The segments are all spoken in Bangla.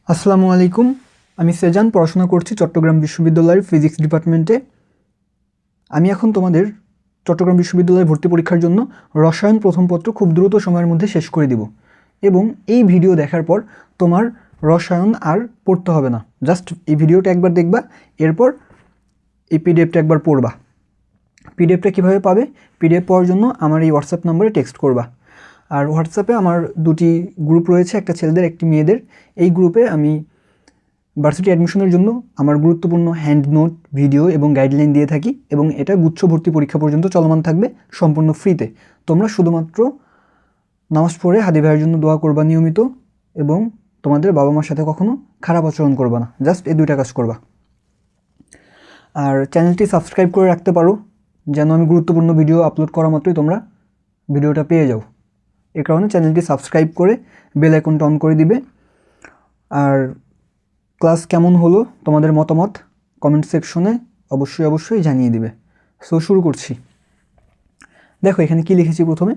আসসালামু আলাইকুম। আমি সেজান, পড়াশোনা করছি চট্টগ্রাম বিশ্ববিদ্যালয়ের ফিজিক্স ডিপার্টমেন্টে। আমি এখন তোমাদের চট্টগ্রাম বিশ্ববিদ্যালয়ে ভর্তি পরীক্ষার জন্য রসায়ন প্রথম পত্র খুব দ্রুত সময়ের মধ্যে শেষ করে দিব এবং এই ভিডিও দেখার পর তোমার রসায়ন আর পড়তে হবে না। জাস্ট এই ভিডিওটা একবার দেখবা, এরপর এই পিডিএফটা একবার পড়বা। পিডিএফটা কীভাবে পাবে? পিডিএফ পাওয়ার জন্য আমার এই হোয়াটসঅ্যাপ নম্বরে টেক্সট করবা। আর হোয়াটসঅ্যাপে আমার দুটি গ্রুপ রয়েছে, একটা ছেলেদের একটি মেয়েদের। এই গ্রুপে আমি ভার্সিটি অ্যাডমিশনের জন্য আমার গুরুত্বপূর্ণ হ্যান্ড নোট, ভিডিও এবং গাইডলাইন দিয়ে থাকি এবং এটা গুচ্ছ ভর্তি পরীক্ষা পর্যন্ত চলমান থাকবে সম্পূর্ণ ফ্রিতে। তোমরা শুধুমাত্র নামাজ পড়ে হাদি ভাইয়ের জন্য দোয়া করবা নিয়মিত এবং তোমাদের বাবা মার সাথে কখনো খারাপ আচরণ করবা না। জাস্ট এই দুইটা কাজ করবা। আর চ্যানেলটি সাবস্ক্রাইব করে রাখতে পারো যেন আমি গুরুত্বপূর্ণ ভিডিও আপলোড করা মাত্রই তোমরা ভিডিওটা পেয়ে যাও। এ কারণে চ্যানেলটি সাবস্ক্রাইব করে বেল আইকনটা অন করে দিবে। আর ক্লাস কেমন হলো তোমাদের মতামত কমেন্ট সেকশনে অবশ্যই জানিয়ে দিবে। সো শুরু করছি। দেখো এখানে কি লিখেছি। প্রথমে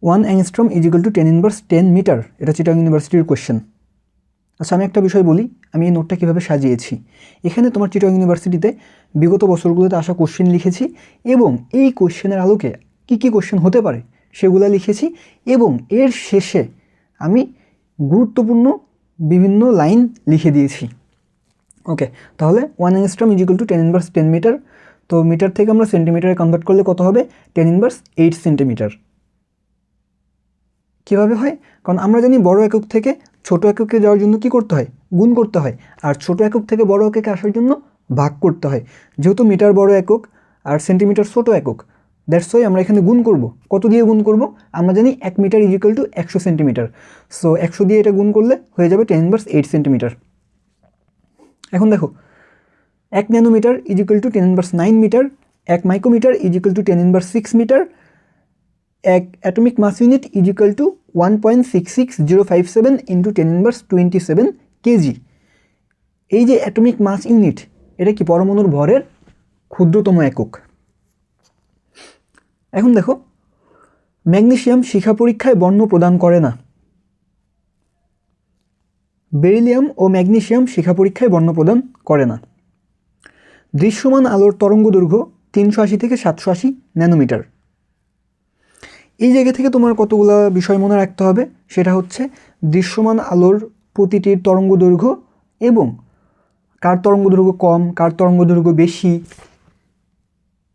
1 অ্যাংস্ট্রম ইজিক্যাল টু 10 মিটার, এটা চিটাগং ইউনিভার্সিটির কোয়েশ্চেন। আচ্ছা, আমি একটা বিষয় বলি, আমি এই নোটটা কীভাবে সাজিয়েছি। এখানে তোমার চিটাগং ইউনিভার্সিটিতে বিগত বছরগুলোতে আসা কোশ্চেন লিখেছি এবং এই কোশ্চেনের আলোকে কী কী কোশ্চেন হতে পারে সেগুলো লিখেছি এবং এর শেষে আমি গুরুত্বপূর্ণ বিভিন্ন লাইন লিখে দিয়েছি। ওকে, তাহলে 1 অ্যাংস্ট্রম ইজিক্যাল টু 10 মিটার। তো মিটার থেকে আমরা সেন্টিমিটারে কনভার্ট করলে কত হবে? 10⁻8 সেন্টিমিটার। কীভাবে হয়? কারণ আমরা জানি বড় একক থেকে ছোট এককে যাওয়ার জন্য কি করতে হয়? গুণ করতে হয়। আর ছোট একক থেকে বড় এককে আসার জন্য ভাগ করতে হয়। যেহেতু মিটার বড় একক আর সেন্টিমিটার ছোট একক, দ্যাটস ওয়াই আমরা এখানে গুণ করব। কত দিয়ে গুণ করব? আমরা জানি 1 metre equal to 100 centimetre. So 100 দিয়ে এটা গুণ করলে হয়ে যাবে 10⁻8 সেন্টিমিটার। এখন দেখো 1 nanometre equal to 10⁻9 metre, 1 micrometre equal to 10⁻6 metre, 1 atomic mass unit equal to 1.66057 into 10⁻27 KG. এই যে অ্যাটমিক মাস ইউনিট, এটা কি পরমাণুর ভরের ক্ষুদ্রতম একক। এখন দেখো ম্যাগনেসিয়াম শিখা পরীক্ষায় বর্ণ প্রদান করে না। বেরিলিয়াম ও ম্যাগনেসিয়াম শিখা পরীক্ষায় বর্ণ প্রদান করে না। দৃশ্যমান আলোর তরঙ্গ দৈর্ঘ্য 380 থেকে 780 ন্যানোমিটার। এই জায়গা থেকে তোমার কতগুলো বিষয় মনে রাখতে হবে। সেটা হচ্ছে দৃশ্যমান আলোর প্রতিটির তরঙ্গ দৈর্ঘ্য এবং কার তরঙ্গ দৈর্ঘ্য কম, কার তরঙ্গ দৈর্ঘ্য বেশি,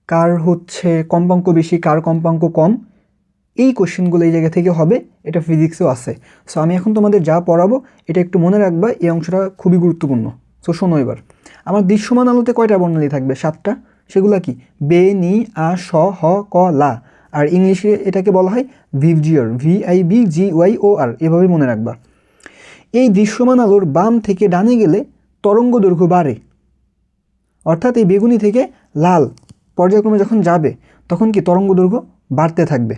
কার হচ্ছে কম্পাঙ্ক বেশি, কার কম্পাঙ্ক কম। এই কোশ্চেনগুলো এই জায়গা থেকে হবে। এটা ফিজিক্সেও আছে। সো আমি এখন তোমাদের যা পড়াবো এটা একটু মনে রাখবা, এই অংশটা খুবই গুরুত্বপূর্ণ। সো শোনো এবার। আমার দৃশ্যমান আলোতে কয়টা বর্ণালী থাকবে? 7টা। সেগুলো কি? বে, নি, আ, স, হ, ক, লা। আর ইংলিশে এটাকে বলা হয় ভিবজিওর, VIBGYOR। এভাবেই মনে রাখবা। এই দৃশ্যমান আলোর বাম থেকে ডানে গেলে তরঙ্গ দৈর্ঘ্য বাড়ে, অর্থাৎ এই বেগুনি থেকে লাল পর্যায়ক্রমে যখন যাবে তখন কি তরঙ্গ দৈর্ঘ্য বাড়তে থাকবে।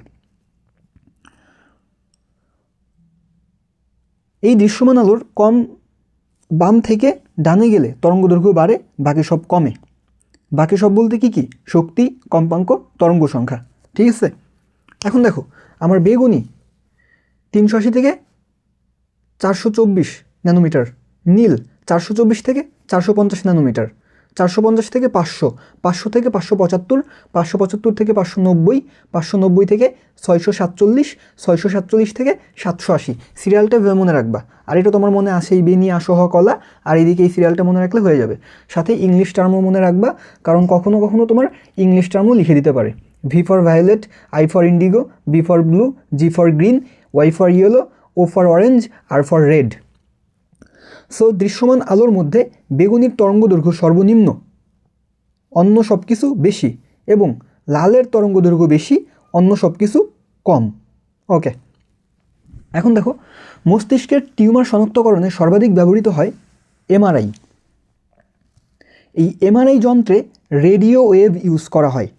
এই দৃশ্যমান আলোর কম বাম থেকে ডানে গেলে তরঙ্গ দৈর্ঘ্য বাড়ে, বাকি সব কমে। বাকি সব বলতে কি কি? শক্তি, কম্পাঙ্ক, তরঙ্গ সংখ্যা। ঠিক আছে। এখন দেখো আমার বেগুনি 380 থেকে 424 ন্যানোমিটার, নীল 424 থেকে 450 ন্যানোমিটার, 450 থেকে 500, 500 থেকে 575, 575 থেকে 590, 590 থেকে 647, 647 থেকে 780। সিরিয়ালটা ভেবে মনে রাখবা। আর এটা তোমার মনে আসেই বেনি, আসহ, কলা। আর এদিকে এই সিরিয়ালটা মনে রাখলে হয়ে যাবে। সাথে ইংলিশ টার্মও মনে রাখবা, কারণ কখনো কখনো তোমার ইংলিশ টার্মও লিখে দিতে পারে। V for violet, I for indigo, B for blue, G for green, Y for yellow, O for orange, R for red. So দৃশ্যমান আলোর মধ্যে বেগুনির তরঙ্গ দৈর্ঘ্য সর্বনিম্ন, অন্য সব কিছু বেশি, এবং লালের তরঙ্গ দৈর্ঘ্য বেশি, অন্য সব কিছু কম। ওকে, এখন দেখো মস্তিষ্কের টিউমার শনাক্তকরণে সর্বাধিক ব্যবহৃত হয় MRI। এই MRI যন্ত্রে রেডিও ওয়েভ ইউজ করা হয়।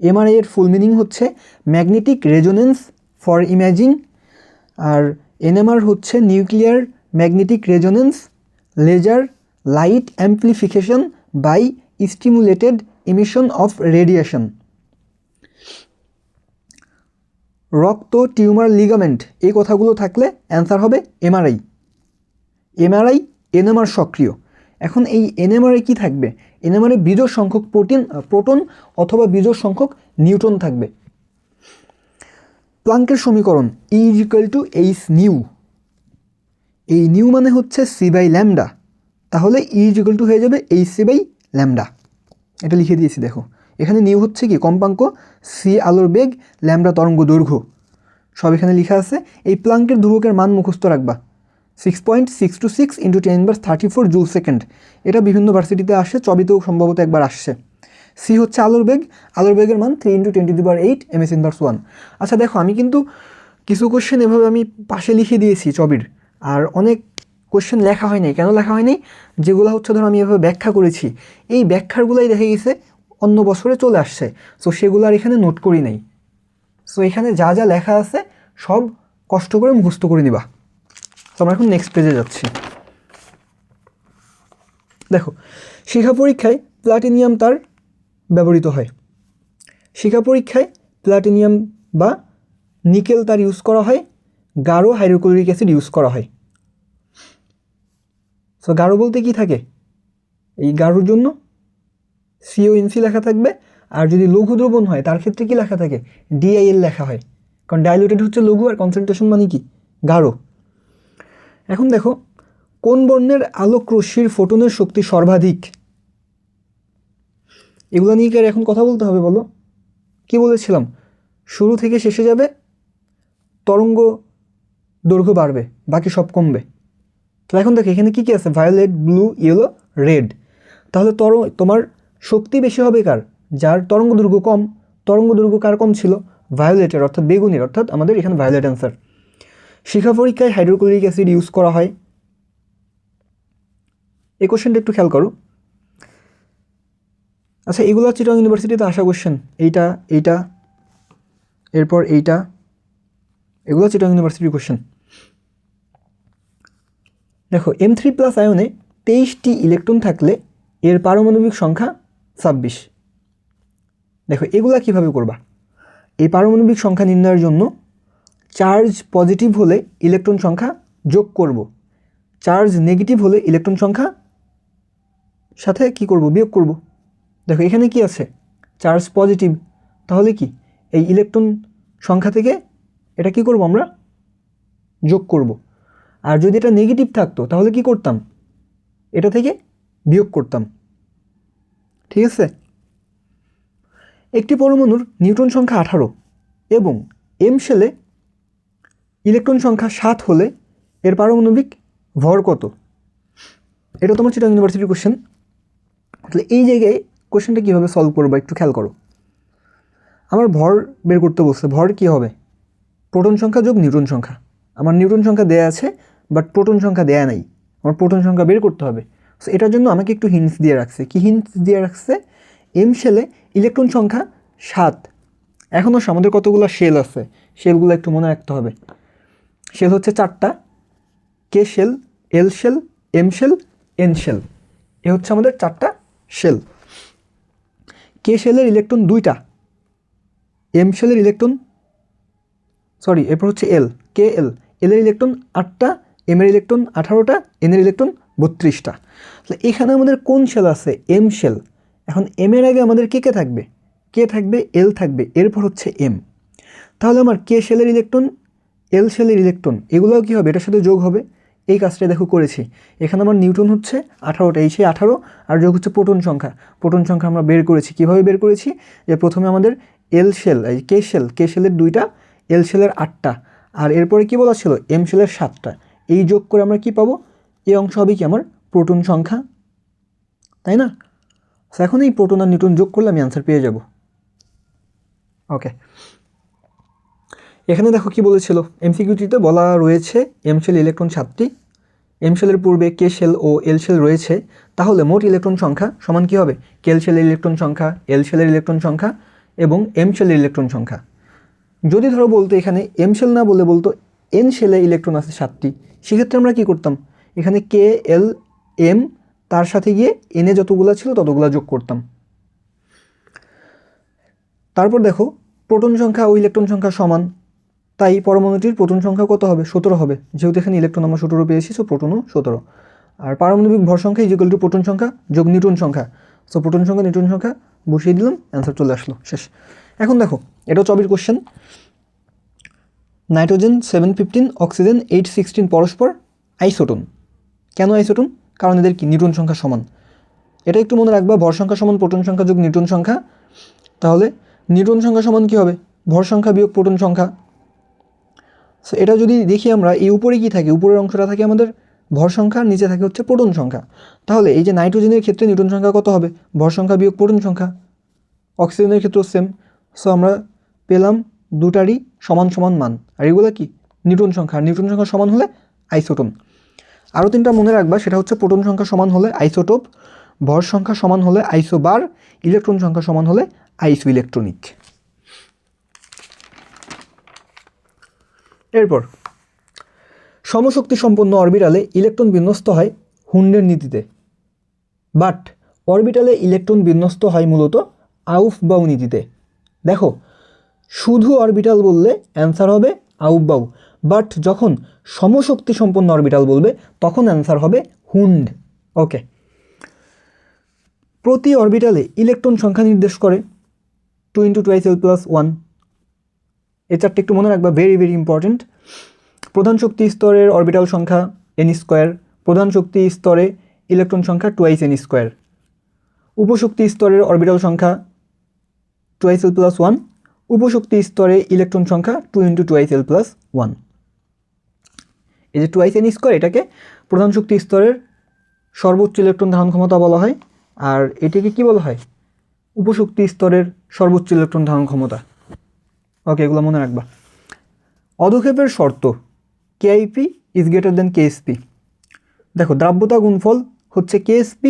MRI এর ফুল মিনিং হচ্ছে ম্যাগনেটিক রেজোনেন্স ফর ইমেজিং, আর NMR হচ্ছে nuclear magnetic resonance laser light amplification by stimulated emission of radiation. রক্ত, টিউমার, লিগামেন্ট, এই কথাগুলো থাকলে অ্যান্সার হবে MRI। এমআরআই এনএমআর সক্রিয়। এখন এই এনএমআরে কি থাকবে? এনএমআরে বিজোড় সংখ্যক প্রোটন অথবা বিজোড় সংখ্যক নিউট্রন থাকবে। প্লাঙ্কের সমীকরণ E = h নিউ। এই নিউ মানে হচ্ছে c/λ, তাহলে E হয়ে যাবে hc/λ। এটা লিখে দিয়েছি দেখো, এখানে নিউ হচ্ছে কি কম্পাঙ্ক, সি আলোর বেগ, ল্যামডা তরঙ্গ দৈর্ঘ্য, সব এখানে লেখা আছে। এই প্লাঙ্কের ধ্রুবকের মান মুখস্থ রাখবা, 6.626 × 10⁻34 জুল সেকেন্ড। এটা বিভিন্ন ভার্সিটিতে আসে, চবিতেও সম্ভবত একবার আসছে। সি হচ্ছে আলোর বেগ, আলোর বেগের মান 3 × 10⁸ ms⁻1। আচ্ছা দেখো, আমি কিন্তু কিছু কোশ্চেন এভাবে আমি পাশে লিখে দিয়েছি চবির, আর অনেক কোশ্চেন লেখা হয় নাই। কেন লেখা হয় নাই? যেগুলো হচ্ছে ধরো আমি এভাবে ব্যাখ্যা করেছি, এই ব্যাখ্যাগুলোই দেখা গেছে অন্য বছরে চলে আসছে, সো সেগুলো আর এখানে নোট করি নাই। সো এখানে যা যা লেখা আছে সব কষ্ট করে মুখস্থ করে নিবা। তো আমরা এখন নেক্সট পেজে যাচ্ছি। দেখো, শিখা পরীক্ষায় প্লাটিনিয়াম তার ব্যবহৃত হয়। শিখা পরীক্ষায় প্লাটিনিয়াম বা নিকেল তার ইউজ করা হয়, গাঢ় হাইড্রোক্লোরিক অ্যাসিড ইউজ করা হয়। সো গাঢ় বলতে কি থাকে? এই গাঢ়র জন্য CONC লেখা থাকবে, আর যদি লঘু দ্রবণ হয় তার ক্ষেত্রে কি লেখা থাকে? DIL লেখা হয়, কারণ ডাইলুটেড হচ্ছে লঘু আর কনসেন্ট্রেশন মানে কি গাঢ়। এখন দেখো, কোন বর্ণের আলোক রশ্মির ফোটনের শক্তি সর্বাধিক? এগুলো নিয়ে কি আর এখন কথা বলতে হবে বলো? কি বলেছিলাম? শুরু থেকে শেষে যাবে, তরঙ্গ দৈর্ঘ্য বাড়বে, বাকি সব কমবে। তো এখন দেখো এখানে কি কি আছে? Violet, blue, yellow, red. তাহলে তোমার শক্তি বেশি হবে কার? যার তরঙ্গ দৈর্ঘ্য কম। তরঙ্গ দৈর্ঘ্য কার কম ছিল? ভায়োলেটের, অর্থাৎ বেগুনির, অর্থাৎ আমাদের এখানে ভায়োলেট অ্যান্সার। শিখা পরীক্ষায় হাইড্রোক্লোরিক অ্যাসিড ইউজ করা হয়। এই কোশ্চেনটা একটু খেয়াল করো। আচ্ছা, এগুলো চিটাগং ইউনিভার্সিটিতে আসা কোশ্চেন, এইটা, এরপর এইটা, এগুলো চিটাগং ইউনিভার্সিটির কোশ্চেন। দেখো, M3+ আয়নে 23টি ইলেকট্রন থাকলে এর পারমাণবিক সংখ্যা 26। দেখো এগুলা কিভাবে করবা? এই পারমাণবিক সংখ্যা নির্ণয়ের জন্য চার্জ পজিটিভ হলে ইলেকট্রন সংখ্যা যোগ করব, চার্জ নেগেটিভ হলে ইলেকট্রন সংখ্যা সাথে কি করব? বিয়োগ করব। দেখো এখানে কি আছে? চার্জ পজিটিভ, তাহলে কি এই ইলেকট্রন সংখ্যা থেকে এটা কি করব? আমরা যোগ করব। আর যদি এটা নেগেটিভ থাকতো তাহলে কি করতাম? এটা থেকে বিয়োগ করতাম। ঠিক আছে? একটি পরমাণুর নিউট্রন সংখ্যা 18 এবং M শেলে ইলেকট্রন সংখ্যা 7 হলে এর পারমাণবিক ভর কত? এটা তোমার চিটাগং ইউনিভার্সিটির কোশ্চেন। তাহলে এই জায়গায় কোশ্চেনটা কীভাবে সলভ করবো একটু খেয়াল করো। আমার ভর বের করতে বলছে, ভর কি হবে? প্রোটন সংখ্যা যোগ নিউট্রন সংখ্যা। আমার নিউট্রন সংখ্যা দেয়া আছে, বাট প্রোটন সংখ্যা দেয়া নাই, আমার প্রোটন সংখ্যা বের করতে হবে। সো এটার জন্য আমাকে একটু হিন্টস দিয়ে রাখছে। কি হিন্টস দিয়ে রাখছে? M শেলে ইলেকট্রন সংখ্যা 7। এখনও আমাদের কতগুলো শেল আছে, শেলগুলো একটু মনে রাখতে হবে। শেল হচ্ছে 4টা, K shell, L shell, M shell, N shell. এ হচ্ছে আমাদের 4টা শেল। K শেলের ইলেকট্রন 2টা, M শেলের ইলেকট্রন এরপর হচ্ছে L, KL, L এর ইলেকট্রন 8টা, M এর ইলেকট্রন 18টা, N এর ইলেকট্রন 32টা। তাহলে এখানে আমাদের কোন শেল আছে? M shell. এখন M এর আগে আমাদের কে থাকবে? K থাকবে, L থাকবে, এরপর হচ্ছে M। তাহলে আমার K শেলের ইলেকট্রন, L শেলের ইলেকট্রন এগুলোও কী হবে? এটার সাথে যোগ হবে। এই কাজটা দেখো করেছি। এখানে আমার নিউট্রন হচ্ছে 18টা, এই সেই 18, আর যোগ হচ্ছে প্রোটন সংখ্যা। প্রোটন সংখ্যা আমরা বের করেছি। কীভাবে বের করেছি? যে প্রথমে আমাদের L শেল, এই K শেলের 2টা, L শেলের 8টা, আর এরপরে কি বলা ছিল? M শেলের 7টা। এই যোগ করে আমরা কি পাবো? এই অংশ হবে কি আমার প্রোটন সংখ্যা, তাই না? এখন এই প্রোটন আর নিউট্রন যোগ করলে আমি অ্যান্সার পেয়ে যাব। ওকে, এখানে দেখো কি বলেছিল, MCQটিতে বলা রয়েছে M শেল ইলেকট্রন 7টি, M শেলের পূর্বে K শেল ও L শেল রয়েছে, তাহলে মোট ইলেকট্রন সংখ্যা সমান কী হবে? K শেলের ইলেকট্রন সংখ্যা, L শেলের ইলেকট্রন সংখ্যা এবং M শেলের ইলেকট্রন সংখ্যা। যদি ধরো বলতো এখানে M শেল না বলে বলতো N শেলে ইলেকট্রন আছে 7টি, সেক্ষেত্রে আমরা কি করতাম? এখানে K, L, M তার সাথে গিয়ে N এ যতগুলো ছিল ততগুলো যোগ করতাম। তারপর দেখো প্রোটন সংখ্যা ও ইলেকট্রন সংখ্যা সমান, তাই পরমাণুটির প্রোটন সংখ্যা কত হবে? 17 হবে, যেহেতু এখানে ইলেকট্রন আমরা 17 পেয়েছি, সো প্রোটনও 17। আর পারমাণবিক ভর সংখ্যা ইকুয়াল টু প্রোটন সংখ্যা যোগ নিউট্রন সংখ্যা, সো প্রোটন সংখ্যা নিউট্রন সংখ্যা বসিয়ে দিলাম, অ্যান্সার চলে আসলো, শেষ। এখন দেখো এটাও 24 কোশ্চেন। নাইট্রোজেন 715, অক্সিজেন 816 পরস্পর আইসোটোন। কেন আইসোটোন? কারণ এদের কি নিউট্রন সংখ্যা সমান। এটা একটু মনে রাখবা, ভর সংখ্যা সমান প্রোটন সংখ্যা যোগ নিউট্রন সংখ্যা। তাহলে নিউট্রন সংখ্যা সমান কী হবে? ভর সংখ্যা বিয়োগ প্রোটন সংখ্যা। সো এটা যদি দেখি আমরা, এই উপরে কী থাকে? উপরের অংশটা থাকে আমাদের ভর সংখ্যা, নিচে থাকে হচ্ছে প্রোটন সংখ্যা। তাহলে এই যে নাইট্রোজেনের ক্ষেত্রে নিউট্রন সংখ্যা কত হবে? ভর সংখ্যা বিয়োগ প্রোটন সংখ্যা। অক্সিজেনের ক্ষেত্রেও সেম। সো আমরা পেলাম দুটারই সমান সমান মান, আর এগুলো কি? নিউট্রন সংখ্যা। আর নিউট্রন সংখ্যা সমান হলে আইসোটোন। আরও তিনটা মনে রাখবা, সেটা হচ্ছে প্রোটন সংখ্যা সমান হলে আইসোটোপ, ভর সংখ্যা সমান হলে আইসোবার, ইলেকট্রন সংখ্যা সমান হলে আইসো ইলেকট্রনিক। এরপর সমশক্তি সম্পন্ন অরবিটালে ইলেকট্রন বিন্যস্ত হয় হুন্ডের নীতিতে, বাট অরবিটালে ইলেকট্রন বিন্যস্ত হয় মূলত আউফবাউ নীতিতে। দেখো শুধু অরবিটাল বললে অ্যান্সার হবে আউফবাউ, বাট যখন সমশক্তি সম্পন্ন অরবিটাল বলবে তখন অ্যান্সার হবে হুন্ড। ওকে, প্রতি অরবিটালে ইলেকট্রন সংখ্যা নির্দেশ করে 2 × 2s+1। এই চারটে একটু মনে রাখবা, ভেরি ভেরি ইম্পর্টেন্ট। প্রধান শক্তি স্তরের অরবিটাল সংখ্যা n², প্রধান শক্তি স্তরে ইলেকট্রন সংখ্যা 2n²। উপশক্তি স্তরের অরবিটাল সংখ্যা 2s+1, উপশক্তি স্তরে ইলেকট্রন সংখ্যা 2 × 2s+1। এই যে 2n², এটাকে প্রধান শক্তি স্তরের সর্বোচ্চ ইলেকট্রন ধারণ ক্ষমতা বলা হয়, আর এটিকে কি বলা হয়? উপশক্তি স্তরের সর্বোচ্চ ইলেকট্রন ধারণ ক্ষমতা। ওকে, এগুলো মনে রাখবা। অধক্ষেপের শর্ত KIP is greater than KSP। দেখো দ্রাব্যতা গুণফল হচ্ছে KSP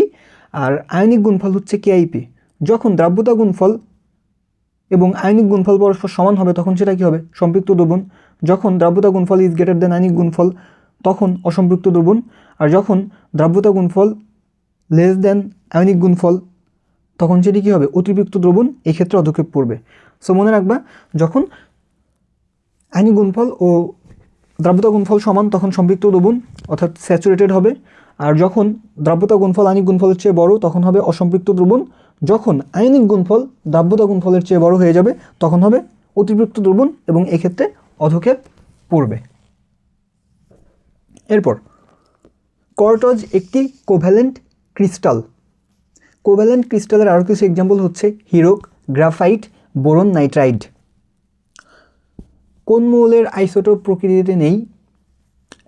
আর আয়নিক গুণফল হচ্ছে KIP। যখন দ্রাব্যতা গুণফল এবং আয়নিক গুণফল পরস্পর সমান হবে তখন সেটা কী হবে? সম্পৃক্ত দ্রবণ। যখন দ্রাব্যতা গুণফল ইজ গ্রেটার দেন আয়নিক গুণফল তখন অসম্পৃক্ত দ্রবণ, আর যখন দ্রাব্যতা গুণফল লেস দেন আয়নিক গুণফল তখন সেটি কী হবে? অতিরিক্ত দ্রবণ। এই ক্ষেত্রে অধক্ষেপ পড়বে। সো মনে রাখবা, যখন আয়নিক গুণফল ও দ্রাব্যতা গুণফল সমান তখন সম্পৃক্ত দ্রবণ অর্থাৎ স্যাচুরেটেড হবে, আর যখন দ্রাব্যতা গুণফল আয়নিক গুণফলের চেয়ে বড় তখন হবে অসম্পৃক্ত দ্রবণ। যখন আয়নিক গুণফল দ্রাব্যতা গুণফলের চেয়ে বড় হয়ে যাবে তখন হবে অতিরিক্ত দ্রবণ, এবং এক্ষেত্রে অধক্ষেপ পড়বে। এরপর কর্টজ একটি কোভ্যালেন্ট ক্রিস্টাল। কোভ্যালেন্ট ক্রিস্টালের আরও কিছু এক্সাম্পল হচ্ছে হিরোক, গ্রাফাইট, বোরন, নাইট্রাইড। কোন মৌলের আইসোটোপ প্রকৃতিতে নেই?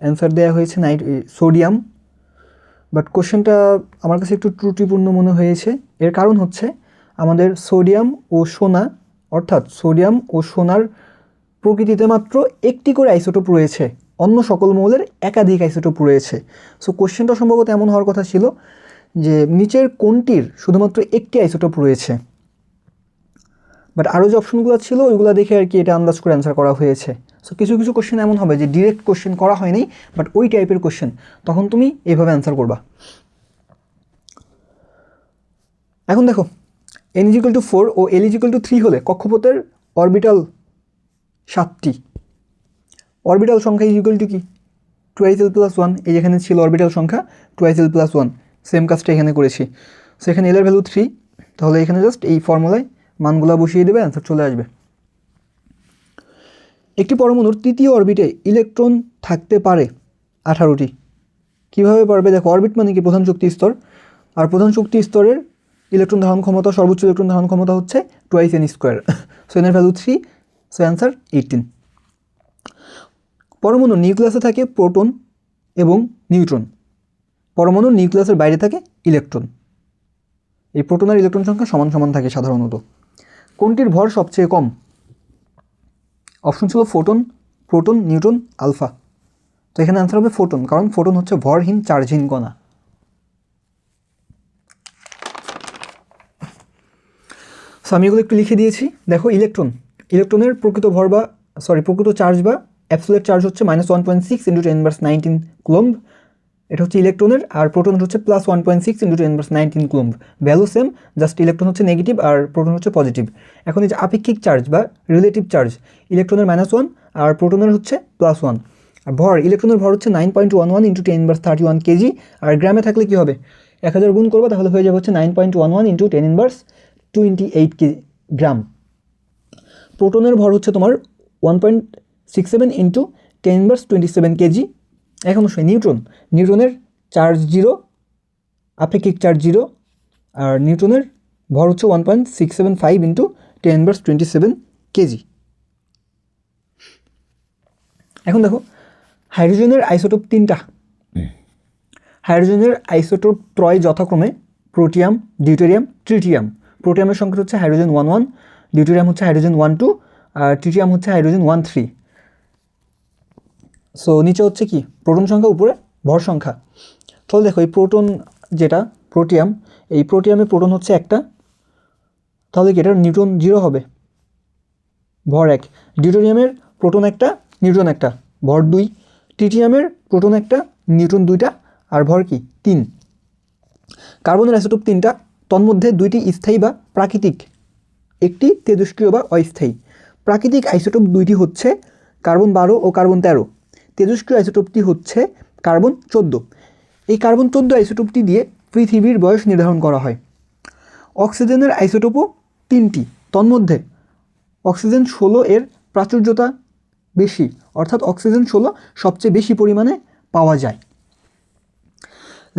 অ্যান্সার দেওয়া হয়েছে সোডিয়াম, বাট কোশ্চেনটা আমার কাছে একটু ত্রুটিপূর্ণ মনে হয়েছে। এর কারণ হচ্ছে আমাদের সোডিয়াম ও সোনা, অর্থাৎ সোডিয়াম ও সোনার প্রকৃতিতে মাত্র একটি করে আইসোটোপ রয়েছে, অন্য সকল মৌলের একাধিক আইসোটোপ রয়েছে। সো কোশ্চেনটা সম্ভবত এমন হওয়ার কথা ছিল যে নিচের কোনটির শুধুমাত্র একটি আইসোটোপ রয়েছে, বাট আরও যে অপশনগুলো ছিল ওইগুলো দেখে আর কি এটা আন্দাজ করে অ্যান্সার করা হয়েছে। সো কিছু কিছু কোশ্চেন এমন হবে যে ডিরেক্ট কোশ্চেন করা হয়নি, বাট ওই টাইপের কোশ্চেন, তখন তুমি এইভাবে অ্যান্সার করবা। এখন দেখো n = 4 ও l = 3 হলে কক্ষপথের অরবিটাল 7টি। অরবিটাল সংখ্যা কি? 2s+1। এই যেখানে ছিল অরবিটাল সংখ্যা 2s+1, সেম কাজটা এখানে করেছি। সো এখানে l এর ভ্যালু 3, তাহলে এখানে জাস্ট এই ফর্মুলায় মানগুলো বসিয়ে দেবে, অ্যান্সার চলে আসবে। একটি পরমাণুর তৃতীয় অরবিটে ইলেকট্রন থাকতে পারে 18টি। কীভাবে পারবে? দেখো অরবিট মানে কি? প্রধান শক্তি স্তর, আর প্রধান শক্তি স্তরের ইলেকট্রন ধারণ ক্ষমতা, সর্বোচ্চ ইলেকট্রন ধারণ ক্ষমতা হচ্ছে 2n²। সো এর ভ্যালু 3, সো অ্যান্সার 18। পরমাণুর নিউক্লিয়াসে থাকে প্রোটন এবং নিউট্রন, পরমাণুর নিউক্লিয়াসের বাইরে থাকে ইলেকট্রন। এই প্রোটন আর ইলেকট্রন সংখ্যা সমান সমান থাকে সাধারণত। কোনটির ভর সবচেয়ে কম? অপশন ছিল ফোটন, প্রোটন, নিউট্রন, আলফা। তো এখানে অ্যান্সার হবে ফোটন, কারণ ফোটন হচ্ছে ভরহীন চার্জহীন কণা। সো আমি এগুলো একটু লিখে দিয়েছি। দেখো ইলেকট্রনের প্রকৃত ভর প্রকৃত চার্জ বা অ্যাবসোলিউট চার্জ হচ্ছে -1.6 × 10⁻19 কুলম্ব। এটা হচ্ছে ইলেকট্রনের, আর প্রোটন হচ্ছে +1.6 × 10⁻19 coulomb. Value same, just electron হচ্ছে নেগেটিভ আর প্রোটন হচ্ছে পজিটিভ। এখন এই যে আপেক্ষিক চার্জ বা রিলেটিভ চার্জ, ইলেকট্রনের -1 আর প্রোটনের হচ্ছে +1। আর ভর, ইলেকট্রনের ভর হচ্ছে 9.11 × 10⁻31 কেজি। আর গ্রামে থাকলে কী হবে, 1000 গুণ করবো তাহলে হয়ে যাবে হচ্ছে 9.11 × 10⁻28 গ্রাম। প্রোটনের ভর হচ্ছে তোমার 1.67 × 10⁻27 কেজি। এখন অবশ্যই নিউট্রনের চার্জ 0, আপেক্ষিক চার্জ 0, আর নিউটনের ভর হচ্ছে 1.675 × 10⁻27 কেজি। এখন দেখো হাইড্রোজেনের আইসোটোপ 3টা। হাইড্রোজেনের আইসোটোপ ত্রয় যথাক্রমে প্রোটিয়াম, ডিউটেরিয়াম, ট্রিটিয়াম। প্রোটিয়ামের সংখ্যা হচ্ছে হাইড্রোজেন 11, ডিউটেরিয়াম হচ্ছে হাইড্রোজেন 12, আর ট্রিটিয়াম হচ্ছে হাইড্রোজেন 13। সো নিচে হচ্ছে কি প্রোটন সংখ্যা, উপরে ভর সংখ্যা। তাহলে দেখো এই প্রোটন যেটা প্রোটিয়াম, এই প্রোটিয়ামে প্রোটন হচ্ছে একটা, তাহলে কি এটা নিউট্রন 0 হবে, ভর 1। ডিউটেরিয়ামের প্রোটন একটা, নিউট্রন একটা, ভর 2। ট্রিটিয়ামের প্রোটন একটা, নিউট্রন 2টা, আর ভর কি 3। কার্বনের আইসোটোপ 3টা, তন্মধ্যে 2টি স্থায়ী বা প্রাকৃতিক, একটি তেজস্ক্রিয় বা অস্থায়ী। প্রাকৃতিক আইসোটোপ 2টি হচ্ছে কার্বন 12 ও কার্বন 13। তেজস্ক্রিয় আইসোটোপটি হচ্ছে কার্বন 14। এই কার্বন 14 আইসোটোপটি দিয়ে পৃথিবীর বয়স নির্ধারণ করা হয়। অক্সিজেনের আইসোটোপও 3টি, তন্মধ্যে অক্সিজেন 16 এর প্রাচুর্যতা বেশি, অর্থাৎ অক্সিজেন 16 সবচেয়ে বেশি পরিমাণে পাওয়া যায়।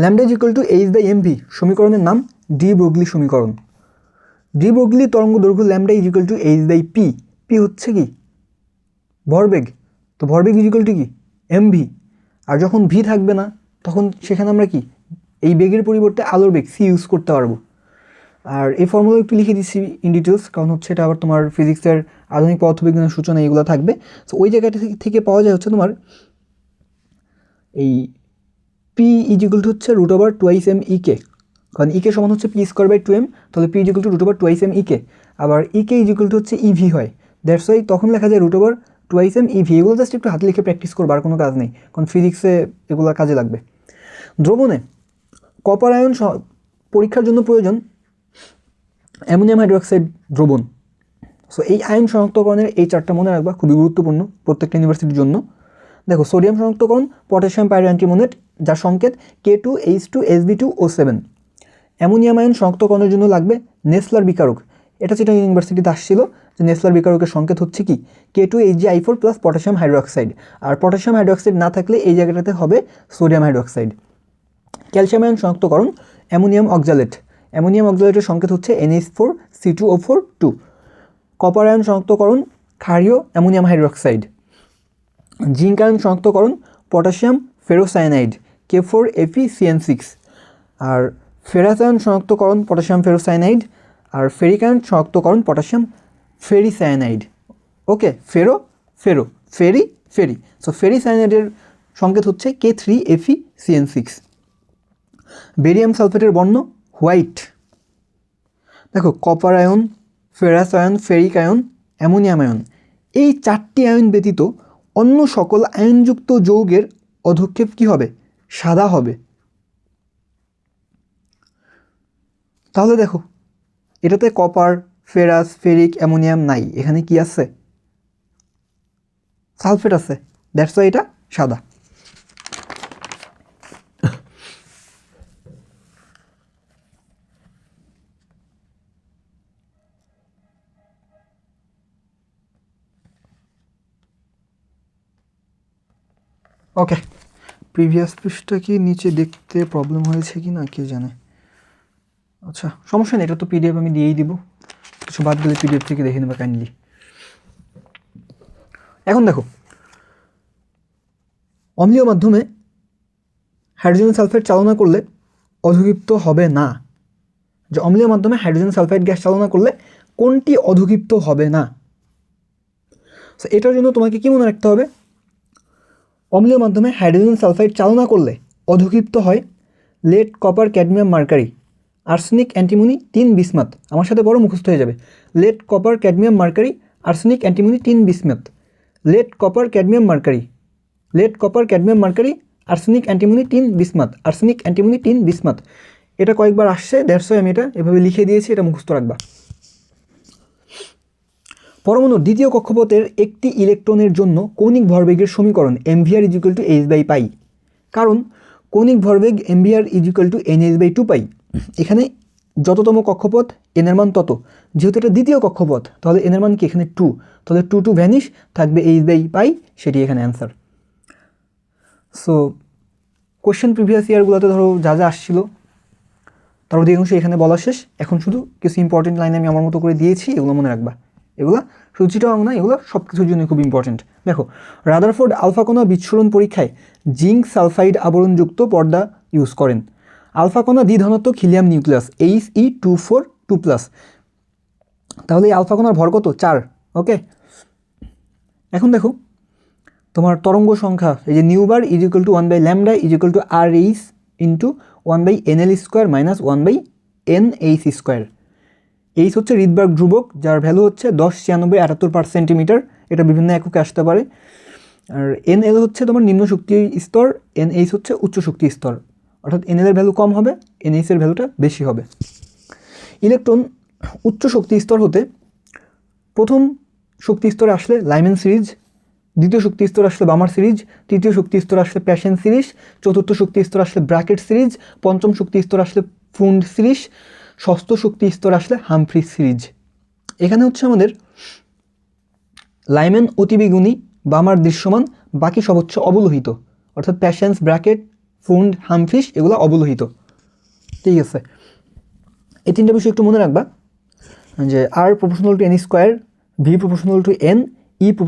ল্যামডা = h/mv সমীকরণের নাম ডি ব্রগলি সমীকরণ। ডি ব্রগলি তরঙ্গ দৈর্ঘ্য ল্যামডা = h/p। পি হচ্ছে কি ভরবেগ, তো ভরবেগ কি mv। আর যখন ভি থাকবে না তখন সেখানে আমরা কি এই বেগের পরিবর্তে আলোর বেগ সি ইউজ করতে পারবো। আর এই ফর্মুলা একটু লিখে দিচ্ছি ইন ডিটেলস, কারণ হচ্ছে এটা আবার তোমার ফিজিক্সের আধুনিক পদার্থবিজ্ঞানের সূচনা এগুলো থাকবে। তো ওই জায়গাটা থেকে পাওয়া যায় হচ্ছে তোমার এই পি হচ্ছে √2m(e)k, কারণ ইকে সমান হচ্ছে p²/2m, তাহলে p √2m(e)k। আবার ইকে হচ্ছে ইভি হয়, দ্যাটস ওয়াই তখন লেখা যায় √2m(ev). এগুলো জাস্ট একটু হাতে লিখে প্র্যাকটিস করবো, আর কোনো কাজ নেই, কারণ ফিজিক্সে এগুলো কাজে লাগবে। দ্রবণে কপার আয়ন পরীক্ষার জন্য প্রয়োজন অ্যামোনিয়াম হাইড্রোক্সাইড দ্রবণ। সো এই আয়ন শনাক্তকরণের এই 4টা মনে রাখবা, খুবই গুরুত্বপূর্ণ প্রত্যেকটা ইউনিভার্সিটির জন্য। দেখো সোডিয়াম শনাক্তকরণ পটাশিয়াম পাইরোঅ্যান্টিমোনেট, যার সংকেত K2H2SB2O7। অ্যামোনিয়াম আয়ন শনাক্তকরণের জন্য লাগবে নেসলার বিকারক। এটা যেটা ইউনিভার্সিটিতে আসছিল যে নেসলার বিকারকের সংকেত হচ্ছে কি K2HgI4 প্লাস পটাশিয়াম হাইড্রোক্সাইড। আর পটাশিয়াম হাইড্রোক্সাইড না থাকলে এই জায়গাটাতে হবে সোডিয়াম হাইড্রোক্সাইড। ক্যালসিয়াম আয়ন শনাক্তকরণ অ্যামোনিয়াম অক্সালেট। অ্যামোনিয়াম অক্সালেটের সংকেত হচ্ছে NH4C2O4 2। কপার আয়ন শনাক্তকরণ ক্ষারীয় অ্যামোনিয়াম হাইড্রোক্সাইড। জিঙ্ক আয়ন শনাক্তকরণ পটাশিয়াম ফেরোসায়ানাইড K4FeCN6। আর ফেরাস আয়ন শনাক্তকরণ পটাশিয়াম ফেরোসায়ানাইড। আর ফেরিক আয়ন শনাক্তকরণ পটাশিয়াম ফেরিসায়ানাইড। ওকে, ফেরি। সো ফেরিসায়ানাইডের সংকেত হচ্ছে K3FeCN6। বেরিয়াম সালফেটের বর্ণ হোয়াইট। দেখো copper ion, ferrous ion, ferric ion, ammonium ion, এই 4টি আয়ন ব্যতীত অন্য সকল আয়নযুক্ত যৌগের অধক্ষেপ কী হবে, সাদা হবে। তাহলে দেখো এটাতে কপার, ফেরাস, ফেরিক, অ্যামোনিয়াম নাই, এখানে কি আছে, সালফেট আছে, দ্যাটস ওয়াই এটা সাদা। ওকে, প্রিভিয়াস পৃষ্ঠা কি নিচে দেখতে প্রবলেম হয়েছে কি না কে জানে। আচ্ছা সমস্যা নেই, এটা তো পিডিএফ আমি দিয়েই দিব, কিছু বাদ গেলে পিডিএফ থেকে দেখে নেবে কাইন্ডলি। এখন দেখো অম্লীয় মাধ্যমে হাইড্রোজেন সালফাইড চালনা করলে অধুক্ষিপ্ত হবে না। যে অম্লীয় মাধ্যমে হাইড্রোজেন সালফাইড গ্যাস চালনা করলে কোনটি অধুক্ষিপ্ত হবে না, সো এটার জন্য তোমাকে কি মনে রাখতে হবে, অম্লীয় মাধ্যমে হাইড্রোজেন সালফাইড চালনা করলে অধুক্ষিপ্ত হয় lead, copper, cadmium, mercury, arsenic, antimony, tin, bismuth. আমার সাথে বড় মুখস্থ হয়ে যাবে, lead, copper, cadmium, mercury, arsenic, antimony, tin, bismuth. Lead, copper, cadmium, mercury, lead, copper, cadmium, mercury, arsenic, antimony, tin, bismuth, arsenic, antimony, tin, bismuth. এটা কয়েকবার আসছে, দ্যাটস ওয়াই আমি এটা এভাবে লিখে দিয়েছি, এটা মুখস্থ রাখবা। পরমাণুর দ্বিতীয় কক্ষপথের একটি ইলেকট্রনের জন্য কৌণিক ভরবেগের সমীকরণ mvr = h/π, কারণ কৌণিক ভরবেগ mvr = nh/2π। এখানে যততম কক্ষপথ n এর মান তত, যেহেতু এটা দ্বিতীয় কক্ষপথ তাহলে n এর মান কি এখানে 2, তাহলে 2 2 ভ্যানিশ, থাকবে h/π, সেটি এখানে অ্যান্সার। সো কোশ্চেন প্রিভিয়াস ইয়ারগুলোতে ধরো যা যা আসছিল তার অধিকাংশ এখানে বলা শেষ। এখন শুধু কিছু ইম্পর্টেন্ট লাইন আমি আমার মতো করে দিয়েছি, এগুলো মনে রাখবা। এগুলো শুধু চিটাং না, এগুলো সব কিছুর জন্য খুব ইম্পর্টেন্ট। দেখো, রাদারফোর্ড আলফা কণা বিচ্ছুরণ পরীক্ষায় জিঙ্ক সালফাইড আবরণযুক্ত পর্দা ইউজ করেন। আলফা কণা দ্বিধনাত্মক হিলিয়াম নিউক্লিয়াস He242+। তাহলে এই আলফা কণার ভর কত? 4। ওকে, এখন দেখো তোমার তরঙ্গ সংখ্যা, এই যে নিউ বার = 1/λ = RH × 1/nl² - 1/nh²। এইচ হচ্ছে রিডবার্গ ধ্রুবক, যার ভ্যালু হচ্ছে 109678/সেন্টিমিটার। এটা বিভিন্ন এককে আসতে পারে। আর nl হচ্ছে তোমার নিম্ন শক্তি স্তর, nh হচ্ছে উচ্চ শক্তি স্তর। অর্থাৎ nl এর ভ্যালু কম হবে, nh এর ভ্যালুটা বেশি হবে। ইলেকট্রন উচ্চ শক্তি স্তর হতে প্রথম শক্তি স্তরে আসলে লাইম্যান সিরিজ, দ্বিতীয় শক্তি স্তর আসলে বামার সিরিজ, তৃতীয় শক্তি স্তর আসলে প্যাশেন সিরিজ, চতুর্থ শক্তি স্তর আসলে ব্র্যাকেট সিরিজ, পঞ্চম শক্তি স্তর আসলে ফুন্ড সিরিজ, ষষ্ঠ শক্তি স্তর আসলে হামফ্রি সিরিজ। এখানে হচ্ছে আমাদের লাইম্যান অতিবেগুনি, বামার দৃশ্যমান, বাকি সব হচ্ছে অবলোহিত। অর্থাৎ প্যাশেন্স, ব্র্যাকেট, ফুন্ড, হামফ্রিস এগুলো অবলোহিত। ঠিক আছে, এই তিনটা বিষয় একটু মনে রাখবা, যে R = n², V = n, E =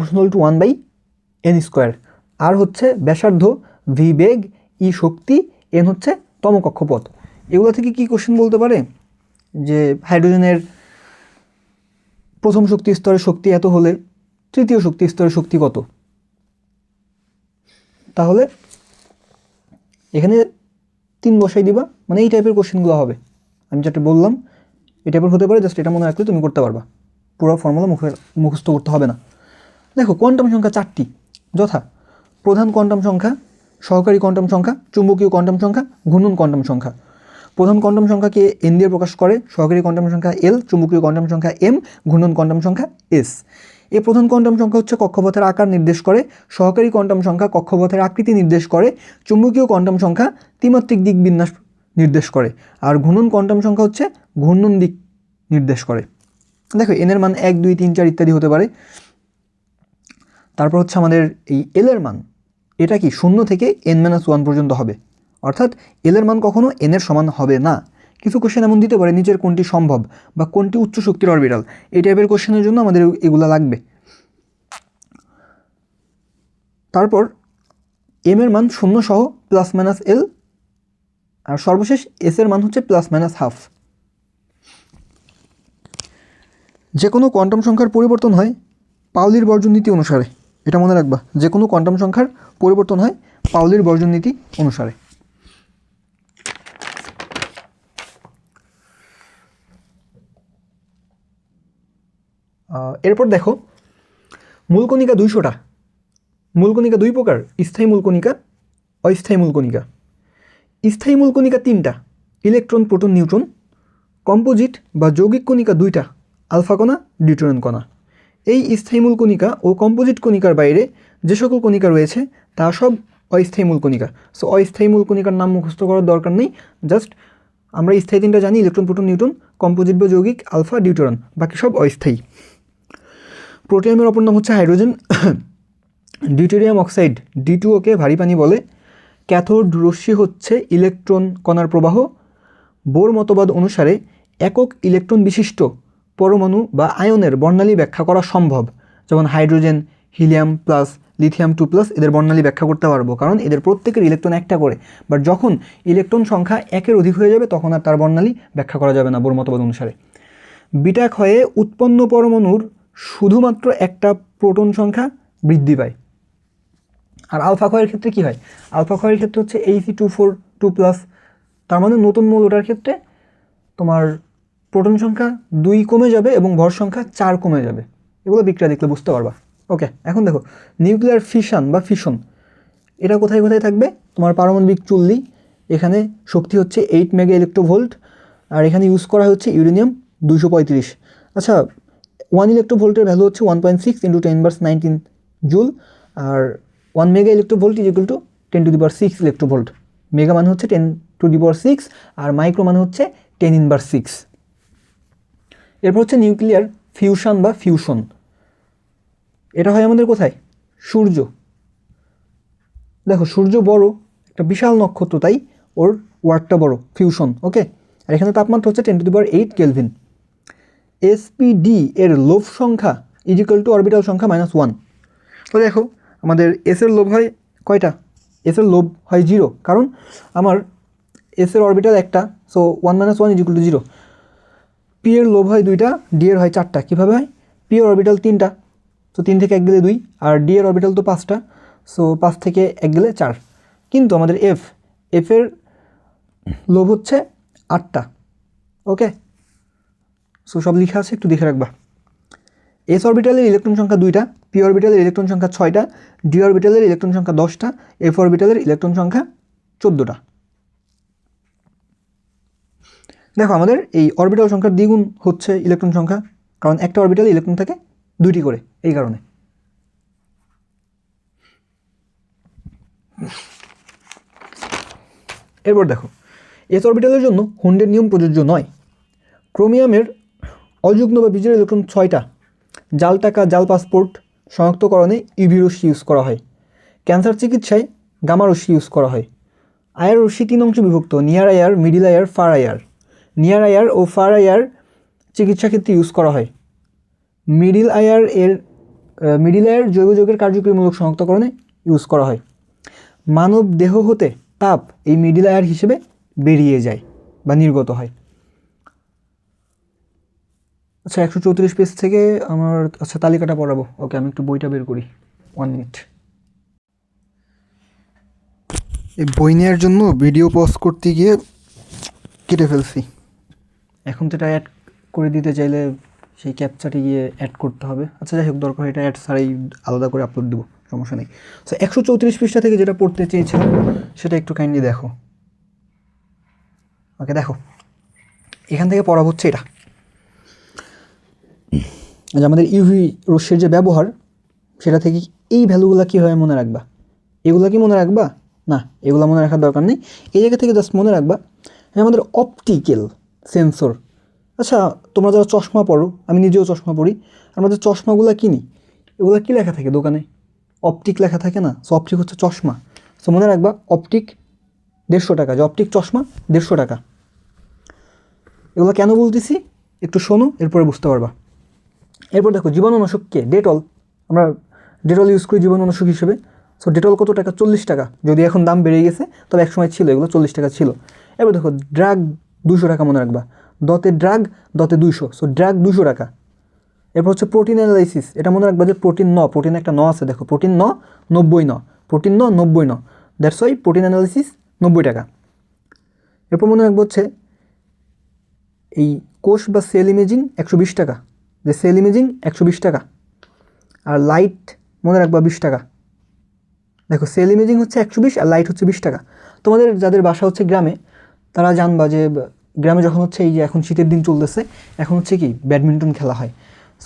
1/n²। আর হচ্ছে ব্যাসার্ধ, V বেগ, E শক্তি, n হচ্ছে তম কক্ষপথ। এগুলো থেকে কি কোশ্চেন বলতে পারে যে হাইড্রোজেনের প্রথম শক্তি স্তরের শক্তি এত হলে তৃতীয় শক্তি স্তরের শক্তি কত? তাহলে এখানে 3 বসাই দিবা, মানে এই টাইপের কোশ্চেনগুলো হবে। আমি যেটা বললাম এই টাইপের হতে পারে, জাস্ট এটা মনে রাখলে তুমি করতে পারবা, পুরো ফর্মুলা মুখস্থ করতে হবে না। দেখো, কোয়ান্টাম সংখ্যা 4টি, যথা প্রধান কোয়ান্টাম সংখ্যা, সহকারী কোয়ান্টাম সংখ্যা, চুম্বকীয় কোয়ান্টাম সংখ্যা, ঘূর্ণন কোয়ান্টাম সংখ্যা। প্রধান কোয়ান্টাম সংখ্যাকে n দিয়ে প্রকাশ করে, সহকারী কোয়ান্টাম সংখ্যা L, চুম্বকীয় কোয়ান্টাম সংখ্যা M, ঘূর্ণন কোয়ান্টাম সংখ্যা S। এই প্রধান কোয়ান্টাম সংখ্যা হচ্ছে কক্ষপথের আকার নির্দেশ করে, সহকারী কোয়ান্টাম সংখ্যা কক্ষপথের আকৃতি নির্দেশ করে, চুম্বকীয় কোয়ান্টাম সংখ্যা ত্রিমাত্রিক দিক বিন্যাস নির্দেশ করে, আর ঘূর্ণন কোয়ান্টাম সংখ্যা হচ্ছে ঘূর্ণন দিক নির্দেশ করে। দেখো, n এর মান 1 2 3 4 ইত্যাদি হতে পারে। তারপর হচ্ছে আমাদের এই L এর মান, এটা কি 0 থেকে n-1 পর্যন্ত হবে, অর্থাৎ L এর মান কখনো n এর সমান হবে না। কিছু কোশ্চেন এমন দিতে পারে নিচের কোনটি সম্ভব বা কোনটি উচ্চ শক্তির অরবিটাল, এই টাইপের কোশ্চেনের জন্য আমাদের এগুলা লাগবে। তারপর m এর মান 0 সহ +-L, আর সর্বশেষ s এর মান হচ্ছে +-½ যে কোনো কোয়ান্টাম সংখ্যার পরিবর্তন হয় পাউলির বর্জন নীতি অনুসারে। এটা মনে রাখবা, যে কোনো কোয়ান্টাম সংখ্যার পরিবর্তন হয় পাউলির বর্জন নীতি অনুসারে। এরপর দেখো, মূলকণিকা 200টা। মূলকণিকা 2 প্রকার, স্থায়ী মূলকণিকা, অস্থায়ী মূলকণিকা। স্থায়ী মূলকণিকা 3টা, ইলেকট্রন, প্রোটন, নিউট্রন। কম্পোজিট বা যৌগিক কণিকা 2টা, আলফা কণা, ডিউটেরিয়াম কণা। এই স্থায়ী মূলকণিকা ও কম্পোজিট কণিকার বাইরে যে সকল কণিকা রয়েছে তা সব অস্থায়ী মূলকণিকা। সো অস্থায়ী মূলকণিকার নাম মুখস্থ করার দরকার নেই, জাস্ট আমরা স্থায়ী 3টা জানি, ইলেকট্রন, প্রোটন, নিউট্রন, কম্পোজিট বা যৌগিক আলফা, ডিউটেরিয়াম, বাকি সব অস্থায়ী। প্রোটিয়ামের অপর নাম হচ্ছে হাইড্রোজেন। ডিউটেরিয়াম অক্সাইড D2O কে ভারী পানি বলে। ক্যাথোড রশ্মি হচ্ছে ইলেকট্রন কণার প্রবাহ। বোর মতবাদ অনুসারে একক ইলেকট্রন বিশিষ্ট পরমাণু বা আয়নের বর্ণালী ব্যাখ্যা করা সম্ভব, যেমন হাইড্রোজেন, হিলিয়াম প্লাস, লিথিয়াম 2+, এদের বর্ণালী ব্যাখ্যা করতে পারবো, কারণ এদের প্রত্যেকের ইলেকট্রন একটা করে। বাট যখন ইলেকট্রন সংখ্যা 1-এর অধিক হয়ে যাবে তখন আর তার বর্ণালী ব্যাখ্যা করা যাবে না বোর মতবাদ অনুসারে। বিটা ক্ষয়ে উৎপন্ন পরমাণুর শুধুমাত্র একটা প্রোটন সংখ্যা বৃদ্ধি পায়। আর আলফা ক্ষয়ের ক্ষেত্রে কি হয়? আলফা ক্ষয়ের ক্ষেত্রে হচ্ছে He242+, তার মানে নতুন মৌল ওঠার ক্ষেত্রে তোমার প্রোটন সংখ্যা 2 কমে যাবে এবং ভর সংখ্যা 4 কমে যাবে। এগুলো বিক্রিয়া দেখলে বুঝতে পারবা। ওকে, এখন দেখো নিউক্লিয়ার ফিশন বা ফিশন, এটা কোথায় কোথায় থাকবে? তোমার পারমাণবিক চুল্লি, এখানে শক্তি হচ্ছে 8 মেগা ইলেকট্রোভোল্ট, আর এখানে ইউজ করা হচ্ছে ইউরেনিয়াম 235। আচ্ছা, 1 ইলেকট্রোভোল্টের ভ্যালু হচ্ছে 1.6 × 10⁻19 জুল, আর 1 mega electronvolt is equal to 10⁶ electronvolt. Mega মানে হচ্ছে 10⁶, আর মাইক্রো মানে হচ্ছে 10⁻⁶। এরপর হচ্ছে নিউক্লিয়ার ফিউশন বা ফিউশন। এটা হয় আমাদের কোথায়? সূর্য। দেখো সূর্য বড়, একটা বিশাল নক্ষত্র, তাই ওর ওয়ার্ডটা বড়, ফিউশন। ওকে, আর এখানে তাপমাত্রা হচ্ছে 10⁸ কেলভিন। এসপিডি এর লোভ সংখ্যা ইজ ইকুয়াল টু অরবিটাল সংখ্যা -1। তো দেখো আমাদের এস এর লোভ হয় কয়টা? এস এর লোভ হয় 0, কারণ আমার এস এর অরবিটাল একটা, so 1 - 1 is equal two 0। P এর লোভ হয় 2টা, ডি এর হয় 4টা। কীভাবে হয়? পি এর অরবিটাল 3টা, তো 3 থেকে 1 গেলে 2, আর ডি এর অরবিটাল তো 5টা, সো 5 থেকে 1 গেলে 4। কিন্তু আমাদের এফ এর লোভ হচ্ছে 8টা। ওকে, সো সব লেখা আছে, একটু দেখে রাখবা। এস অরবিটালের ইলেকট্রন সংখ্যা 2টা, পি অরবিটালের ইলেকট্রন সংখ্যা 6টা, ডি অরবিটালের ইলেকট্রন সংখ্যা 10টা, এফ অরবিটালের ইলেকট্রন সংখ্যা 14টা। দেখো আমাদের এই অরবিটাল সংখ্যার দ্বিগুণ হচ্ছে ইলেকট্রন সংখ্যা, কারণ একটা অরবিটালে ইলেকট্রন থাকে 2টি করে, এই কারণে। এরপর দেখো এস অরবিটালের জন্য হুন্ডের নিয়ম প্রযোজ্য নয়। ক্রোমিয়ামের অযুগ্ম বা বিজোড় ইলেকট্রন 6টা। জাল টাকা, জাল পাসপোর্ট শনাক্তকরণে ইউভি রশ্মি ইউজ করা হয়। ক্যান্সার চিকিৎসায় গামা রশ্মি ইউজ করা হয়। আয়ার রশ্মি 3 অংশে বিভক্ত: নিয়ার আয়ার, মিডিল আয়ার, ফার আয়ার। নিয়ার আয়ার ও ফার আয়ার চিকিৎসা ক্ষেত্রে ইউজ করা হয়। মিডিল আয়ার জৈব যৌগের কার্যকরীমূলক শনাক্তকরণে ইউজ করা হয়। মানব দেহ হতে তাপ এই মিডিল আয়ার হিসেবে বেরিয়ে যায় বা নির্গত হয়। আচ্ছা 134 পেজ থেকে আমার তালিকাটা পড়াবো। ওকে, আমি একটু বইটা বের করি, 1 মিনিট। এই বই নেওয়ার জন্য ভিডিও পজ করতে গিয়ে কেটে ফেলছি। এখন তো এটা অ্যাড করে দিতে চাইলে সেই ক্যাপচারে গিয়ে অ্যাড করতে হবে। আচ্ছা যাই হোক, দরকার এটা অ্যাড ছাড়াই আলাদা করে আপলোড দেবো, সমস্যা নেই। সো 134 পৃষ্ঠা থেকে যেটা পড়তে চেয়েছিলাম সেটা একটু কাইন্ডলি দেখো। ওকে, দেখো এখান থেকে পড়া হচ্ছে এটা যে আমাদের ইউভি রশ্মির যে ব্যবহার, সেটা থেকে এই ভ্যালুগুলো কীভাবে মনে রাখবা? এগুলো কি মনে রাখবা? না, এগুলো মনে রাখার দরকার নেই। এই জায়গা থেকে জাস্ট মনে রাখবা যে আমাদের অপটিক্যাল সেন্সর। আচ্ছা তোমরা যারা চশমা পড়ো, আমি নিজেও চশমা পড়ি, আমরা যে চশমাগুলো কিনি এগুলো কী লেখা থাকে দোকানে? অপটিক লেখা থাকে না? সো অপটিক হচ্ছে চশমা। সো মনে রাখবা অপটিক 150 টাকা, যে অপটিক চশমা 150 টাকা। এগুলো কেন বলতেছি একটু শোনো, এরপরে বুঝতে পারবা। এরপর দেখো জীবাণুনাশক কে? ডেটল। আমরা ডেটল ইউজ করি জীবাণুনাশক হিসেবে। সো ডেটল কত টাকা? 40 টাকা। যদি এখন দাম বেড়ে গেছে, তবে একসময় ছিল এগুলো 40 টাকা ছিল। এবার দেখো ড্রাগ 200 টাকা মনে রাখবা। দতে ড্রাগ, দতে 200, সো ড্রাগ 200 টাকা। এরপর হচ্ছে প্রোটিন অ্যানালাইসিস। এটা মনে রাখবা যে প্রোটিন একটা ন আছে, দেখো protein 90 protein 90 that's why protein analysis 90 টাকা। এরপর মনে রাখবো হচ্ছে এই কোষ বা সেল ইমেজিং 120 টাকা, যে সেল ইমেজিং 120 টাকা। আর লাইট মনে রাখবা 20 টাকা। দেখো সেল ইমেজিং হচ্ছে 120 আর লাইট হচ্ছে 20 টাকা। তোমাদের যাদের বাসা হচ্ছে গ্রামে, তারা জানবা যে গ্রামে যখন হচ্ছে এই যে এখন শীতের দিন চলতেছে, এখন হচ্ছে কি ব্যাডমিন্টন খেলা হয়।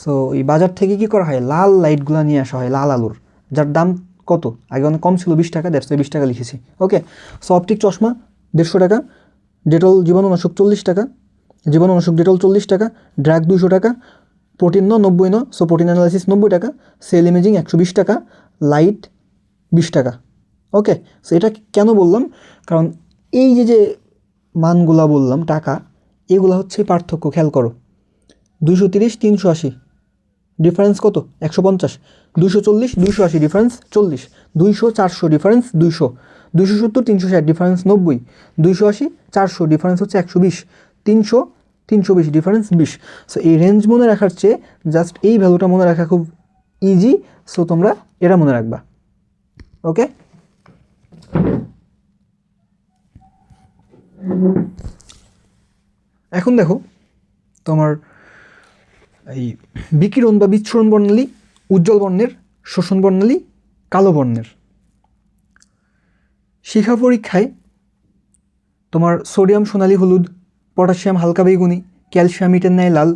সো এই বাজার থেকে কি করা হয়, লাল লাইটগুলো নিয়ে আসা হয়, লাল আলোর, যার দাম কত? আগে অনেক কম ছিল, 20 টাকা, দ্যাটস 20 টাকা লিখেছি। ওকে, সো অপটিক চশমা 150 টাকা, ডেটল জীবাণুনাশক 40 টাকা, জীবাণুনাশক ডেটল 40 টাকা, ড্রাগ 200 টাকা, প্রোটিন 90, সো প্রোটিন অ্যানালাইসিস 90 টাকা, সেল ইমেজিং 120 টাকা, লাইট 20 টাকা। ওকে, সো এটা কেন বললাম? কারণ এই যে মানগুলা বললাম টাকা, এগুলো হচ্ছে পার্থক্য। খেয়াল করো, 230 380 ডিফারেন্স কত? 150, 240 280 ডিফারেন্স 40, 200 400 ডিফারেন্স 200, 270 360 ডিফারেন্স 90, 280 400 ডিফারেন্স হচ্ছে 120, 300 320 ডিফারেন্স 20। সো এই রেঞ্জ মনে রাখার চেয়ে জাস্ট এই ভ্যালুটা মনে রাখা খুব ইজি। সো তোমরা এটা মনে রাখবা। ওকে, এখন দেখো তোমার এই বিকিরণ বা বিচ্ছুরণ বর্ণালী উজ্জ্বল বর্ণের, শোষণ বর্ণালী কালো বর্ণের। শিখা পরীক্ষায় তোমার সোডিয়াম সোনালি হলুদ, পটাশিয়াম হালকা বেগুনি, ক্যালসিয়াম ইটের ন্যায় লাল,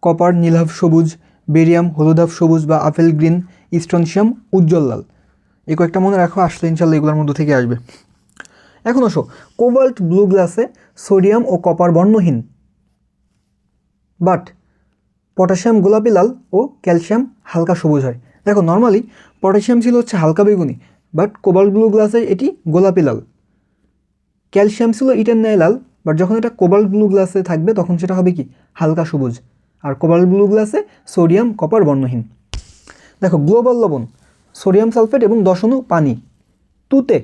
কপার নীলাভ সবুজ, বেরিয়াম হলুদাভ সবুজ বা আপেল গ্রিন, স্ট্রনশিয়াম উজ্জ্বল লাল। এই কয়েকটা মনে রাখো, আসলে ইনশাল্লাহ এগুলোর মধ্যে থেকে আসবে। এখন আসো, কোবাল্ট ব্লু গ্লাসে সোডিয়াম ও কপার বর্ণহীন, বাট পটাশিয়াম গোলাপি লাল ও ক্যালসিয়াম হালকা সবুজ হয়। দেখো নর্মালি পটাশিয়াম ছিল হচ্ছে হালকা বেগুনি, বাট কোবাল্ট ব্লু গ্লাসে এটি গোলাপি লাল। ক্যালসিয়াম ছিল ইটের ন্যায় লাল, বাট যখন এটা কোবাল্ট ব্লু গ্লাসে থাকবে তখন সেটা হবে কি হালকা সবুজ। আর কোবাল্ট ব্লু গ্লাসে সোডিয়াম কপার বর্ণহীন। দেখো গ্লোবাল লবণ সোডিয়াম সালফেট এবং 10 অণু পানি, তুতে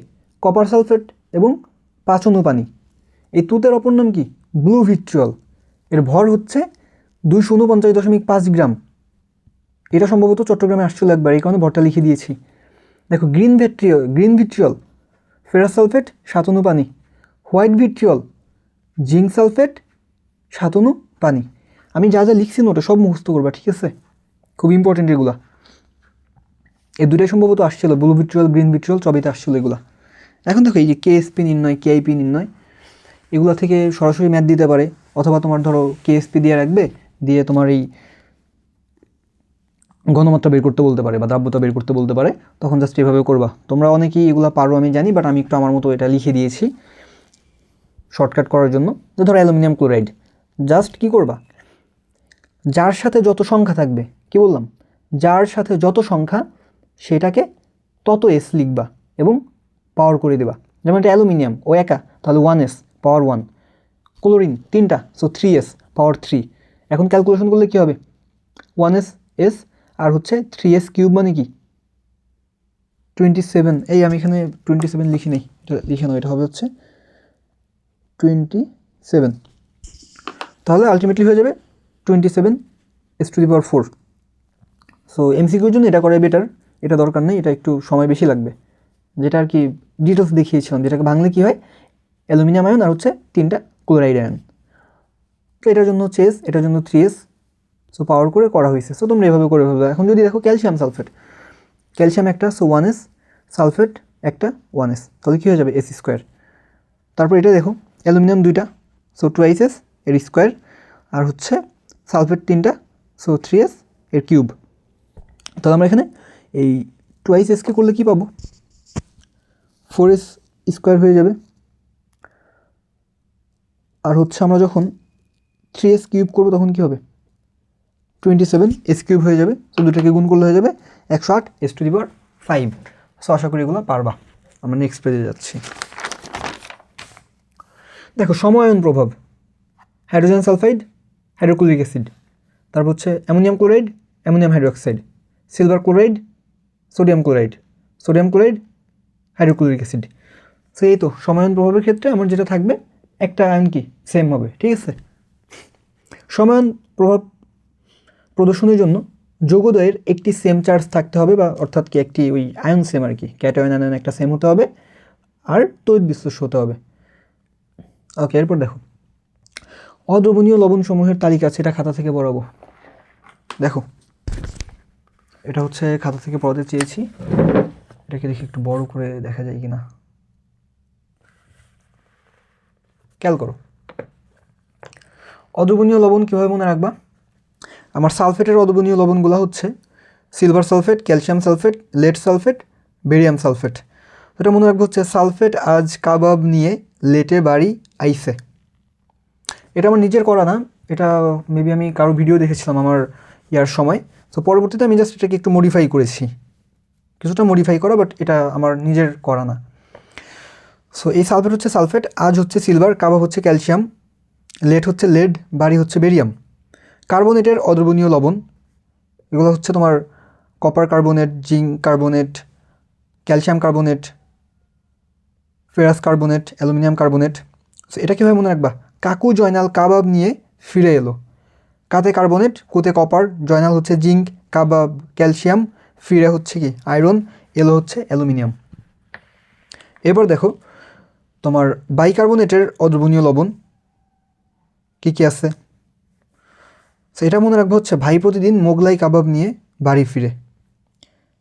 কপার সালফেট এবং 5 অণু পানি। এই তুতের অপর নাম কি ব্লু ভিট্রিয়ল। এর ভর হচ্ছে 249.5 গ্রাম। এটা সম্ভবত চট্টগ্রামে আসছিল একবার, এই কারণে ভরটা লিখে দিয়েছি। দেখো গ্রিন ভিট্রিয়ল ফেরাস সালফেট 7 অণু পানি, হোয়াইট ভিট্রিয়ল জিঙ্ক সালফেট 7 অণু পানি। আমি যা যা লিখছি নোটে সব মুখস্থ করবা, ঠিক আছে? খুব ইম্পর্টেন্ট এগুলা। এই দুটাই সম্ভবত আসছিল, ব্লু ভিট্রিয়ল গ্রিন ভিট্রিয়ল সবইতে আসছিল এগুলা। এখন দেখো এই যে কেএসপি নির্ণয়, কেআইপি নির্ণয়, এগুলো থেকে সরাসরি ম্যাথ দিতে পারে, অথবা তোমার ধরো কেএসপি দিয়ে রাখবে, দিয়ে তোমার এই ঘনমাত্রা বের করতে বলতে পারে বা দ্রাব্যতা বের করতে বলতে পারে, তখন জাস্ট এভাবে করবা। তোমরা অনেকেই এগুলো পারো আমি জানি, বাট আমি একটু আমার মতো এটা লিখে দিয়েছি শর্টকাট করার জন্য। যে ধরো অ্যালুমিনিয়াম ক্লোরাইড, জাস্ট কি করবা, যার সাথে যত সংখ্যা থাকবে, কি বললাম, যার সাথে যত সংখ্যা সেটাকে তত এস লিখবা এবং পাওয়ার করে দেবা। যেমন এটা অ্যালুমিনিয়াম ও একা, তাহলে 1s পাওয়ার 1, ক্লোরিন 3টা, সো 3s পাওয়ার 3। এখন ক্যালকুলেশন করলে কী হবে, 1s s আর হচ্ছে 3s কিউব মানে কি 27। এই আমি এখানে 27 লিখি নেই, এটা লিখে নাও, এটা হবে হচ্ছে 27। তাহলে আলটিমেটলি হয়ে যাবে 27s⁴। সো এমসিকিউর জন্য এটা করাই বেটার, এটা দরকার নেই, এটা একটু সময় বেশি লাগবে। যেটা আর কি ডিটেলস দেখিয়েছিলাম, যেটাকে ভাঙলে কী হয় অ্যালুমিনিয়াম আয়ন আর হচ্ছে 3টা ক্লোরাইড আয়ন। তো এটার জন্য হচ্ছে এস, এটার জন্য 3s, সো পাওয়ার করে করা হয়েছে। সো তোমরা এভাবে করে ফেলবে। এখন যদি দেখো ক্যালসিয়াম সালফেট, ক্যালসিয়াম একটা, সো 1s, সালফেট একটা 1s, তাহলে কী হয়ে যাবে s²। তারপর এটা দেখো অ্যালুমিনিয়াম 2টা, সো 2s এর স্কোয়ার, আর হচ্ছে সালফেট 3টা, সো 3s এর কিউব। তাহলে আমরা এখানে এই 2sকে করলে কি পাবো, 4s² হয়ে যাবে। আর হচ্ছে আমরা যখন 3s কিউব করবো তখন কি হবে 27s³ হয়ে যাবে। তো দুটাকে গুণ করলে হয়ে যাবে 108s⁵। সো আশা করি এগুলো পারবা। আমরা নেক্সট পেজে যাচ্ছি। দেখো সময়ায়ন প্রভাব, হাইড্রোজেন সালফাইড, হাইড্রোক্লোরিক অ্যাসিড, তারপর হচ্ছে ammonium chloride, ammonium hydroxide, silver chloride, sodium chloride, sodium chloride, hydrochloric acid. So এই তো সময়ায়ন প্রভাবের ক্ষেত্রে আমার যেটা থাকবে একটা আয়ন কি সেম হবে, ঠিক আছে? সময়ায়ন প্রভাব প্রদর্শনের জন্য যৌগদ্বয়ের একটি সেম চার্জ থাকতে হবে, বা অর্থাৎ কি একটি ওই আয়ন সেম আর কি, ক্যাটায়ন আয়ন একটা সেম হতে হবে, আর তড়িৎ বিশ্লেষ্য হতে হবে। ওকে, এরপর দেখো অদ্রবণীয় লবণসমূহের তালিকা আছে, এটা খাতা থেকে পড়াবো। দেখো এটা হচ্ছে খাতা থেকে পড়াতে চেয়েছি, এটাকে দেখি একটু বড় করে দেখা যায় কিনা, খেয়াল করো। অদ্রবণীয় লবণ কীভাবে মনে রাখবা, আমার সালফেটের অদ্রবণীয় লবণগুলো হচ্ছে silver sulphate, calcium sulphate, lead sulphate, barium sulphate. এটা মনে রাখবো হচ্ছে সালফেট আজ কাবাব নিয়ে লেটে বাড়ি আইসে। এটা আমার নিজের করা না, এটা মেবি আমি কারো ভিডিও দেখেছিলাম আমার ইয়ার সময়। তো পরবর্তীতে আমি জাস্ট এটাকে একটু মডিফাই করেছি, কিছুটা মডিফাই করা, বাট এটা আমার নিজের করা না। সো এই সালফেট হচ্ছে সালফেট, আজ হচ্ছে সিলভার, কাবাব হচ্ছে ক্যালসিয়াম, লেড হচ্ছে লেড, বাড়ি হচ্ছে বেরিয়াম। কার্বনেটের অদ্রবণীয় লবণ এগুলো হচ্ছে তোমার copper carbonate, zinc carbonate, calcium carbonate, ferrous carbonate, aluminium carbonate. So এটা কীভাবে মনে রাখবা, কাকু জয়নাল কাবাব নিয়ে ফিরে এলো। কাতে কার্বনেট, কুতে কপার, জয়নাল হচ্ছে জিঙ্ক, কাবাব ক্যালসিয়াম, ফিরে হচ্ছে কি আয়রন, এলো হচ্ছে অ্যালুমিনিয়াম। এবার দেখো তোমার বাইকার্বনেটের অদ্রবণীয় লবণ কী কী আছে, সেটা মনে রাখবো হচ্ছে ভাই প্রতিদিন মোগলাই কাবাব নিয়ে বাড়ি ফিরে।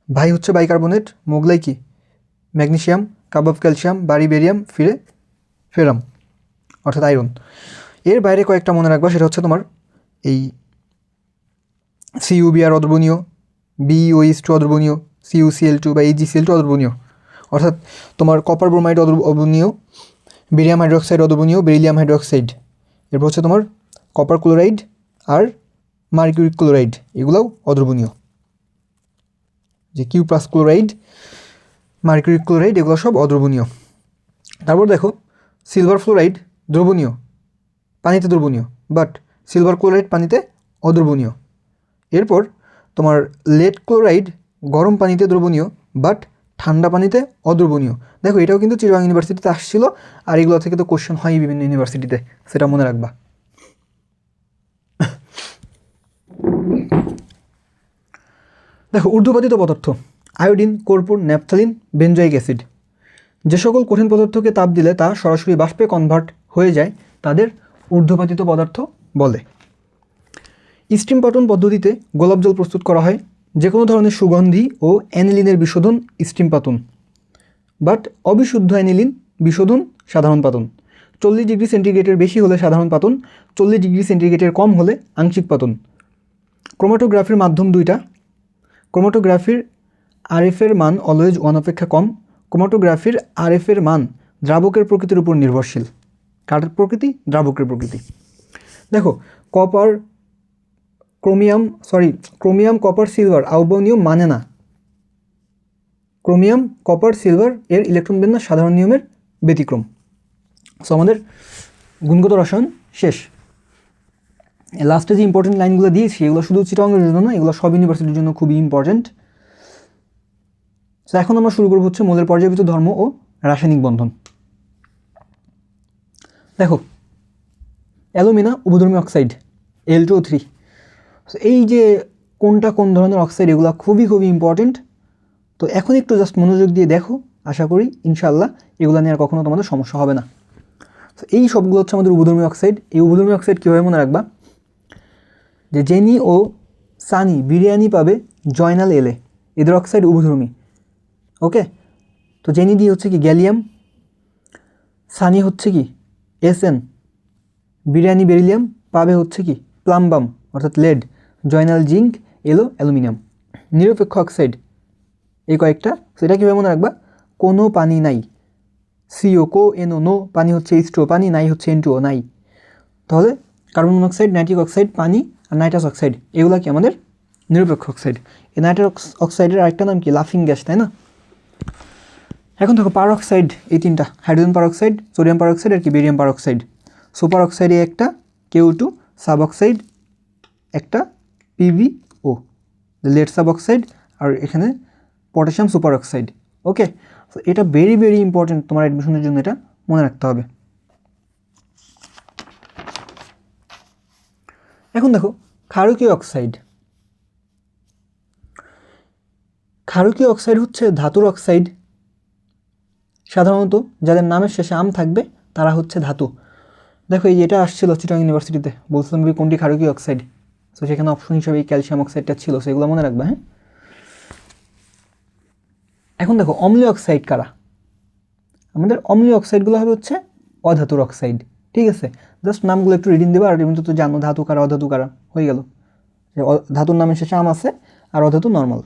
ভাই হচ্ছে বাইকার্বনেট, মোগলাই কি ম্যাগনেসিয়াম, কাবাব ক্যালসিয়াম, বাড়ি বেরিয়াম, ফিরে ফেরাম অর্থাৎ আয়রন। এর বাইরে কয়েকটা মনে রাখবা, সেটা হচ্ছে তোমার এই CuBr অদ্রবণীয়, BeOH2 অদ্রবণীয়, CuCl2 বা AgCl2 অদ্রবণীয়। অর্থাৎ তোমার কপার ব্রোমাইড অদ্রবণীয়, বেরিয়াম হাইড্রোক্সাইড অদ্রবণীয়, বেরিলিয়াম হাইড্রোক্সাইড। এরপর হচ্ছে তোমার কপার ক্লোরাইড আর মার্কিউরি ক্লোরাইড, এগুলোও অদ্রবণীয়। যে Cu plus chloride, mercury chloride, এগুলো সব অদ্রবণীয়। তারপর দেখো সিলভার ফ্লোরাইড দ্রবণীয়, পানিতে দ্রবণীয়, বাট সিলভার ক্লোরাইড পানিতে অদ্রবণীয়। এরপর তোমার লেড ক্লোরাইড গরম পানিতে দ্রবণীয়, বাট ঠান্ডা পানিতে অদ্রবণীয়। দেখো এটাও কিন্তু চিটাগাং ইউনিভার্সিটিতে আসছিল, আর এগুলো থেকে তো কোশ্চেন হয় বিভিন্ন ইউনিভার্সিটিতে, সেটা মনে রাখবা। দেখো ঊর্ধ্বপাতিত পদার্থ: আয়োডিন, কর্পূর, ন্যাপথালিন, বেনজোয়িক অ্যাসিড। যে সকল কঠিন পদার্থকে তাপ দিলে তা সরাসরি বাষ্পে কনভার্ট হয়ে যায় তাদের ঊর্ধ্বপাতিত পদার্থ বলে। স্টিম পাটন পদ্ধতিতে গোলাপ জল প্রস্তুত করা হয়। যে কোনো ধরনের সুগন্ধি ও অ্যানিলিনের বিশোধন স্টিম পাতন, বাট অবিশুদ্ধ অ্যানিলিন বিশোধন সাধারণ পাতন। 40 ডিগ্রি সেন্টিগ্রেডের বেশি হলে সাধারণ পাতন, 40 ডিগ্রি সেন্টিগ্রেডের কম হলে আংশিক পাতন। ক্রোমাটোগ্রাফির মাধ্যম দুইটা। ক্রোমাটোগ্রাফির আরএফের মান অলওয়েজ 1 অপেক্ষা কম। ক্রোমাটোগ্রাফির আরএফের মান দ্রাবকের প্রকৃতির উপর নির্ভরশীল। কার প্রকৃতি? দ্রাবকের প্রকৃতি। দেখো কপার ক্রোমিয়াম কপার সিলভার আহ্বানীয় মানে না। ক্রোমিয়াম কপার সিলভার এর ইলেকট্রন বিন্যাস সাধারণ নিয়মের ব্যতিক্রম। সো আমাদের গুণগত রসায়ন শেষ। লাস্টে যে ইম্পর্টেন্ট লাইনগুলো দিয়েছি এগুলো শুধু চিটাগাংয়ের জন্য না, এগুলো সব ইউনিভার্সিটির জন্য খুবই ইম্পর্টেন্ট। সো এখন আমরা শুরু করবো হচ্ছে মৌলের পর্যায়বৃত্ত ধর্ম ও রাসায়নিক বন্ধন। দেখো অ্যালুমিনা উভধর্মী অক্সাইড Al2O3। এই যে কোনটা কোন ধরনের অক্সাইড, এগুলো খুবই ইম্পর্টেন্ট। তো এখন একটু জাস্ট মনোযোগ দিয়ে দেখো, আশা করি ইনশাআল্লাহ এগুলো নিয়ে আর কখনো তোমাদের সমস্যা হবে না। তো এই সবগুলো হচ্ছে আমাদের উভধর্মী অক্সাইড। এই উভধর্মী অক্সাইড কীভাবে মনে রাখবা, যে জেনি ও সানি বিরিয়ানি পাবে জয়নাল এলে, এদের অক্সাইড উভধর্মী। ওকে, তো জেনি ডি হচ্ছে কি গ্যালিয়াম, সানি হচ্ছে কি SN, বিরিয়ানি বেরিলিয়াম, পাবে হচ্ছে কি প্লাম্বাম অর্থাৎ লেড, জয়নাল জিঙ্ক, এলো অ্যালুমিনিয়াম। নিরপেক্ষ অক্সাইড এই কয়েকটা, সেটা কীভাবে মনে রাখবা, কোনো পানি নাই, CO NO নো, পানি হচ্ছে H2O পানি, নাই হচ্ছে N2O নাই। তাহলে কার্বন মনোক্সাইড, নাইট্রিক অক্সাইড, পানি আর নাইট্রাস অক্সাইড, এগুলো কি আমাদের নিরপেক্ষ অক্সাইড। এই নাইট্রাস অক্সাইডের আরেকটা নাম কি লাফিং গ্যাস, তাই না? এখন দেখো পার অক্সাইড এই তিনটা, হাইড্রোজেন পার অক্সাইড, সোডিয়াম পার অক্সাইড আর কি বেরিয়াম পার অক্সাইড। সুপার অক্সাইডে একটা Ku2, সাব অক্সাইড একটা PbO, লেড সাব অক্সাইড, আর এখানে পটাশিয়াম সুপার অক্সাইড। ওকে, তো এটা ভেরি ইম্পর্টেন্ট, তোমার অ্যাডমিশনের জন্য এটা মনে রাখতে হবে। এখন দেখো ক্ষারকীয় অক্সাইড। ক্ষারকীয় অক্সাইড হচ্ছে ধাতুর অক্সাইড। সাধারণত যাদের নামের শেষে আম থাকবে তারা হচ্ছে ধাতু। দেখো এই যেটা আসছিল চিটাগাং ইউনিভার্সিটিতে, বলছিলাম কি কোনটি ক্ষারকীয় অক্সাইড, তো সেখানে অপশন হিসেবে এই ক্যালসিয়াম অক্সাইডটা ছিল, সেগুলো মনে রাখবে। হ্যাঁ, এখন দেখো অম্লীয় অক্সাইড কারা, আমাদের অম্লীয় অক্সাইডগুলো হবে হচ্ছে অধাতুর অক্সাইড। ঠিক আছে, জাস্ট নামগুলো একটু রিডিং দেবে, আর এমনি তো জানো ধাতু কারা অধাতু কারা, হয়ে গেল। ধাতুর নামের শেষে আম আছে আর অধাতু নর্মাল।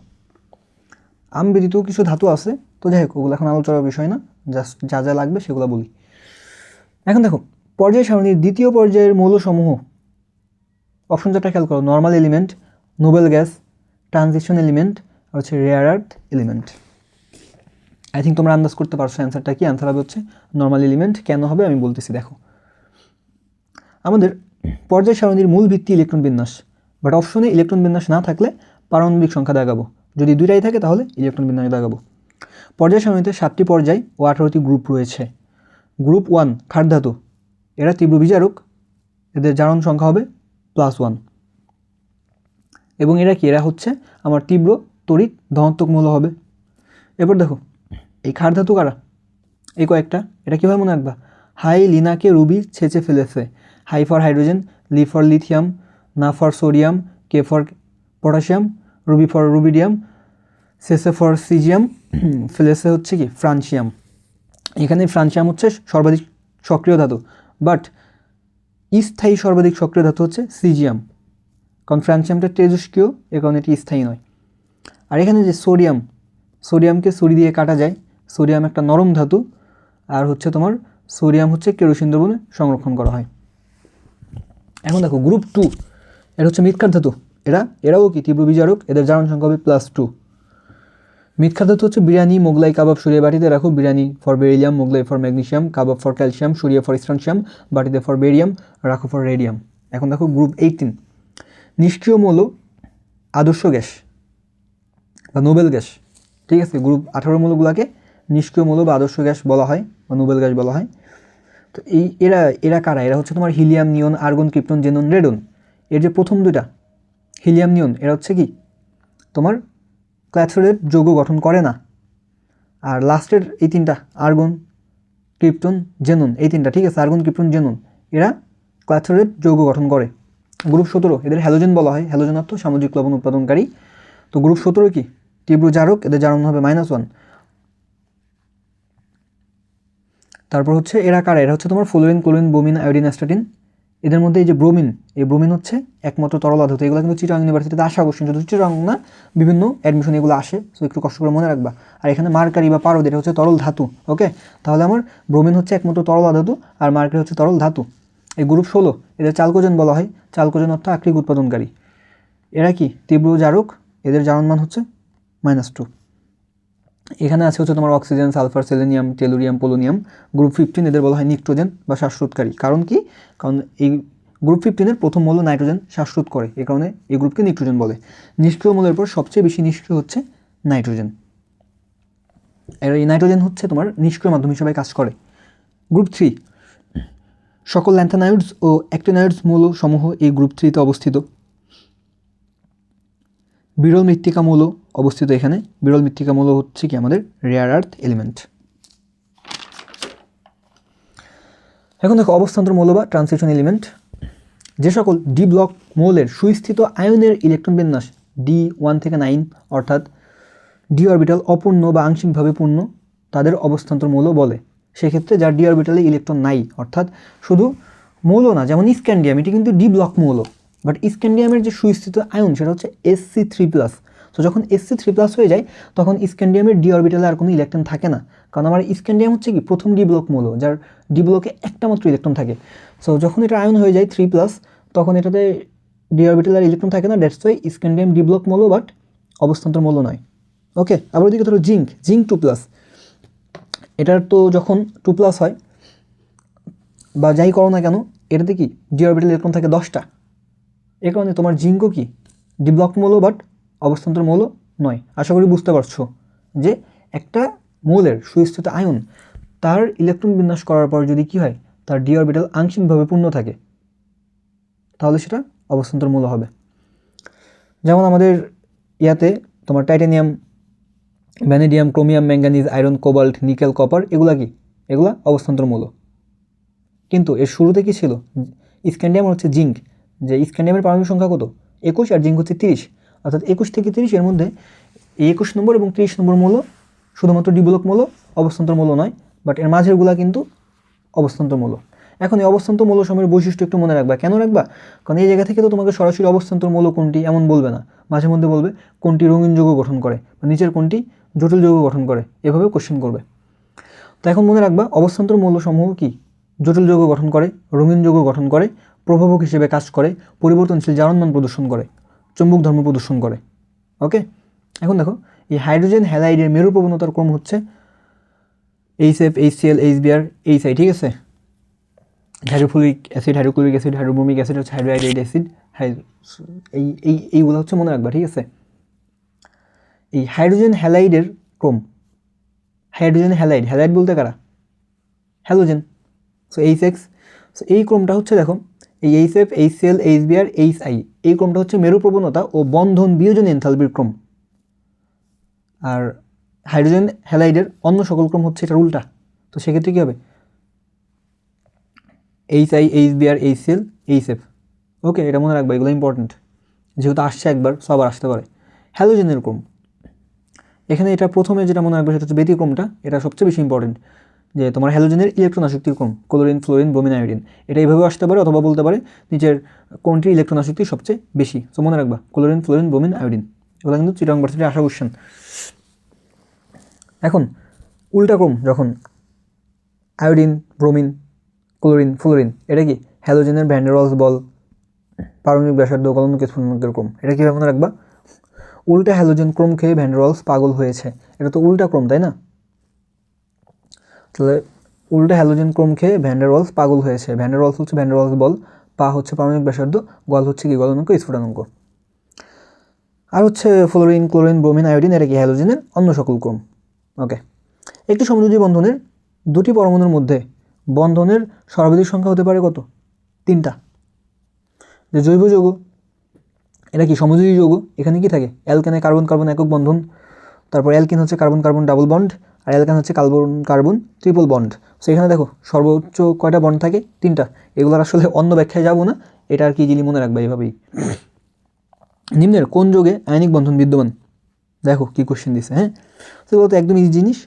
আম ব্যতীত কিছু ধাতু আছে, তো যাই হোক ওগুলো এখন আলোচনার বিষয় না, জাস্ট যা যা লাগবে সেগুলো বলি। এখন দেখো পর্যায় সারণীর দ্বিতীয় পর্যায়ের মৌলসমূহ, অপশন চারটা খেয়াল করো, normal element, noble gas, transition element আর হচ্ছে rare earth element. I think তোমরা আন্দাজ করতে পারছো অ্যান্সারটা কি। অ্যান্সার হবে হচ্ছে নর্মাল এলিমেন্ট। কেন হবে আমি বলতেছি। দেখো আমাদের পর্যায় সারণীর মূল ভিত্তি ইলেকট্রন বিন্যাস, বাট অপশনে ইলেকট্রন বিন্যাস না থাকলে পারমাণবিক সংখ্যা দেখাবো, যদি দুইটাই থাকে তাহলে ইলেকট্রন বিন্যাস দেখাবো। পর্যায় সারণীতে 7টি পর্যায় ও 18টি গ্রুপ রয়েছে। গ্রুপ 1 ক্ষার ধাতু, এরা তীব্র বিজারক, এদের জারণ সংখ্যা হবে +1, এবং এরা কি, এরা হচ্ছে আমার তীব্র তড়িৎ ধনাত্মক মৌল হবে। এরপর দেখো এই ক্ষার ধাতু কারা, এই কয়েকটা, এটা কীভাবে মনে রাখবা, হাই লিনাকে রুবি ছেঁচে ফেলেছে। Hi for hydrogen, Li for lithium, Na for sodium, K for potassium, ruby for rubidium, সেসে ফর সিজিয়াম, ফেলেসে হচ্ছে কি ফ্রান্সিয়াম। এখানে ফ্রান্সিয়াম হচ্ছে সর্বাধিক সক্রিয় ধাতু, বাট স্থায়ী সর্বাধিক সক্রিয় ধাতু হচ্ছে সিজিয়াম। কারণ ফ্রান্সিয়ামটা তেজস্ক্রিয়, এ কারণে এটি স্থায়ী নয়। আর এখানে যে সোডিয়ামকে ছুরি দিয়ে কাটা যায়। সোডিয়াম একটা নরম ধাতু, আর হচ্ছে তোমার সোডিয়াম হচ্ছে কেরোসিন দ্রবণে সংরক্ষণ করা হয়। এখন দেখো গ্রুপ 2, এটা হচ্ছে মৃৎক্ষার ধাতু। এরাও কি তীব্র বিজারক, এদের জারণ সংখ্যা হবে +2। মৃৎক্ষার ধাতু হচ্ছে বিরিয়ানি, মোগলাই, কাবাব, সরিয়ে বাটিতে রাখো। Biryani for beryllium, Mughlai for magnesium, kebab for calcium, সরিয়ে ফর স্ট্রনশিয়াম, বাটিতে ফর বেরিয়াম, রাখো ফর রেডিয়াম। এখন দেখো গ্রুপ 18, নিষ্ক্রিয় মৌল, আদর্শ গ্যাস বা নোবেল গ্যাস। ঠিক আছে, গ্রুপ 18 মৌলগুলোকে নিষ্ক্রিয় মৌল বা আদর্শ গ্যাস বলা হয় বা নোবেল গ্যাস বলা হয়। তো এরা কারা? এরা হচ্ছে তোমার হিলিয়াম, নিয়ন, আর্গন, ক্রিপ্টন, জেনন, রেডন। এর যে প্রথম দুইটা হিলিয়াম, নিয়ন, এরা হচ্ছে কি তোমার ক্ল্যাথোডের যৌগ গঠন করে না। আর লাস্টের এই তিনটা আর্গন, ক্রিপ্টন, জেনন, এই তিনটা, ঠিক আছে, আর্গন, ক্রিপ্টন, জেনন, এরা ক্ল্যাথোডের যৌগ গঠন করে। গ্রুপ 17, এদের হ্যালোজেন বলা হয়। হ্যালোজেন অর্থ সামুদ্রিক লবণ উৎপাদনকারী। তো গ্রুপ 17 কি তীব্র জারক, এদের জারণ হবে -1। তারপর হচ্ছে এরা কারা? এরা হচ্ছে তোমার fluorine, chlorine, bromine, iodine, astatine. এদের মধ্যে এই যে ব্রোমিন, এই ব্রোমিন হচ্ছে একমাত্র তরল ধাতু। এগুলো কিন্তু চিটাগাং ইউনিভার্সিটিতে আসা অবশ্যই, যদি চিটাগাং না বিভিন্ন অ্যাডমিশন এগুলো আসে, সো একটু কষ্ট করে মনে রাখবা। আর এখানে মার্কারি বা পারদ, এটা হচ্ছে তরল ধাতু। ওকে, তাহলে আমার ব্রোমিন হচ্ছে একমাত্র তরল ধাতু আর মার্কারি হচ্ছে তরল ধাতু। এই গ্রুপ 16, এদের চালকোজেন বলা হয়। চালকোজেন অর্থ আকরিক উৎপাদনকারী। এরা কি তীব্র জারক, এদের জারণ মান হচ্ছে -2। এখানে আছে হচ্ছে তোমার oxygen, sulphur, selenium, tellurium, polonium. Group 15, এদের বলা হয় নিক্টোজেন বা শ্বাসরোধকারী। কারণ কি? কারণ এই গ্রুপ 15-এর প্রথম মৌল নাইট্রোজেন শ্বাসরোধ করে, এই কারণে এই গ্রুপকে নিক্টোজেন বলে। নিষ্ক্রিয় মৌলের পর সবচেয়ে বেশি নিষ্ক্রিয় হচ্ছে নাইট্রোজেন। এর এই নাইট্রোজেন হচ্ছে তোমার নিষ্ক্রিয় মাধ্যম হিসেবে কাজ করে। গ্রুপ 3, সকল ল্যান্থানাইডস ও অ্যাক্টিনাইডস মৌল সমূহ এই গ্রুপ 3-তে অবস্থিত। বিরল মৃত্তিকা মৌল অবস্থিত এখানে। বিরল মৃত্তিকা মৌল হচ্ছে কি আমাদের রেয়ার আর্থ এলিমেন্ট। এখন দেখো অবস্থান্তর মৌল বা ট্রানজিশন এলিমেন্ট। যে সকল ডি ব্লক মৌলের সুস্থিত আয়নের ইলেকট্রন বিন্যাস D1 থেকে 9, অর্থাৎ ডি অরবিটাল অপূর্ণ বা আংশিকভাবে পূর্ণ, তাদের অবস্থান্তর মৌল বলে। সেক্ষেত্রে যার ডি অরবিটালে ইলেকট্রন নাই, অর্থাৎ শুধু মৌল না, যেমন স্ক্যান্ডিয়াম, এটি কিন্তু ডি ব্লক মৌল, বাট স্ক্যান্ডিয়ামের যে সুস্থিত আয়ন সেটা হচ্ছে Sc3+। তো যখন Sc3+ হয়ে যায় তখন স্ক্যান্ডিয়ামের ডি অরবিটালে আর কোনো ইলেকট্রন থাকে না, কারণ আমার স্ক্যান্ডিয়াম হচ্ছে কি প্রথম ডি ব্লক মৌল, যার ডি ব্লকে একটা মাত্র ইলেকট্রন থাকে। সো যখন এটা আয়ন হয়ে যায় 3+, তখন এটাতে ডি অরবিটালে আর ইলেকট্রন থাকে না। That's why scandium D block মৌল, বাট অবস্থান্তর মৌল নয়। ওকে, আবার ওদিকে ধরো জিঙ্ক 2+, এটার তো যখন 2+ হয় বা যাই করো না কেন, এটাতে কি ডি অরবিটাল ইলেকট্রন থাকে 10টা। এ কারণে তোমার জিঙ্কও কি ডি ব্লক মৌল, বাট অবস্থান্তর মৌল নয়। আশা করি বুঝতে পারছো যে একটা মৌলের সুস্থিত আয়ন তার ইলেকট্রন বিন্যাস করার পর যদি কি হয়, তার ডি অরবিটাল আংশিকভাবে পূর্ণ থাকে, তাহলে সেটা অবস্থান্তর মৌল হবে। যেমন আমাদের ইয়াতে তোমার titanium, vanadium, chromium, manganese, iron, cobalt, nickel, copper, এগুলা কি? এগুলা অবস্থান্তর মৌল। কিন্তু এর শুরুতে কি ছিল? স্ক্যান্ডিয়াম হচ্ছে জিঙ্ক, যে স্ক্যান্ডিয়ামের পারমাণবিক সংখ্যা কত? 21, আর জিঙ্ক হচ্ছে 30, অর্থাৎ 21 থেকে 30 এর মধ্যে এই 21 নম্বর এবং 30 নম্বর মৌল শুধুমাত্র ডি ব্লক মৌল, অবস্থান্তর মৌল নয়, বাট এর মাঝেরগুলা কিন্তু অবস্থান্তর মৌল। এখন এই অবস্থান্তর মৌল সময়ের বৈশিষ্ট্য একটু মনে রাখবা। কেন রাখবা? কারণ এই জায়গা থেকে তো তোমাকে সরাসরি অবস্থান্তর মৌল কোনটি এমন বলবে না, মাঝে মধ্যে বলবে কোনটি রঙিন যৌগ গঠন করে বা নিচের কোনটি জটিল যৌগ গঠন করে, এভাবে কোশ্চেন করবে। তো এখন মনে রাখবা অবস্থান্তর মৌলসমূহ কি জটিল যৌগ গঠন করে, রঙিন যৌগ গঠন করে, প্রভাবক হিসেবে কাজ করে, পরিবর্তনশীল জারণমান প্রদর্শন করে, চৌম্বক ধর্ম প্রদর্শন করে। ওকে, এখন দেখো এই হাইড্রোজেন হ্যালাইডের মেরু প্রবণতার ক্রম হচ্ছে HF, HCl, HBr, HI, ঠিক আছে। Hydrofluoric acid, hydrochloric acid, hydrobromic acid হচ্ছে হাইড্রোহাইড্রেট অ্যাসিড। এইগুলো হচ্ছে মনে রাখবা, ঠিক আছে। এই হাইড্রোজেন হ্যালাইডের ক্রম, হাইড্রোজেন হ্যালাইড, হ্যালাইড বলতে কারা? হ্যালোজেন। সো HX, সো এই ক্রমটা হচ্ছে দেখো এই HF, HCl, HBr, HI, এই ক্রমটা হচ্ছে মেরু প্রবণতা ও বন্ধন বিয়োজন এনথালপির ক্রম। আর হাইড্রোজেন হ্যালাইডের অন্য সকল ক্রম হচ্ছে এটার উল্টা। তো সেক্ষেত্রে কী হবে? HI, HBr, HCl, HF। ওকে, এটা মনে রাখবা, এগুলো ইম্পর্টেন্ট, যেহেতু আসছে একবার সবার আসতে পারে। হ্যালোজেনের ক্রম, এখানে এটা প্রথমে যেটা মনে রাখবে সেটা হচ্ছে ব্যতিক্রমটা, এটা সবচেয়ে বেশি ইম্পর্টেন্ট। যে তোমার হ্যালোজেনের ইলেকট্রন আসক্তি কম, ক্লোরিন, ফ্লোরিন, ব্রোমিন, আয়োডিন। এটা এইভাবে আসতে পারে, অথবা বলতে পারে নিচের কোনটির ইলেকট্রন আসক্তি সবচেয়ে বেশি। তো মনে রাখবা ক্লোরিন, ফ্লোরিন, ব্রোমিন, আয়োডিন। এগুলো কিন্তু চিটাগং ইউনিভার্সিটির আসা কোশ্চেন। এখন উল্টা ক্রম যখন আয়োডিন, ব্রোমিন, ক্লোরিন, ফ্লোরিন, এটা কি হ্যালোজেনের ভ্যান ডের ওয়ালস বল, পারমাণবিক ব্যাসার্ধ, গলনাঙ্ক স্ফুটনাঙ্কের ক্রম। এটা কীভাবে মনে রাখবা? উল্টা হ্যালোজেন ক্রম খেয়ে ভ্যান ডের ওয়ালস পাগল হয়েছে। এটা তো উল্টা ক্রম, তাই না? তাহলে উল্টা হ্যালোজেন ক্রম খেয়ে ভ্যান ডের ওয়ালস পাগল হয়েছে। ভ্যান ডের ওয়ালস হচ্ছে ভ্যান ডের ওয়ালস বল, পা হচ্ছে পারমাণবিক ব্যাসার্ধ, গল হচ্ছে কি গলনাঙ্ক স্ফুটনাঙ্ক। আর হচ্ছে ফ্লোরিন, ক্লোরিন, ব্রোমিন, আয়োডিন, এটা কি হ্যালোজেনের অন্য সকল ক্রম। ওকে, একটি সমযোজী বন্ধনের দুটি পরমাণুর মধ্যে বন্ধনের সর্বাধিক সংখ্যা হতে পারে কত? 3টা। যে জৈব যৌগ, এটা কি সমযোজী যৌগ, এখানে কি থাকে? অ্যালকেনে কার্বন কার্বন একক বন্ধন, তারপর অ্যালকিন হচ্ছে কার্বন কার্বন ডাবল বন্ড, আর অ্যালকান হচ্ছে carbon carbon triple bond. So এখানে দেখো সর্বোচ্চ কয়টা বন্ড থাকে? 3টা। এগুলোর আসলে অন্য ব্যাখ্যায় যাবো না, এটা আর কি ইজিলি মনে রাখবে এইভাবেই। নিম্নের কোন যৌগে আয়নিক বন্ধন বিদ্যমান? দেখো কি কোশ্চেন দিছে। হ্যাঁ, তো এগুলো তো একদম ইজি জিনিস,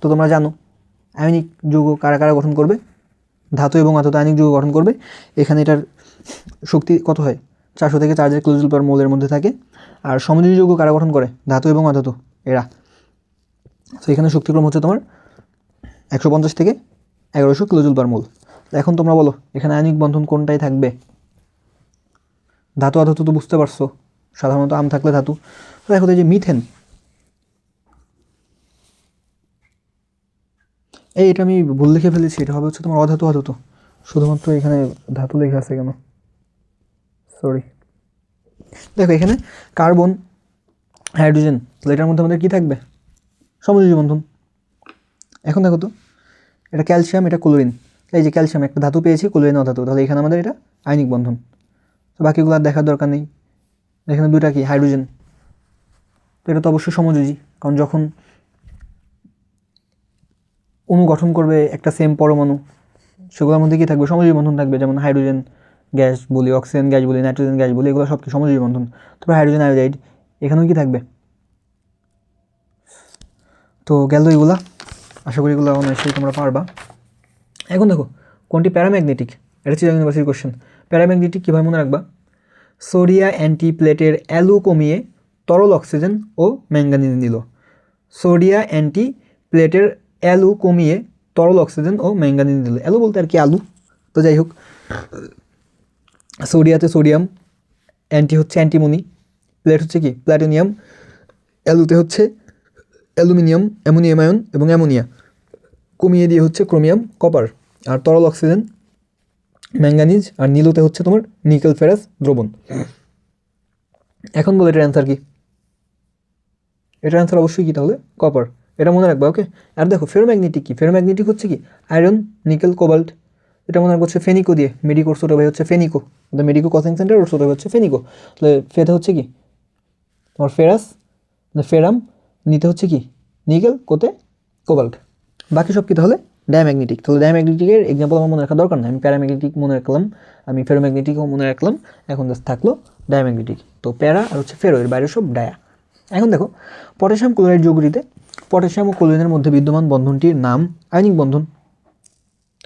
তো তোমরা জানো আয়নিক যৌগ কারা কারা গঠন করবে? ধাতু এবং আধাতু আয়নিক যৌগ গঠন করবে। এখানে এটার শক্তি কত হয়? 400 থেকে 4000 কিলোজুল পার মোলের মধ্যে থাকে। আর সমযোজী যৌগ কারা গঠন করে? ধাতু এবং আধাতু এরা। তো এখানে শক্তিক্রম হচ্ছে তোমার 150 থেকে 1100 কিলোজুল পার মোল। এখন তোমরা বলো এখানে আয়নিক বন্ধন কোনটাই থাকবে? ধাতু আধাতু তো বুঝতে পারছো, সাধারণত আম থাকলে ধাতু। দেখো তো এই যে মিথেন, এটা আমি ভুল লিখে ফেলেছি, এটা হবে হচ্ছে তোমার অধাতু আধাতু। শুধুমাত্র এখানে ধাতু লেখা আছে কেন? সরি। দেখো এখানে কার্বন, হাইড্রোজেন, তাহলে এটার মধ্যে আমাদের কী থাকবে? সমযোজী বন্ধন। এখন দেখো তো এটা ক্যালসিয়াম, এটা ক্লোরিন, এই যে ক্যালসিয়াম একটা ধাতু পেয়েছি, ক্লোরিন অধাতু, তাহলে এখানে আমাদের এটা আয়নিক বন্ধন। তো বাকিগুলো আর দেখার দরকার নেই। এখানে দুইটা কি হাইড্রোজেন, তো এটা তো অবশ্যই সমযোজী, কারণ যখন অণু গঠন করবে একটা সেম পরমাণু, সেগুলোর মধ্যে কী থাকবে? সমযোজী বন্ধন থাকবে। যেমন হাইড্রোজেন গ্যাস বলি, অক্সিজেন গ্যাস বলি, নাইট্রোজেন গ্যাস বলি, এগুলো সব কি সমযোজী বন্ধন। তারপর হাইড্রোজেন আয়োডাইড, এখানেও কি থাকবে? তো গেল এগুলা, আশা করি এগুলো অনেকটাই তোমরা পারবা। এখন দেখো কোনটি প্যারাম্যাগনেটিক, এটা চিটাগং ইউনিভার্সিটির কোশ্চেন। প্যারাম্যাগনেটিক কীভাবে মনে রাখবা? সোডিয়া অ্যান্টিপ্লেটের অ্যালু কমিয়ে তরল অক্সিজেন ও ম্যাঙ্গানিজ নিল। সোডিয়া অ্যান্টিপ্লেটের অ্যালু কমিয়ে তরল অক্সিজেন ও ম্যাঙ্গানিজ নিল। অ্যালু বলতে আর কি আলু, তো যাই হোক। সোডিয়াতে সোডিয়াম, অ্যান্টি হচ্ছে অ্যান্টিমনি, প্লেট হচ্ছে কি প্ল্যাটোনিয়াম, অ্যালুতে হচ্ছে অ্যালুমিনিয়াম, অ্যামোনিয়াম আয়ন এবং অ্যামোনিয়া, কমিয়ে দিয়ে হচ্ছে ক্রোমিয়াম, কপার, আর তরল অক্সিজেন ম্যাঙ্গানিজ, আর নীলতে হচ্ছে তোমার নিকেল ফেরাস দ্রবণ। এখন বলো এটার অ্যান্সার কি? এটার অ্যান্সার অবশ্যই কি তাহলে? কপার। এটা মনে রাখবা, ওকে। আর দেখো ফেরোম্যাগনেটিক কি? ফেরোম্যাগনেটিক হচ্ছে কি আয়রন, নিকেল, কোবাল্ট। এটা মনে রাখবো হচ্ছে ফেনিকো দিয়ে, মেডিকোর ছোটো ভাই হচ্ছে ফেনিকো, মেডিকো কোচিং সেন্টার ওর ছোটো ভাই হচ্ছে ফেনিকো। তাহলে ফেতে হচ্ছে কি তোমার ফেরাস, ফেরাম, নিতে হচ্ছে কি নিকেল, কোতে কোবাল্ট। বাকি সব কি তাহলে ডায়াম্যাগনেটিক। তাহলে ডায়াম্যাগনেটিকের এক্সাম্পল আমার মনে রাখার দরকার নেই, আমি প্যারাম্যাগনেটিক মনে রাখলাম, আমি ফেরোম্যাগনেটিকও মনে রাখলাম, এখন জাস্ট থাকলো ডায়াম্যাগনেটিক। তো প্যারা আর হচ্ছে ফেরো, এর বাইরে সব ডায়া। এখন দেখো পটাশিয়াম ক্লোরাইড যৌগটিতে পটাশিয়াম ও ক্লোরিনের মধ্যে বিদ্যমান বন্ধনটির নাম আয়নিক বন্ধন,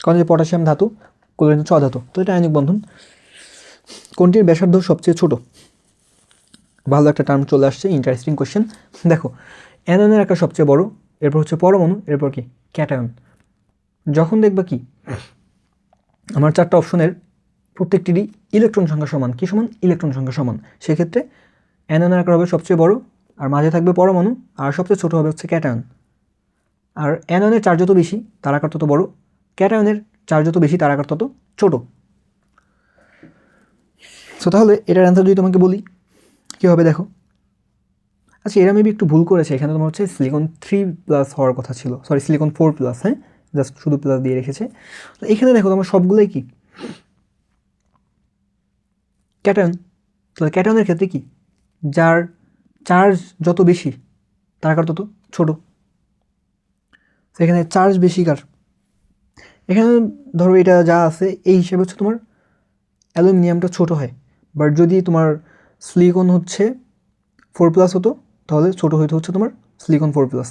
কারণ যে পটাশিয়াম ধাতু, ক্লোরিন হচ্ছে অধাতু, তো এটা আয়নিক বন্ধন। কোনটির ব্যাসার্ধ সবচেয়ে ছোট? ভালো একটা টার্ম চলে আসছে, ইন্টারেস্টিং কোয়েশ্চেন। দেখো অ্যানোনের একটা সবচেয়ে বড়, এরপর হচ্ছে পরমাণু, এরপর কি ক্যাটায়ন। যখন দেখবা কি আমার 4টা অপশনের প্রত্যেকটিরই ইলেকট্রন সংখ্যা সমান, কি সমান? ইলেকট্রন সংখ্যা সমান, সেক্ষেত্রে অ্যানোনের আকার হবে সবচেয়ে বড়, আর মাঝে থাকবে পরমাণু, আর সবচেয়ে ছোট হবে হচ্ছে ক্যাটায়ন। আর অ্যানোনের চার্জ যত বেশি তার আকার তত বড়, ক্যাটায়নের চার্জ যত বেশি তার আকার তত ছোট। সো তাহলে এটার অ্যান্সার যদি তোমাকে বলি কী হবে দেখো। আচ্ছা এরা মেবি একটু ভুল করেছে, এখানে তোমার হচ্ছে সিলিকন 3+ হওয়ার কথা ছিল, সরি সিলিকন 4+, হ্যাঁ জাস্ট শুধু প্লাস দিয়ে রেখেছে। তো এখানে দেখো তোমার সবগুলোই কি ক্যাটায়ন। তাহলে ক্যাটায়নের ক্ষেত্রে কি যার চার্জ যত বেশি তার আকার তত ছোট, সেখানে চার্জ বেশি কার? এখানে ধরো এটা যা আছে এই হিসেবে হচ্ছে তোমার অ্যালুমিনিয়ামটা ছোট হয়, বাট যদি তোমার সিলিকন হচ্ছে 4+ হতো তাহলে ছোটো হইতে হচ্ছে তোমার সিলিকন 4+।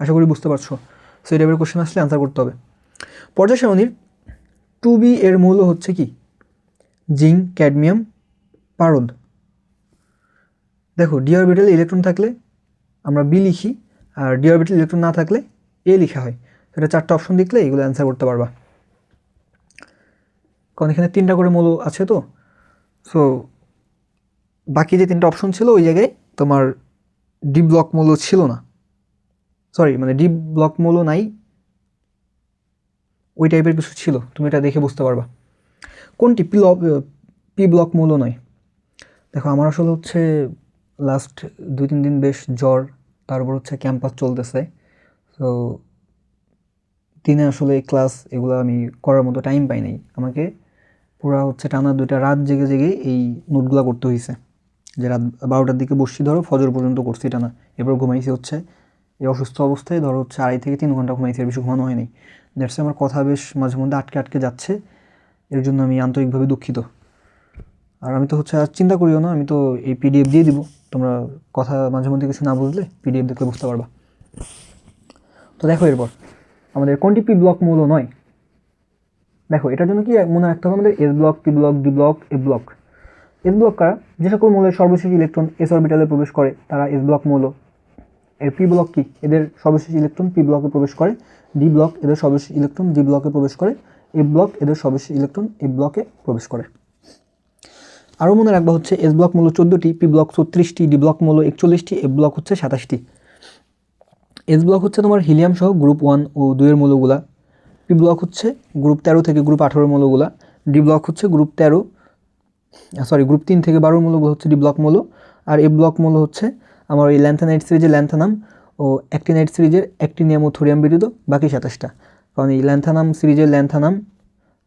আশা করি বুঝতে পারছো। সো এই টাইপের কোশ্চেন আসলে অ্যান্সার করতে হবে। পর্যায় সারণীর 2b এর মৌল হচ্ছে কি? জিঙ্ক, ক্যাডমিয়াম, পারদ। দেখো ডি অরবিটালে ইলেকট্রন থাকলে আমরা বি লিখি, আর ডি অরবিটালে ইলেকট্রন না থাকলে এ লেখা হয়। সেটা 4টা অপশন দেখলে এগুলো অ্যান্সার করতে পারবা, কারণ এখানে 3টা করে মৌল আছে তো। সো বাকি যে 3টা অপশন ছিল ওই জায়গায় তোমার ডি ব্লক মৌল ছিল না, সরি মানে ডি ব্লক মৌল নাই, ওই টাইপের কিছু ছিল, তুমি এটা দেখে বুঝতে পারবা। কোনটি পি ব্লক মৌল নয়? দেখো আমার আসলে হচ্ছে লাস্ট 2-3 দিন বেশ জ্বর, তারপর হচ্ছে ক্যাম্পাস চলতেছে, তো দিনে আসলে ক্লাস এগুলো আমি করার মতো টাইম পাই নাই। আমাকে পুরা হচ্ছে টানা 2টা রাত জেগে জেগে এই নোটগুলো করতে হয়েছে, যে রাত 12টার দিকে বসছি, ধরো ফজর পর্যন্ত করছি টানা, এরপর ঘুমাইছি হচ্ছে এই অসুস্থ অবস্থায়, ধরো হচ্ছে 2.5 থেকে 3 ঘন্টা ঘুমাইছি, এর বেশি ঘুমানো হয়নি। দ্যাটস আমার কথা বেশ মাঝে মধ্যে আটকে আটকে যাচ্ছে, এর জন্য আমি আন্তরিকভাবে দুঃখিত। আর আমি তো হচ্ছে আর চিন্তা করিও না, আমি তো এই পিডিএফ দিয়ে দিব, তোমরা কথা মাঝে মধ্যে কিছু না বুঝলে পিডিএফ দেখলে বুঝতে পারবা। তো দেখো এরপর আমাদের কোনটি পি ব্লক মৌল নয়? দেখো এটার জন্য কি মনে রাখতে হবে আমাদের? S block, P block, D block, A block. S block কারা? যে সকল মৌলের সর্বশেষ ইলেকট্রন এস অরবিটালে প্রবেশ করে তারা এস ব্লক মৌল। এর পি ব্লক কি? এদের সর্বশেষ ইলেকট্রন পি ব্লকে প্রবেশ করে। ডি ব্লক এদের সর্বশেষ ইলেকট্রন ডি ব্লকে প্রবেশ করে। এ ব্লক এদের সর্বশেষ ইলেকট্রন এ ব্লকে প্রবেশ করে। আরও মনে রাখবা হচ্ছে এস ব্লক মৌল 14টি, পি ব্লক 36টি, ডি ব্লক মৌল 41টি, এ ব্লক হচ্ছে 27টি। এস ব্লক হচ্ছে তোমার হিলিয়াম সহ গ্রুপ 1 ও 2 এর মৌলগুলা। পি ব্লক হচ্ছে গ্রুপ 13 থেকে গ্রুপ 18 এর মৌলগুলা। ডি ব্লক হচ্ছে গ্রুপ 3 থেকে 12 মৌলগুলো হচ্ছে ডি ব্লক মৌল। আর এ ব্লক মৌল হচ্ছে আমার এই ল্যান্থানাইট সিরিজের ল্যান্থানাম ও অ্যাক্টিনাইট সিরিজের অ্যাক্টিনিয়াম ও থোরিয়াম ব্যতীত বাকি 27টা। কারণ এই ল্যান্থানাম সিরিজের ল্যান্থানাম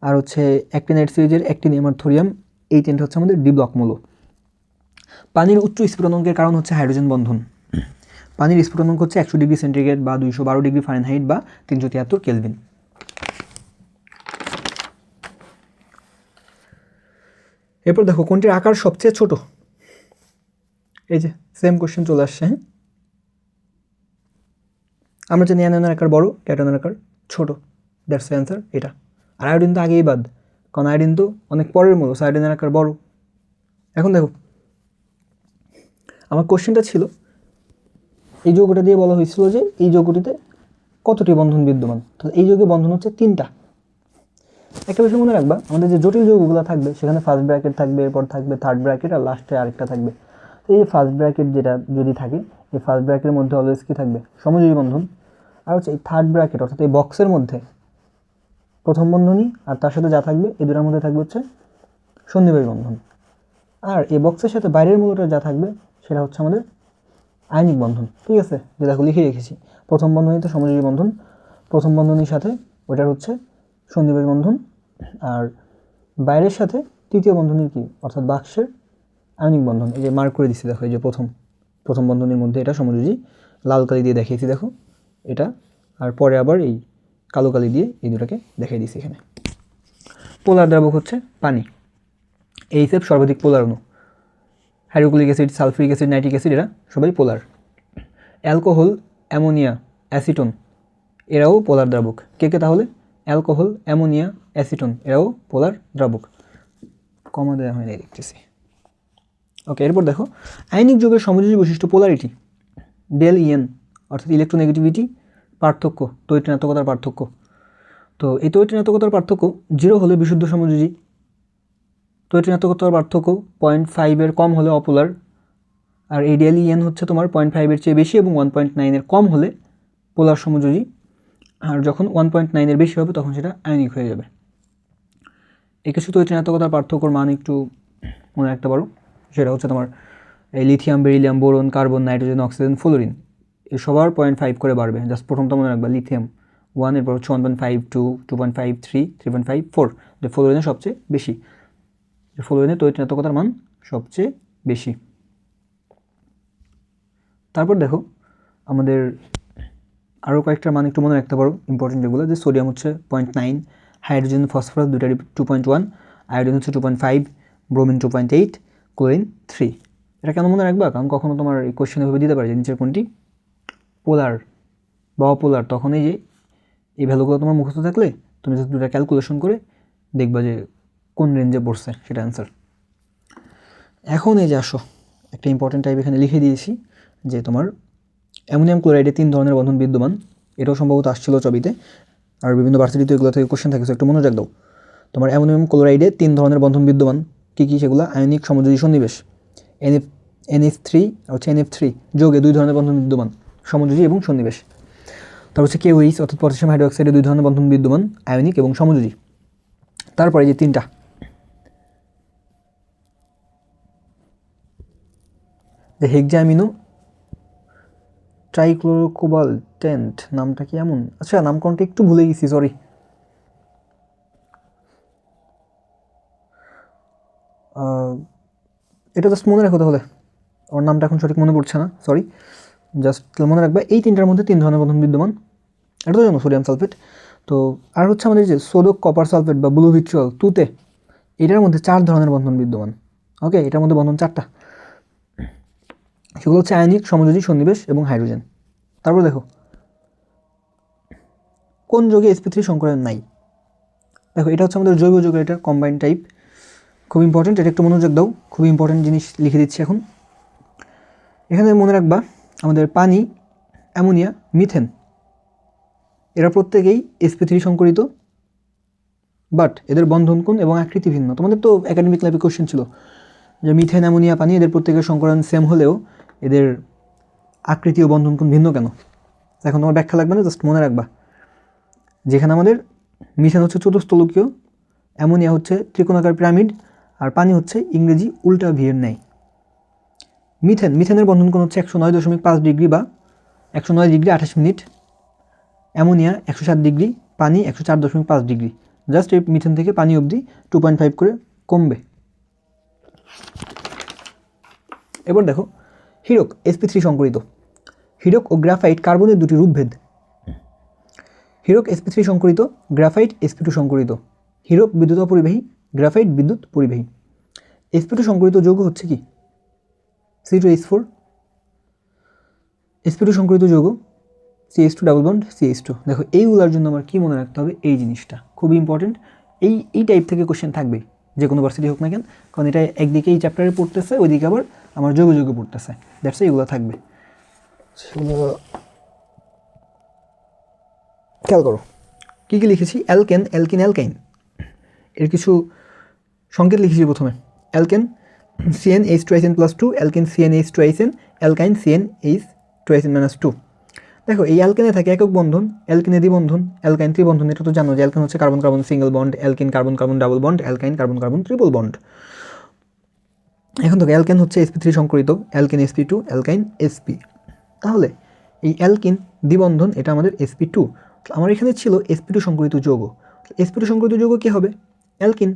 আর হচ্ছে অ্যাক্টিনাইট সিরিজের অ্যাক্টিনিয়াম আর থোরিয়াম, এই 3টা হচ্ছে আমাদের ডি ব্লক মৌল। পানির উচ্চ স্ফুটনাঙ্কের কারণ হচ্ছে হাইড্রোজেন বন্ধন। পানির স্ফুটনাঙ্ক হচ্ছে 100 ডিগ্রি সেন্টিগ্রেড বা 212 ডিগ্রি ফারেনহাইট বা 373 কেলভিন। এরপর দেখো কোনটির আকার সবচেয়ে ছোট? এই যে সেম কোশ্চেন চলে আসছে। হ্যাঁ, আমরা জানি অ্যানায়নের আকার বড়, ক্যাটায়নের আকার ছোট, দ্যাটস দ্য অ্যান্সার এটা। আর আয়োডিন তো আগেই বাদ, কারণ আয়োডিন তো অনেক পরের মৌল, আয়োডিনের আকার বড়। এখন দেখো আমার কোশ্চেনটা ছিল এই যৌগটা দিয়ে বলা হয়েছিল যে এই যৌগটিতে কতটি বন্ধন বিদ্যমান, তাহলে এই যৌগে বন্ধন হচ্ছে 3টা। একটা বিষয় মনে রাখবা, আমাদের যে জটিল যৌগগুলো থাকবে সেখানে ফার্স্ট ব্র্যাকেট থাকবে, এরপর থাকবে থার্ড ব্র্যাকেট, আর লাস্টে আরেকটা থাকবে। এই যে ফার্স্ট ব্র্যাকেট যেটা যদি থাকে, এই ফার্স্ট ব্র্যাকেটের মধ্যে অলওয়েজ কি থাকবে? সমযোজী বন্ধন। আর হচ্ছে এই থার্ড ব্র্যাকেট অর্থাৎ এই বক্সের মধ্যে প্রথম বন্ধনী আর তার সাথে যা থাকবে এই দুটার মধ্যে থাকবে হচ্ছে সন্নিবেশ বন্ধন। আর এই বক্সের সাথে বাইরের মূলটা যা থাকবে সেটা হচ্ছে আমাদের আয়নিক বন্ধন। ঠিক আছে, যে দেখো লিখে রেখেছি, প্রথম বন্ধনীতে সমযোজী বন্ধন, প্রথম বন্ধনীর সাথে ওইটার হচ্ছে সন্নিবেশ বন্ধন, আর বাইরের সাথে তৃতীয় বন্ধনীর কি অর্থাৎ বাক্সের আয়নিক বন্ধন। এই যে মার্ক করে দিচ্ছি দেখো, এই যে প্রথম বন্ধনীর মধ্যে এটা সমযোজী, লাল কালি দিয়ে দেখিয়েছি দেখো এটা, আর পরে আবার এই কালো কালি দিয়ে এই দুটাকে দেখিয়ে দিচ্ছি এখানে। পোলার দ্রাবক হচ্ছে পানি, এইচএফ সর্বাধিক পোলার অণু, hydrochloric acid, sulphuric acid, nitric acid এরা সবাই পোলার। অ্যালকোহল, অ্যামোনিয়া, অ্যাসিটন এরাও পোলার দ্রাবক। কে তাহলে? অ্যালকোহল, অ্যামোনিয়া, অ্যাসিটন এরাও পোলার দ্রাবক। কমা দেওয়া হয়নি দেখতেছি। ওকে, এরপর দেখো আয়নিক যৌগের সমযোজী বৈশিষ্ট্য পোলারিটি, ডেল ইএন অর্থাৎ ইলেকট্রোনেগেটিভিটি পার্থক্য, তড়িৎ-ঋণাত্মকতার পার্থক্য। তো এই তড়িৎ-ঋণাত্মকতার পার্থক্য 0 হলে বিশুদ্ধ সমযোজী, তড়িৎ-ঋণাত্মকতার পার্থক্য 0.5 কম হলে অপোলার, আর এই ডেল ইএন হচ্ছে তোমার 0.5 চেয়ে বেশি এবং 1.9 কম হলে পোলার সমযোজী, আর যখন 1.9 বেশি হবে তখন সেটা আয়নিক হয়ে যাবে। এই কিছু তড়িৎ-ঋণাত্মকতার পার্থক্যর মান একটু মনে রাখতে পারো, সেটা হচ্ছে তোমার এই lithium, beryllium, boron, carbon, nitrogen, oxygen, fluorine এই সবার 0.5 করে বাড়বে। জাস্ট প্রথমটা মনে রাখবা লিথিয়াম 1, এরপর হচ্ছে 1.5, 2, 2.5, 3, 3.5, 4, যে ফ্লোরিনের সবচেয়ে বেশি, যে ফ্লোরিনের তড়িৎ-ঋণাত্মকতার মান সবচেয়ে বেশি। তারপর দেখো আমাদের আরও কয়েকটা মান একটু মনে রাখতে পারো ইম্পর্টেন্ট যেগুলো, যে সোডিয়াম হচ্ছে 0.9, হাইড্রোজেন, ফসফরাস দুটারই 2.1, আয়োডিন হচ্ছে 2.5, ব্রোমিন 2.8, ক্লোরিন 3। এটা কেন মনে রাখবা? কারণ কখনো তোমার এই কোশ্চেন এভাবে দিতে পারে যে নিচের কোনটি পোলার বা অপোলার, তখন এই যে এই ভ্যালুগুলো তোমার মুখস্থ থাকলে তুমি যদি দুটা ক্যালকুলেশন করে দেখবা যে কোন রেঞ্জে পড়ছে সেটা অ্যান্সার। এখন এই যে আসো একটা ইম্পর্টেন্ট টাইপ এখানে লিখে দিয়েছি যে তোমার অ্যামোনিয়াম ক্লোরাইডে 3 ধরনের বন্ধন বিদ্যমান। এটাও সম্ভবত আসছিল ছবিতে, আর বিভিন্ন ভার্সিটিতে এগুলো থেকে কোশ্চেন থাকে, একটু মনোযোগ দাও। তোমার অ্যামোনিয়াম ক্লোরাইডে 3 ধরনের বন্ধন বিদ্যমান। কী কী সেগুলো? আয়নিক, সমযোজী, সন্নিবেশ। NF3 আর হচ্ছে NF3 যোগে 2 ধরনের বন্ধন বিদ্যমান, সমযোজী এবং সন্নিবেশ। তারপর হচ্ছে KOH অর্থাৎ পটাশিয়াম হাইড্রোক্সাইডে 2 ধরনের বন্ধন বিদ্যমান, আয়নিক এবং সমযোজী। তারপরে যে 3টা হেক্সামিনো ট্রাইক্লোরোকোবাল্টেন্ট, নামটা কি এমন? আচ্ছা নামকরণটা একটু ভুলে গেছি, সরি। এটা জাস্ট মনে রাখো তাহলে, ওর নামটা এখন সঠিক মনে পড়ছে না, সরি। জাস্ট মনে রাখবে এই 3টার মধ্যে 3 ধরনের বন্ধন বিদ্যমান। এটা তো জানো সোডিয়াম সালফেট। তো আর হচ্ছে আমাদের যে সোডিয়াম কপার সালফেট বা ব্লু ভিট্রিয়ল 2তে, এটার মধ্যে 4 ধরনের বন্ধন বিদ্যমান। ওকে, এটার মধ্যে বন্ধন 4টা, সেগুলো হচ্ছে আয়নিক, সমযোজী, সন্নিবেশ এবং হাইড্রোজেন। তারপর দেখো কোন যোগে sp3 সংকরায়ন নাই। দেখো এটা হচ্ছে আমাদের জৈব যৌগের এটা কম্বাইন্ড টাইপ, খুব ইম্পর্টেন্ট, এটা একটু মনোযোগ দাও, খুব ইম্পর্টেন্ট জিনিস লিখে দিচ্ছি এখন। এখানে মনে রাখবা আমাদের পানি, অ্যামোনিয়া, মিথেন এরা প্রত্যেকেই sp3 সংকরিত, বাট এদের বন্ধন কোণ এবং আকৃতি ভিন্ন। তোমাদের তো একাডেমিক লাইফে কোশ্চেন ছিল যে মিথেন, অ্যামোনিয়া, পানি এদের প্রত্যেকের সংকরায়ন সেম হলেও এদের আকৃতি ও বন্ধন কোণ ভিন্ন কেন? এখন তোমার ব্যাখ্যা লাগবে না, জাস্ট মনে রাখবা যেখানে আমাদের মিথেন হচ্ছে চতুস্তলকীয়, অ্যামোনিয়া হচ্ছে ত্রিকোণাকার পিরামিড, আর পানি হচ্ছে ইংরেজি উল্টা ভিয়ের ন্যায়। মিথেনের বন্ধন কোণ হচ্ছে 109.5 ডিগ্রি বা 109 ডিগ্রি 28 মিনিট, অ্যামোনিয়া 107 ডিগ্রি, পানি 104.5 ডিগ্রি। জাস্ট এই মিথেন থেকে পানি অবধি 2.5 করে কমবে। এবার দেখো হীরক sp3 সংকরিত। হীরক ও গ্রাফাইট কার্বনের দুটি রূপভেদ। হীরক sp3 সংকরিত, গ্রাফাইট sp2 সংকরিত। হীরক বিদ্যুৎ অপরিবাহী, গ্রাফাইট বিদ্যুৎ পরিবাহী। sp2 সংকরিত যৌগ হচ্ছে কি? C2H4। sp2 সংকরিত যৌগ CH2 ডাবল বন্ড CH2। দেখো এইগুলোর জন্য আমার কি মনে রাখতে হবে, এই জিনিসটা খুবই ইম্পর্টেন্ট। এই টাইপ থেকে কোশ্চেন থাকবে যে কোনো ভার্সিটি হোক না কেন, কারণ এটা একদিকে এই চ্যাপ্টারে পড়তেছে, ওইদিকে আবার আমার যৌগ পড়তেছে, দ্যাটস এইগুলো থাকবে। সেগুলো খেয়াল করো কী কী লিখেছি। অ্যালকেন, অ্যালকিন, অ্যালকাইন এর কিছু সংকেত লিখেছি প্রথমে। Alkane CnH2n+2, alkane CnH2n, অ্যালকাইন CnH2n-2। দেখো এই অ্যালকেনে থাকে একক বন্ধন, অ্যালকেনে দ্বিবন্ধন, অ্যালকাইন ত্রিবন্ধন। এটা তো জানো যে অ্যালকেন হচ্ছে carbon carbon single bond, alkane carbon carbon double bond, অ্যালকাইন carbon carbon triple bond. এখন দেখো অ্যালকেন হচ্ছে sp3 সংকরিত, অ্যালকেন sp2, অ্যালকাইন sp। তাহলে এই অ্যালকিন দ্বিবন্ধন এটা আমাদের sp2। আমার এখানে ছিল sp2 সংকরিত যৌগ। sp2 সংকরিত যৌগ কী হবে? অ্যালকিন,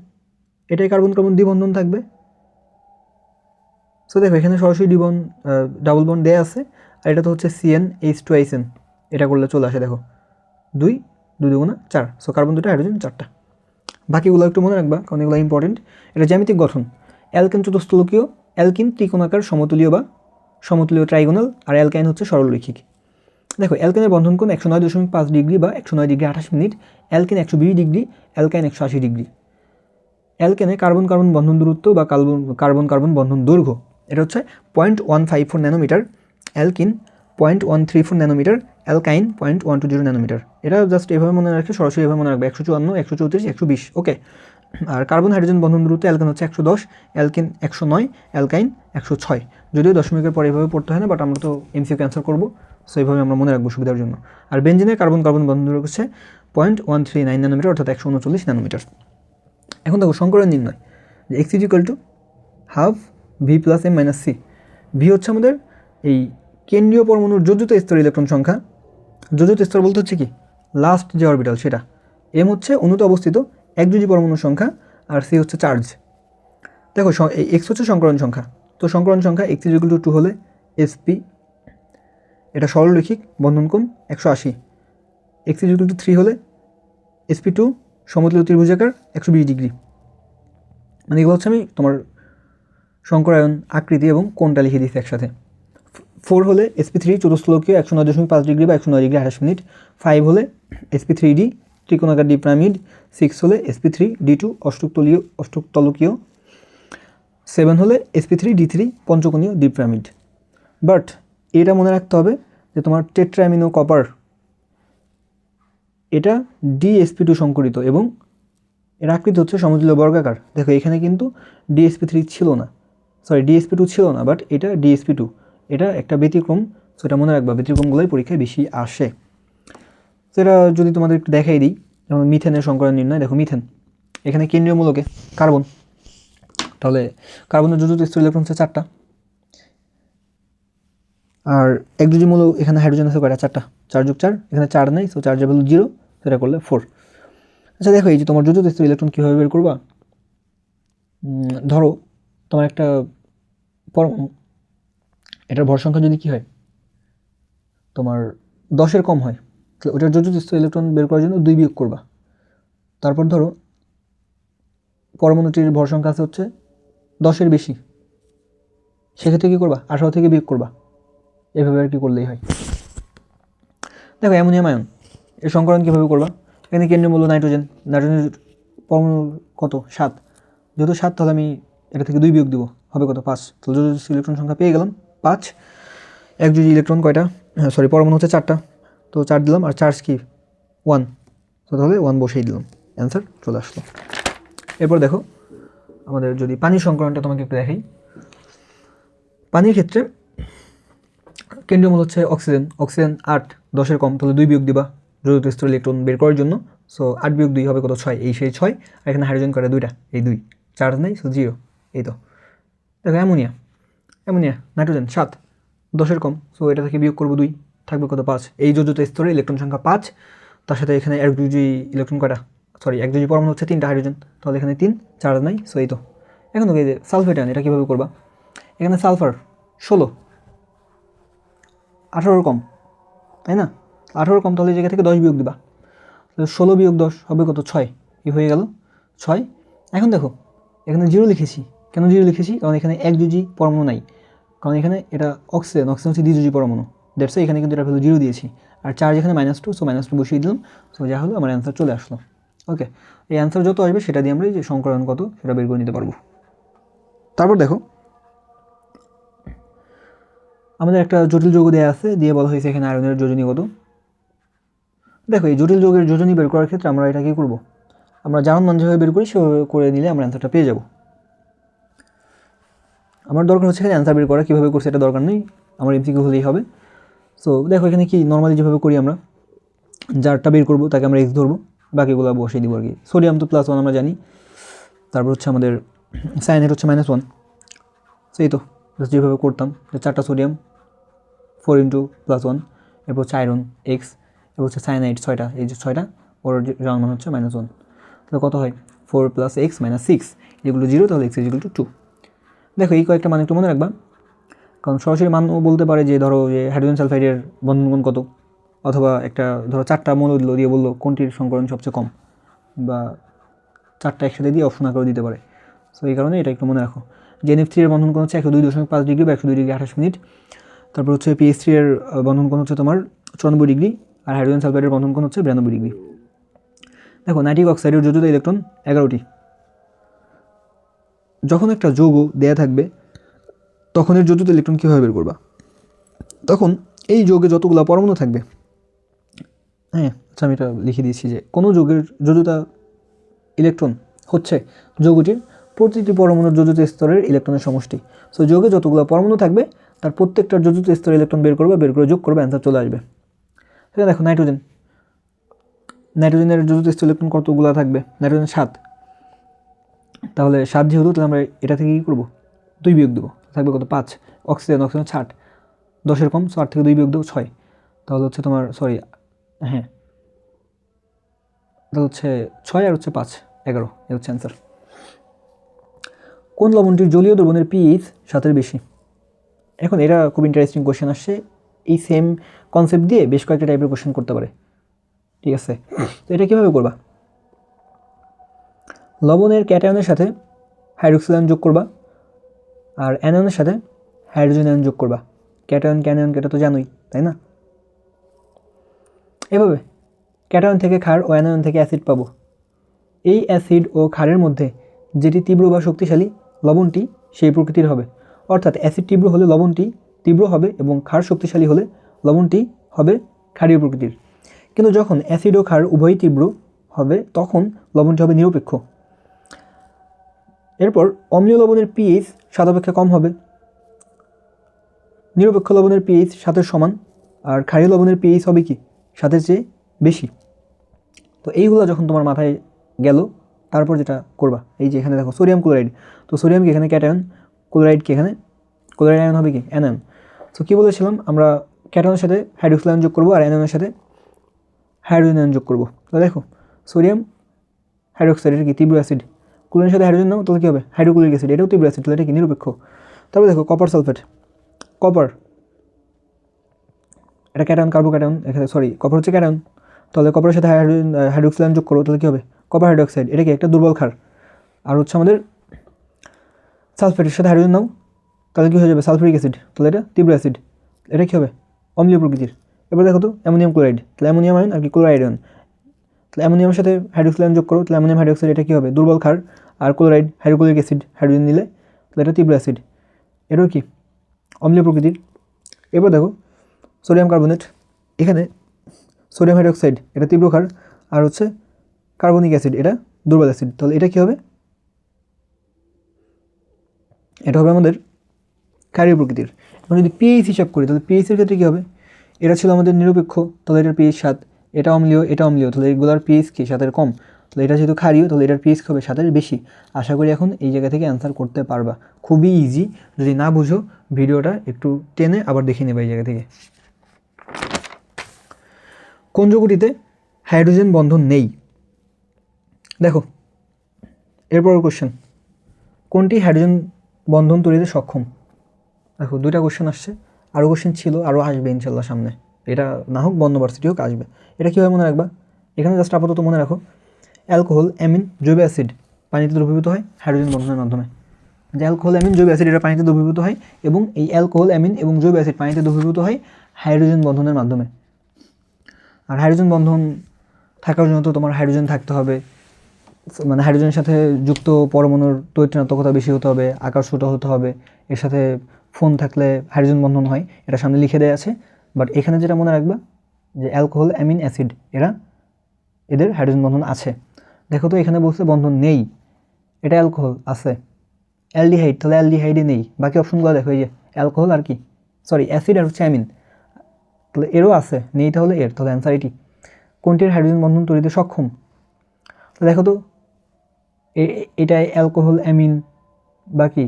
এটাই কার্বন কার্বন দ্বিবন্ধন থাকবে। সো দেখো এখানে সরাসরি ডাবল বন্ড দেয়া আছে, আর এটা তো হচ্ছে CnH2n। এটা করলে চলে আসে, দেখো 2 2 দুগুণা 4। সো কার্বন 2টা, হাইড্রোজেন 4টা। বাকিগুলো একটু মনে রাখবা কারণ এগুলো ইম্পর্টেন্ট। এটা জ্যামিতিক গঠন, অ্যালকেন চতুস্তলকীয়, অ্যালকিন ত্রিকোণাকার সমতুলীয় বা সমতুলীয় ট্রাইগোনাল, আর অ্যালকাইন হচ্ছে সরলরৈখিক। দেখো অ্যালকেনের বন্ধন কোণ 109.5 ডিগ্রি বা 109 degree 28 minute, alkene 120 degree, alkyne 180 degree. অ্যালকেনে কার্বন কার্বন বন্ধন দূরত্ব বা কার্বন কার্বন বন্ধন দৈর্ঘ্য এটা হচ্ছে 0.154 nanometre, alkene 0.134 nanometre, alkyne 0.120 nanometre. এটা জাস্ট এভাবে মনে রাখে, সরাসরি এভাবে মনে রাখবে 154, 134, 120। ওকে। আর কার্বন হাইড্রোজেন বন্ধন দূরত্ব অ্যালকেন হচ্ছে 110, অ্যালকিন 109, অ্যালকাইন 106। যদিও দশমিকের পরে এভাবে পড়তে হয় না, বাট আমরা তো MCQ ক্যান্সেল করবো, সো এইভাবে আমরা মনে রাখবো সুবিধার জন্য। আর বেঞ্জিনের কার্বন কার্বন বন্ধন দূরত্ব হচ্ছে 0.139 ন্যানোমিটার অর্থাৎ 139 ন্যানোমিটার। এখন দেখো সংকরণ নির্ণয়, যে x ½ v + m - c। V হচ্ছে আমাদের এই কেন্দ্রীয় পরমাণুর যোজিত স্তর ইলেকট্রন সংখ্যা। যোজিত স্তর বলতে হচ্ছে কি? লাস্ট যে অরবিটাল সেটা। এম হচ্ছে অণুতে অবস্থিত একযোজী পরমাণুর সংখ্যা, আর সি হচ্ছে চার্জ। দেখো এই এক্স হচ্ছে সংকরণ সংখ্যা, তো সংকরণ সংখ্যা x = 2 হলে sp, এটা সরলরৈখিক, বন্ধন কোণ 180। x = 3 হলে sp2 সমতুল্য ত্রিভুজাকার 120 ডিগ্রি। মানে এগুলো হচ্ছে আমি তোমার সংকরায়ন, আকৃতি এবং কোণটা লিখে দিচ্ছি একসাথে। 4 হলে sp3 চতুস্তলকীয় 109.5 ডিগ্রি বা 109 ডিগ্রি 28 মিনিট। 5 হলে sp3d ত্রিকোণাকার ডিপ্রামিড, 6 হলে sp3d2 অষ্টকতলকীয়, 7 হলে sp3d3 পঞ্চকোণীয় ডিপ্রামিড। বাট এটা মনে রাখতে হবে যে তোমার টেট্রাঅ্যামিনো কপার এটা dsp2 সংকরিত এবং এর আকৃতি হচ্ছে সমতুল্য বর্গাকার। দেখো এখানে কিন্তু dsp3 ছিল না, সরি dsp2 ছিল না, বাট এটা dsp2, এটা একটা ব্যতিক্রম। সেটা মনে রাখবা, ব্যতিক্রমগুলোই পরীক্ষায় বেশি আসে। সেটা যদি তোমাদের একটু দেখাই দিই, যেমন মিথেনের সংকরণ নির্ণয়। দেখো মিথেন, এখানে কেন্দ্রীয় মূলকে কার্বন, তাহলে কার্বনের যোজিত স্থির ইলেকট্রন হচ্ছে 4টা, আর একযোজি মূল এখানে হাইড্রোজেন আছে কয়টা? 4টা, 4 যোগ 4, এখানে 4 নেই, সো চার্জের ভ্যালু 0, সেটা করলে 4। আচ্ছা দেখো এই যে তোমার যোজিত স্থির ইলেকট্রন কীভাবে বের করবা? ধরো তোমার একটা পরমাণু, এটার ভর সংখ্যা যদি কী হয়, তোমার 10-এর কম হয়, তাহলে ওটার যোজিত স্থির ইলেকট্রন বের করার জন্য 2 বিয়োগ করবা। তারপর ধরো পরমাণুটির ভর সংখ্যা আছে হচ্ছে 10-এর বেশি, সেক্ষেত্রে কী করবা? 18 থেকে বিয়োগ করবা। এভাবে আর কি করলেই হয়। দেখো অ্যামোনিয়াম আয়ন, এর সংকরণ কীভাবে করবা? এখানে কেন্দ্রীয় মূল্য নাইট্রোজেন, নাইট্রোজেনের পরমাণু কত? 7, যেহেতু 7 তাহলে আমি এটা থেকে 2 বিয়োগ দেবো, হবে কত? 5। তাহলে যোজিত ইলেকট্রন সংখ্যা পেয়ে গেলাম 5। একযোজি ইলেকট্রন কয়টা? সরি পরমাণু হচ্ছে 4টা, তো 4 দিলাম, আর চার্জ কি 1, তো তাহলে 1 বসেই দিলাম, অ্যান্সার চলে আসলো। এরপর দেখো আমাদের যদি পানির সংকরণটা তোমাকে একটু দেখাই। পানির ক্ষেত্রে কেন্দ্রীয় মূল হচ্ছে অক্সিজেন, অক্সিজেন 8, 10-এর কম, তাহলে 2 বিয়োগ দিবা যোজিত স্থির ইলেকট্রন বের করার জন্য। সো 8 বিয়োগ 2 হবে কত? 6, এই সেই 6, আর এখানে হাইড্রোজেন কয়টা? 2টা, এই 2, চার্জ নেই, সো 0, এই তো। দেখো অ্যামোনিয়া, অ্যামোনিয়া নাইট্রোজেন 7, 10-এর কম, সো এটা থেকে বিয়োগ করবো 2, থাকবে কত? 5। এই যোজিত স্তরে ইলেকট্রন সংখ্যা 5, তার সাথে এখানে একযোজি ইলেকট্রন কয়টা? সরি একযোজি পরমাণু হচ্ছে 3টা হাইড্রোজেন, তাহলে এখানে 3, চার্জ নাই, সো এই তো। এখন দেখো এই যে সালফেট আয়ন, এটা কীভাবে করবা? এখানে সালফার 16, 18-এর কম, তাই না? 18-এর কম, তাহলে এই জায়গা থেকে 10 বিয়োগ দিবা, তাহলে 16 বিয়োগ 10 হবে কত? 6, এই হয়ে গেল 6। এখন দেখো এখানে 0 লিখেছি, কেন 0 লিখেছি? কারণ এখানে একযোজি পরমাণু নাই, কারণ এখানে এটা অক্সিজেন, অক্সিজেন হচ্ছে দ্বিযোজি পরমাণু, দ্যাটস এখানে কিন্তু এটা ভ্যালু 0 দিয়েছি, আর চার্জ এখানে -2, সো -2 বসিয়ে দিলাম, সো যা হলো আমার অ্যান্সার চলে আসলো। ওকে, এই অ্যান্সার যত আসবে সেটা দিয়ে আমরা এই যে সংকরণ কত সেটা বের করে নিতে পারবো। তারপর দেখো আমাদের একটা জটিল যৌগ দেওয়া আছে, দিয়ে বলা হয়েছে এখানে আয়রনের যোজনী কত। দেখো এই জটিল যৌগের যোজনী বের করার ক্ষেত্রে আমরা এটা কী করবো? আমরা জারণ মান যেভাবে বের করি সেভাবে করে নিলে আমরা অ্যান্সারটা পেয়ে যাব। আমার দরকার হচ্ছে এখানে অ্যান্সার বের করা, কীভাবে করছে এটা দরকার নেই, আমার এমসিকিউ হলেই হবে। সো দেখো এখানে কি নর্মালি যেভাবে করি আমরা, যারটা বের করবো তাকে আমরা x ধরবো, বাকিগুলো বসিয়ে দিব আর কি। সোডিয়াম তো +1 আমরা জানি, তারপর হচ্ছে আমাদের সায়ানাইড হচ্ছে -1, সেই তো যেভাবে করতাম, 4টা সোডিয়াম 4 × +1, এরপর হচ্ছে আয়রন x, এরপর হচ্ছে সায়ানাইড 6টা, এই যে 6টা, ওর জারণ মান হচ্ছে -1, তাহলে কত হয়? 4 + x - 6, এগুলো 0, তাহলে x = 2। দেখো এই কয়েকটা মান একটু মনে রাখবা, কারণ সরাসরি মানও বলতে পারে যে ধরো যে হাইড্রোজেন সালফাইডের বন্ধন কোণ কত, অথবা একটা ধরো 4টা মৌল দিল, দিয়ে বললো কোনটির সংকরণ সবচেয়ে কম, বা 4টা একসাথে দিয়ে অপশন আকারেও দিতে পারে। সো এই কারণে এটা একটু মনে রাখো যে NF3 এর বন্ধন কোণ হচ্ছে 102.5 ডিগ্রি বা 102 ডিগ্রি 28 মিনিট। তারপর হচ্ছে PH3 এর বন্ধন কোণ হচ্ছে তোমার 94 ডিগ্রি, আর হাইড্রোজেন সালফাইডের বন্ধন কোণ হচ্ছে 92 ডিগ্রি। দেখো নাইট্রিক অক্সাইডের যোজিত ইলেকট্রন 11টি। যখন একটা যৌগ দেয়া থাকবে তখন এর যোজিত ইলেকট্রন কীভাবে বের করবা? তখন এই যৌগে যতগুলো পরমাণু থাকবে, হ্যাঁ আচ্ছা আমি এটা লিখে দিয়েছি যে কোনো যৌগের যোজিতা ইলেকট্রন হচ্ছে যৌগটির প্রতিটি পরমাণুর যোজিত স্তরের ইলেকট্রনের সমষ্টি। সো যৌগে যতগুলো পরমাণু থাকবে তার প্রত্যেকটার যোজিত স্তরের ইলেকট্রন বের করবে, বের করে যোগ করবে, অ্যান্সার চলে আসবে। সেটা দেখো নাইট্রোজেন, নাইট্রোজেনের যোজিত স্তর ইলেকট্রন কতগুলো থাকবে? নাইট্রোজেন 7, তাহলে 7 যেহেতু, তাহলে আমরা এটা থেকে কী করবো? 2 বিয়োগ দেবো, থাকবে কত? 5। অক্সিজেন, অক্সিজেন 60, 10-এর কম, সো 8 থেকে 2 বিয়োগ দেবো 6, তাহলে হচ্ছে তোমার সরি হ্যাঁ তাহলে হচ্ছে 6 আর হচ্ছে 5, 11, এ হচ্ছে অ্যান্সার। কোন লবণটির জলীয় দ্রবণের pH 7-এর বেশি? এখন এটা খুব ইন্টারেস্টিং কোয়েশ্চেন আসছে, এই সেম কনসেপ্ট দিয়ে বেশ কয়েকটা টাইপের কোয়েশ্চেন করতে পারে, ঠিক আছে? তো এটা কীভাবে করবা? লবণের ক্যাটায়নের সাথে হাইড্রোক্সিল আয়ন যোগ করবা, আর অ্যানায়নের সাথে হাইড্রোজেন আয়ন যোগ করবা। ক্যাটায়ন ক্যানায়ন এটা তো জানোই, তাই না? এভাবে ক্যাটায়ন থেকে ক্ষার ও অ্যানায়ন থেকে অ্যাসিড পাবো। এই অ্যাসিড ও ক্ষারের মধ্যে যেটি তীব্র বা শক্তিশালী লবণটি সেই প্রকৃতির হবে। অর্থাৎ অ্যাসিড তীব্র হলে লবণটি তীব্র হবে এবং ক্ষার শক্তিশালী হলে লবণটি হবে ক্ষারীয় প্রকৃতির। কিন্তু যখন অ্যাসিড ও ক্ষার উভয়ই তীব্র হবে তখন লবণটি হবে নিরপেক্ষ। এরপর অম্লীয় লবণের পিএইচ 7 অপেক্ষা কম হবে, নিরপেক্ষ লবণের পিএইচ 7-এর সমান, আর ক্ষারীয় লবণের পিএইচ হবে কি 7-এর চেয়ে বেশি। তো এইগুলো যখন তোমার মাথায় গেল, তারপর যেটা করবা, এই যে এখানে দেখো সোডিয়াম ক্লোরাইড, তো সোডিয়াম কি এখানে ক্যাটায়ন, ক্লোরাইড কি এখানে ক্লোরাইড, আয়ন হবে কি অ্যানায়ন। তো কী বলেছিলাম আমরা, ক্যাটায়নের সাথে হাইড্রোক্সিল আয়ন যোগ করবো আর অ্যানায়নের সাথে হাইড্রোজেন আয়ন যোগ করবো। তো দেখো সোডিয়াম হাইড্রোক্সাইড, এটা কি তীব্র অ্যাসিড, ক্লোরিনের সাথে হাইড্রোজেন নাও তাহলে কী হবে হাইড্রোক্লোরিক অ্যাসিড, এটাও তীব্র অ্যাসিড, তাহলে এটা কি নিরপেক্ষ। তারপরে দেখো কপার সালফেট, কপার এটা ক্যাটায়ন, কার্বোক্যাটায়ন, এখানে সরি কপার হচ্ছে ক্যাটায়ন, তাহলে কপারের সাথে হাইড্রোক্সিল আয়ন যোগ করবো তাহলে কী হবে কপার হাইড্রোক্সাইড, এটা কি একটা দুর্বল ক্ষার। আর হচ্ছে আমাদের সালফেটের সাথে হাইড্রোজেন নাও তাহলে কী হয়ে যাবে সালফুরিক অ্যাসিড, তাহলে এটা তীব্র অ্যাসিড, এটা কী হবে অম্লীয় প্রকৃতির। এবার দেখো তো অ্যামোনিয়াম ক্লোরাইড, তাহলে অ্যামোনিয়াম আয়ন আর কি ক্লোরাইড আয়ন, তাহলে অ্যামোনিয়ামের সাথে হাইড্রোক্সিল আয়ন যোগ করো তাহলে অ্যামোনিয়াম হাইড্রোক্সাইড, এটা কী হবে দুর্বল ক্ষার। আর ক্লোরাইড হাইড্রোক্লোরিক অ্যাসিড, হাইড্রোজেন নিলে তাহলে এটা তীব্র অ্যাসিড, এটাও কি অম্লীয় প্রকৃতির। এবার দেখো সোডিয়াম কার্বনেট, এখানে সোডিয়াম হাইড্রোক্সাইড এটা তীব্র ক্ষার, আর হচ্ছে কার্বনিক অ্যাসিড এটা দুর্বল অ্যাসিড, তাহলে এটা কী হবে এটা হবে আমাদের ক্ষারীয় প্রকৃতির। এখন যদি পিএইচ হিসাব করি তাহলে পিএইচের ক্ষেত্রে কী হবে, এটা ছিল আমাদের নিরপেক্ষ, তাহলে এটার পিএইচ 7, এটা অম্লীয় এটা অম্লীয়, তাহলে এগুলোর পিএইচ কি 7-এর কম, তাহলে এটা যেহেতু ক্ষারীয় তাহলে এটার পিএইচ হবে 7-এর বেশি। আশা করি এখন এই জায়গা থেকে অ্যান্সার করতে পারবা, খুবই ইজি। যদি না বুঝো ভিডিওটা একটু টেনে আবার দেখে নেবে এই জায়গা থেকে। কোন যৌগটিতে হাইড্রোজেন বন্ধন নেই, দেখো এরপর কোশ্চেন, কোনটি হাইড্রোজেন বন্ধন তৈরিতে সক্ষম। দেখো 2টা কোশ্চেন আসছে, আরও কোশ্চেন ছিল, আরও আসবে ইনশাল্লাহ সামনে, এটা না হোক বন্ধ ভার্সিটি হোক আসবে। এটা কীভাবে মনে রাখবা, এখানে জাস্ট আপাতত মনে রাখো অ্যালকোহল অ্যামিন জৈব অ্যাসিড পানিতে দ্রবীভূত হয় হাইড্রোজেন বন্ধনের মাধ্যমে। যে অ্যালকোহল অ্যামিন জৈব অ্যাসিড এটা পানিতে দ্রবীভূত হয়, এবং এই অ্যালকোহল অ্যামিন এবং জৈব অ্যাসিড পানিতে দ্রবীভূত হয় হাইড্রোজেন বন্ধনের মাধ্যমে। আর হাইড্রোজেন বন্ধন থাকার জন্য তো তোমার হাইড্রোজেন থাকতে হবে, মানে হাইড্রোজেনের সাথে যুক্ত পরমাণুর তড়িৎ বেশি হতে হবে, আকার ছোট হতে হবে, এর সাথে ফোন থাকলে হাইড্রোজেন বন্ধন হয়, এটা সামনে লিখে দেওয়া আছে। বাট এখানে যেটা মনে রাখবা যে অ্যালকোহল অ্যামিন অ্যাসিড এদের হাইড্রোজেন বন্ধন আছে। দেখো তো এখানে বলছে বন্ধন নেই, এটা অ্যালকোহল আছে, অ্যালডিহাইড তাহলে অ্যালডিহাইডে নেই, বাকি অপশনগুলো দেখো এই যে অ্যালকোহল আর কি সরি অ্যাসিড আর হচ্ছে অ্যামিন, তাহলে এরও আছে, নেই তাহলে এর, তাহলে অ্যান্সার এটি। কোনটির হাইড্রোজেন বন্ধন তৈরিতে সক্ষম, তো দেখো তো এটা অ্যালকোহল অ্যামিন বাকি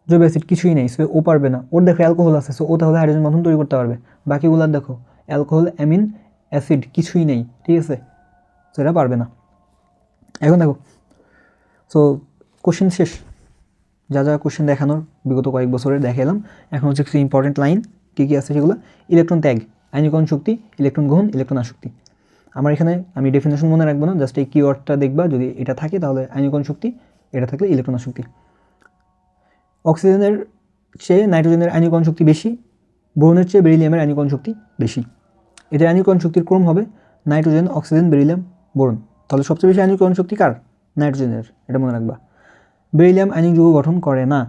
জৈব অ্যাসিড কিছুই নেই, সো ও পারবে না। ওর দেখো অ্যালকোহল আছে, সো ও তাহলে হাইড্রোজেন বন্ধন তৈরি করতে পারবে। বাকিগুলোর দেখো অ্যালকোহল অ্যামিন অ্যাসিড কিছুই নেই, ঠিক আছে, সো এটা পারবে না। এখন দেখো সো কোশ্চেন শেষ, যা যা কোশ্চেন দেখানোর বিগত কয়েক বছরের দেখালাম। এখন হচ্ছে কিছু ইম্পর্টেন্ট লাইন কী কী আছে সেগুলো, ইলেকট্রন ত্যাগ, আয়নীকরণ শক্তি, ইলেকট্রন গ্রহণ, ইলেকট্রন আসক্তি। আমার এখানে আমি ডেফিনেশন মনে রাখবো না, জাস্ট এই কিওয়ার্ডটা দেখবা, যদি এটা থাকে তাহলে আয়নীকরণ শক্তি, এটা থাকলে ইলেকট্রন আসক্তি। অক্সিজেনের চেয়ে নাইট্রোজেনের আয়নীকরণ শক্তি বেশি, বোরনের চেয়ে বেরিলিয়ামের আয়নীকরণ শক্তি বেশি। এদের আয়নীকরণ শক্তির ক্রম হবে নাইট্রোজেন, অক্সিজেন, বেরিলিয়াম, বোরন। তাহলে সবচেয়ে বেশি আয়নীকরণ শক্তি কার, নাইট্রোজেনের, এটা মনে রাখবা। বেরিলিয়াম আয়নিক যৌগ গঠন করে না।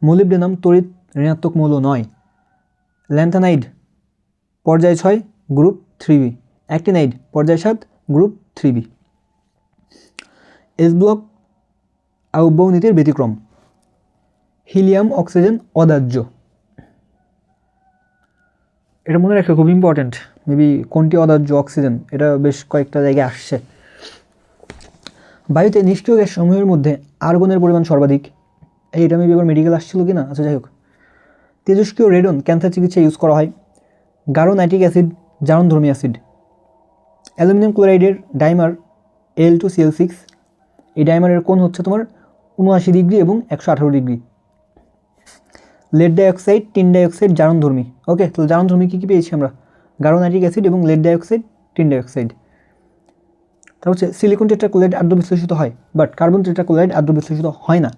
মোলিবডেনাম তড়িৎ ঋণাত্মক মৌল নয়। ল্যান্থানাইড পর্যায় 6 গ্রুপ 3B, অ্যাক্টিনাইড পর্যায় 7 গ্রুপ 3B। এস ব্লক আউটবাউ নীতির ব্যতিক্রম। হিলিয়াম অক্সিজেন অদাহ্য, এটা মনে রাখা খুব ইম্পর্ট্যান্ট। মেবি কোনটি অদাহ্য অক্সিজেন, এটা বেশ কয়েকটা জায়গায় আসছে। বায়ুতে নিষ্ক্রিয় গ্যাস সমূহের মধ্যে আর্গনের পরিমাণ সর্বাধিক, এইটা মেবি এবার মেডিকেল আসছিল কি না, আচ্ছা যাই হোক। তেজস্ক্রিয় রেডন ক্যান্সার চিকিৎসায় ইউজ করা হয়। গাঢ় নাইট্রিক অ্যাসিড জারণধর্মী অ্যাসিড। অ্যালুমিনিয়াম ক্লোরাইডের ডাইমার Al2Cl6, এই ডাইমারের কোণ হচ্ছে তোমার 79 ডিগ্রি এবং 118 degree. Lead dioxide, tin dioxide জারণধর্মী। ওকে, তাহলে জারণধর্মী কী কী পেয়েছি আমরা, গাঢ় নাইট্রিক অ্যাসিড এবং লেড ডাইঅক্সাইড, টিন ডাইঅক্সাইড। তার হচ্ছে সিলিকন টেট্রাক্লোরাইড আদ্র বিশ্লেষিত হয়, বাট কার্বন টেট্রাক্লোরাইড আদ্র বিশ্লেষিত হয় না।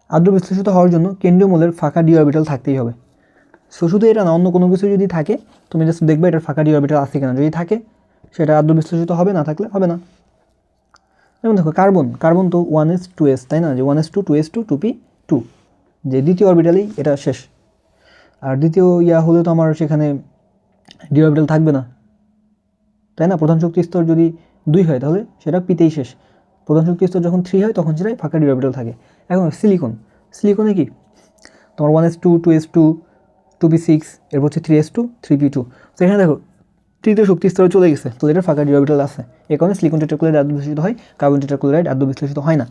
আদ্র বিশ্লেষিত হওয়ার জন্য কেন্দ্রীয় মৌলের ফাঁকা ডি অরবিটাল থাকতেই হবে। সো শুধু এটা না, অন্য কোনো কিছু যদি থাকে তুমি জাস্ট দেখবে এটার ফাঁকা ডি অরবিটাল আছে কিনা, যদি থাকে সেটা আদ্য বিশ্লেষিত হবে, না থাকলে হবে না। যেমন দেখো কার্বন তো 1s2s, তাই না, যে 1s2 2s2 2p2, যে দ্বিতীয় অরবিটালেই এটা শেষ। আর দ্বিতীয় হলে তো আমার সেখানে ডি অরবিটাল থাকবে না, তাই না। প্রধান শক্তি স্তর যদি 2 হয় তাহলে সেটা পিতেই শেষ। প্রধান শক্তি স্তর যখন 3 হয় তখন সেটাই ফাঁকা ডি অরবিটাল থাকে। এখন সিলিকনে কি তোমার 1s2 2s2 2p6, এরপর হচ্ছে 3s2 3p2। তো এখানে দেখো তৃতীয় শক্তি স্তরে চলে গেছে, তো এটা ফাঁকা ডি অরবিটাল আছে। এই কারণে সিলিকন টেট্রাক্লোরাইড আদ্য বিশ্লেষিত হয়, কার্বন টেট্রাক্লোরাইড আদ্য বিশ্লেষিত হয় না।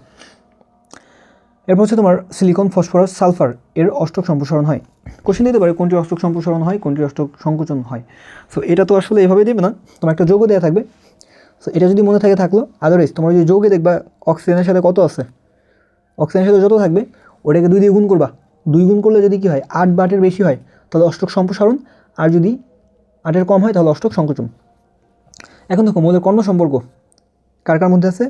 এরপর হচ্ছে তোমার সিলিকন, ফসফরাস, সালফার এর অষ্টক সম্প্রসারণ হয়। কোশ্চেন দিতে পারে কোনটির অষ্টক সম্প্রসারণ হয়, কোনটির অষ্টক সংকোচন হয়। সো এটা তো আসলে এভাবে দেবে না, তোমার একটা যৌগ দেওয়া থাকবে। সো এটা যদি মনে থাকে থাকলো, আদারওয়াইজ তোমার যদি যৌগে দেখবা অক্সিজেনের সাথে কত আছে, অক্সিজেনের সাথে যত থাকবে ওটাকে 2 দিয়ে গুণ করবা। 2 গুণ করলে যদি কি হয় 8 বা 8-এর বেশি হয় তাহলে অষ্টক সম্প্রসারণ, আর যদি 8-এর কম হয় তাহলে অষ্টক সংকোচন। এখন দেখো মৌলের কর্ণ সম্পর্ক কার কার মধ্যে আছে,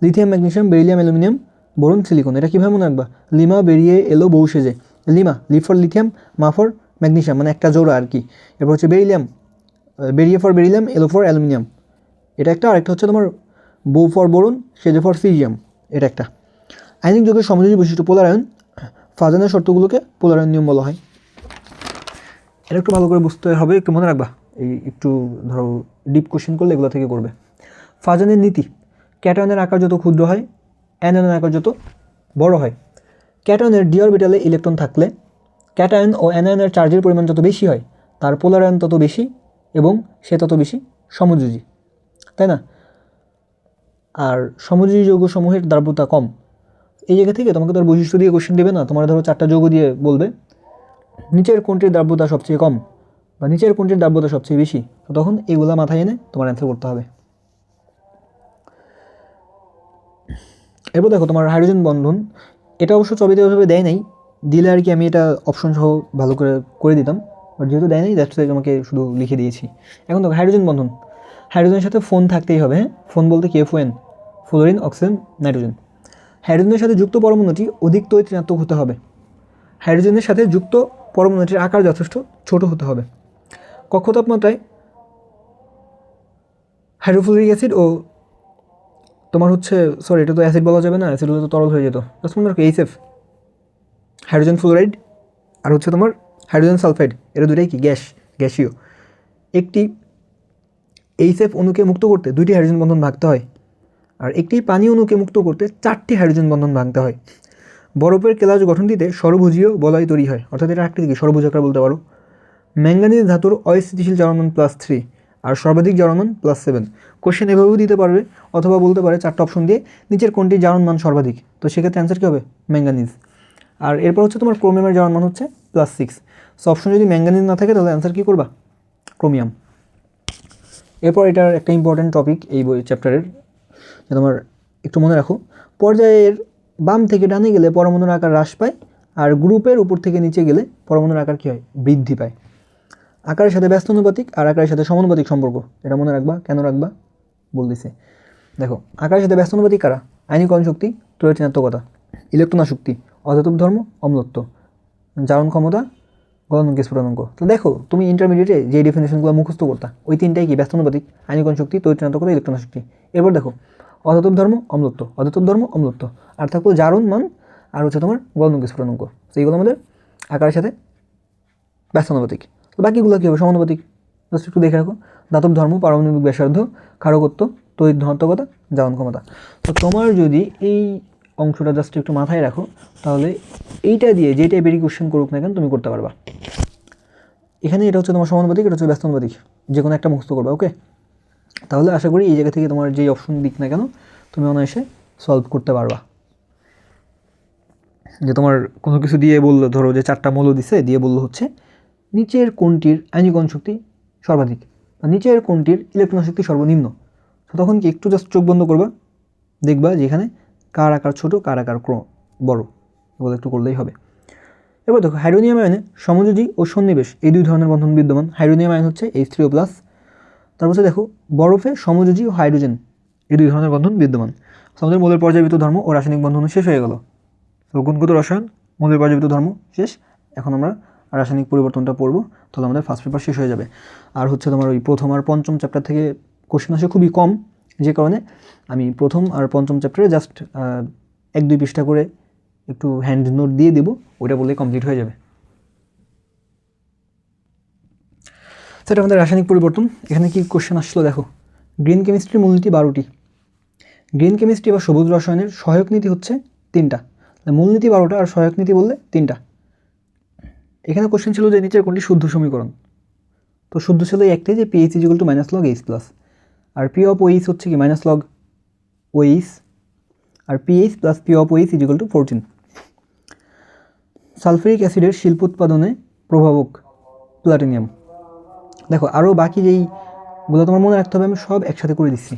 lithium, magnesium, beryllium, aluminium, boron, silicon. এটা কীভাবে মনে রাখবা, লিমা বেরিয়ে এলো বউ সেজে। লিমা, লি ফর লিথিয়াম, মা ফর ম্যাগনেসিয়াম, মানে একটা জোড়া আর কি। এরপর হচ্ছে বেরিলিয়াম, বেরিয়ে ফর বেরিলিয়াম, এলো ফর অ্যালুমিনিয়াম, এটা একটা। আরেকটা হচ্ছে তোমার বউ ফর বোরন, সেজে ফর সিজিয়াম, এটা একটা। আয়নিক যৌগের সমযোজী বৈশিষ্ট্য পোলারায়ন, ফাজনের শর্তগুলোকে পোলারায়ন নিয়ম বলা হয়। এটা একটু ভালো করে বুঝতে হবে, একটু মনে রাখবা। এই একটু ধরো ডিপ কোশ্চেন করলে এগুলো থেকে করবে। ফাজনের নীতি, ক্যাটায়নের আকার যত ক্ষুদ্র হয় অ্যানায়নের আকার যত বড় হয়। ক্যাটায়নের ডি অরবিটালে ইলেকট্রন থাকলে ক্যাটায়ন ও অ্যানায়নের চার্জের পরিমাণ যত বেশি হয় তার পোলারায়ন তত বেশি এবং সে তত বেশি সমযোজী, তাই না। আর সমযোজী যৌগসমূহের দ্রাব্যতা কম। এই জায়গা থেকে তোমাকে তার বৈশিষ্ট্য দিয়ে কোশ্চেন দেবে না, তোমার ধরো 4টা যৌগ দিয়ে বলবে নিচের কোনটির দ্রাব্যতা সবচেয়ে কম বা নিচের কোনটির দ্রাব্যতা সবচেয়ে বেশি, তখন এগুলা মাথায় এনে তোমার অ্যান্সার করতে হবে। এরপর দেখো তোমার হাইড্রোজেন বন্ধন, এটা অবশ্য ছবিতে ওইভাবে দেয় নাই, দিলে আর কি আমি এটা অপশন সহ ভালো করে দিতাম, বাট যেহেতু দেয় নাই দ্যাটস ওয়াই তোমাকে শুধু লিখে দিয়েছি। এখন দেখো হাইড্রোজেন বন্ধন, হাইড্রোজেনের সাথে ফোন থাকতেই হবে, হ্যাঁ, ফোন বলতে KFON, ফ্লোরিন, অক্সিজেন, নাইট্রোজেন। হাইড্রোজেনের সাথে যুক্ত পরমাণুটি অধিক তড়িৎ হতে হবে। হাইড্রোজেনের সাথে যুক্ত পরমাণুটির আকার যথেষ্ট ছোট হতে হবে। কক্ষ তাপমাত্রায় হাইড্রোফ্লোরিক অ্যাসিড ও তোমার হচ্ছে সরি এটা তো অ্যাসিড বলা যাবে না, অ্যাসিড হলে তো তরল হয়ে যেত, জাস্ট মনে রাখো HF, হাইড্রোজেন ফ্লোরাইড আর হচ্ছে তোমার হাইড্রোজেন সালফাইড, এরা দুটাই কি গ্যাসীয়। একটি HF অণুকে মুক্ত করতে 2টি হাইড্রোজেন বন্ধন ভাঙতে হয়, আর একটি পানি অণুকে মুক্ত করতে 4টি হাইড্রোজেন বন্ধন ভাঙতে হয়। বরফের কেলাস গঠনটিতে ষড়ভুজীয় বলয় তৈরি হয়, অর্থাৎ এটা আকৃতি কি ষড়ভুজাকার বলতে পারো। ম্যাঙ্গানিজ ধাতুর অস্থিতিশীল জারণমান +3 আর সর্বাধিক জারণমান +7। কোশ্চেন এভাবেও দিতে পারবে, অথবা বলতে পারে 4টা অপশন দিয়ে নিচের কোনটি জারণমান সর্বাধিক, তো সেক্ষেত্রে অ্যান্সার কী হবে, ম্যাঙ্গানিজ। আর এরপর হচ্ছে তোমার ক্রোমিয়ামের জারণমান হচ্ছে +6। সো অপশন যদি ম্যাঙ্গানিজ না থাকে তাহলে অ্যান্সার কী করবা, ক্রোমিয়াম। এরপর এটার একটা ইম্পর্টেন্ট টপিক এই বই চ্যাপ্টারের, যে তোমার একটু মনে রাখো, পর্যায়ের বাম থেকে ডানে গেলে পরমাণুর আকার হ্রাস পায়, আর গ্রুপের উপর থেকে নিচে গেলে পরমাণুর আকার কী হয়, বৃদ্ধি পায়। আকারের সাথে ব্যস্তানুপাতিক আর আকারের সাথে সমানুপাতিক সম্পর্ক, এটা মনে রাখবা। কেন রাখবা বলতেছে, দেখো আকারের সাথে ব্যস্তানুপাতিক কারা, আয়নীকরণ শক্তি, তড়িৎ ঋণাত্মকতা, ইলেকট্রন আসক্তি, অধাতব ধর্ম, অম্লত্ব, জারণ ক্ষমতা, গলনাঙ্ক, স্ফুটনাঙ্ক। তো দেখো তুমি ইন্টারমিডিয়েটে যে ডেফিনেশনগুলো মুখস্থ করতা ওই 3টাই কি, ব্যস্তানুপাতিক, আয়নীকরণ শক্তি, তড়িৎ ঋণাত্মকতা, ইলেকট্রন আসক্তি। এরপর দেখো অধাতব ধর্ম, অম্লত্ব, অধাতব ধর্ম, অম্লত্ব, আর থাকবো জারণ মান আর হচ্ছে তোমার গলনাঙ্ক, স্ফুটনাঙ্ক। তো এইগুলো আমাদের আকারের সাথে ব্যস্তানুপাতিক। তো বাকিগুলো কী হবে, সমানুপাতিক। জাস্ট একটু দেখে রাখো, ধাতব ধর্ম, পারমাণবিক ব্যাসার্ধ, ক্ষারকত্ব, তড়িৎ ধনাত্মকতা, জারণ ক্ষমতা। তো তোমার যদি এই অংশটা জাস্ট একটু মাথায় রাখো তাহলে এইটা দিয়ে যে টাইপেরই কোশ্চেন করুক না কেন তুমি করতে পারবা। এখানে এটা হচ্ছে তোমার সমানুপাতিক, এটা হচ্ছে ব্যস্তানুপাতিক, যে কোনো একটা মুখস্থ করবা, ওকে। তাহলে আশা করি এই জায়গা থেকে তোমার যেই অপশন দিক না কেন তুমি অনায়াসে সলভ করতে পারবা। যে তোমার কোনো কিছু দিয়ে বললো, ধরো যে 4টা মৌল দিছে, দিয়ে বললো হচ্ছে নিচের কোনটির আয়নীকরণ শক্তি সর্বাধিক বা নিচের কোনটির ইলেকট্রন শক্তি সর্বনিম্ন, তো তখন কি একটু জাস্ট চোখ বন্ধ করবা, দেখবা যেখানে কার আকার ছোট কার আকার বড়, এগুলো একটু করলেই হবে। এবার দেখো হাইড্রোনিয়াম আয়নে সমযোজী ও সন্নিবেশ এই 2 ধরনের বন্ধন বিদ্যমান। হাইড্রোনিয়াম আয়ন হচ্ছে H3O+, তারপর হচ্ছে দেখো বরফে সমযোজী ও হাইড্রোজেন এই 2 ধরনের বন্ধন বিদ্যমান। আমাদের মৌলের পর্যায়বৃত্ত ধর্ম ও রাসায়নিক বন্ধন শেষ হয়ে গেল। তো গুণগত রসায়ন, মৌলের পর্যায়বৃত্ত ধর্ম শেষ, এখন আমরা রাসায়নিক পরিবর্তনটা পড়বো, তাহলে আমাদের ফার্স্ট পেপার শেষ হয়ে যাবে। আর হচ্ছে তোমার ওই প্রথম আর পঞ্চম চ্যাপ্টার থেকে কোশ্চেন আসে খুবই কম, যে কারণে আমি প্রথম আর পঞ্চম চ্যাপ্টারে জাস্ট 1-2 পৃষ্ঠা করে একটু হ্যান্ড নোট দিয়ে দেবো, ওইটা বললেই কমপ্লিট হয়ে যাবে। সেটা আমাদের রাসায়নিক পরিবর্তন। এখানে কি কোশ্চেন আসলো দেখো, গ্রিন কেমিস্ট্রির মূলনীতি 12টি, গ্রিন কেমিস্ট্রি বা সবুজ রসায়নের সহায়ক নীতি হচ্ছে 3টা, মূলনীতি 12টা আর সহায়ক নীতি বললে 3টা। এখানে কোশ্চেন ছিল যে নিচের কোনটি শুদ্ধ সমীকরণ, তো শুদ্ধ ছিল এই একটাই যে pH = -log H+, R P of OH হচ্ছে কি -log OH, আর pH + P of OH = 14। Sulphuric অ্যাসিডের শিল্প উৎপাদনে প্রভাবক প্লাটিনিয়াম। দেখো আরও বাকি যেইগুলো তোমার মনে রাখতে হবে আমি সব একসাথে করে দিচ্ছি।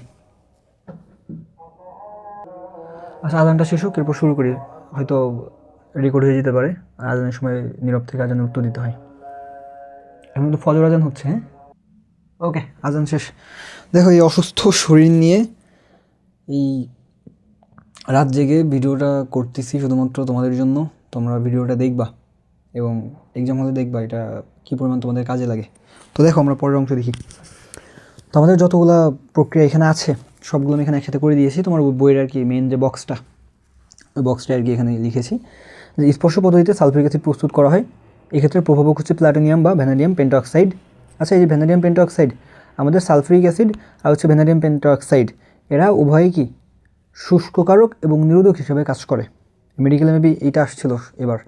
আচ্ছা, আজানটা শেষ হোক, এরপর শুরু করি, হয়তো রেকর্ড হয়ে যেতে পারে, আর আজানের সময় নীরব থেকে আজানের উত্তর দিতে হয়। এখন তো ফজর আজান হচ্ছে। হ্যাঁ, ওকে, আজান শেষ। দেখো এই অসুস্থ শরীর নিয়ে এই রাত জেগে ভিডিওটা করতেছি শুধুমাত্র তোমাদের জন্য। তোমরা ভিডিওটা দেখবা এবং এক্সাম হলে দেখবা এটা কী পরিমাণ তোমাদের কাজে লাগে। তো দেখো আমরা পরের অংশ দেখি। তো আমাদের যতগুলা প্রক্রিয়া এখানে আছে সবগুলো আমি এখানে একসাথে করে দিয়েছি। তোমার বইয়ের আর কি মেন যে বক্সটা, ওই বক্সটা আর কি এখানে লিখেছি যে স্পর্শ পদ্ধতিতে সালফিউরিক অ্যাসিড প্রস্তুত করা হয়। এক্ষেত্রে প্রভাবক হচ্ছে প্লাটিনিয়াম বা ভ্যানাডিয়াম পেন্টাঅক্সাইড। আচ্ছা, এই যে ভ্যানাডিয়াম পেন্টাঅক্সাইড, আমাদের সালফিউরিক অ্যাসিড আর হচ্ছে ভ্যানাডিয়াম পেন্টাঅক্সাইড, এরা উভয়ই কি শুষ্ককারক এবং নিরোধক হিসেবে কাজ করে। মেডিকেলে মেবি এইটা আসছিল এবার,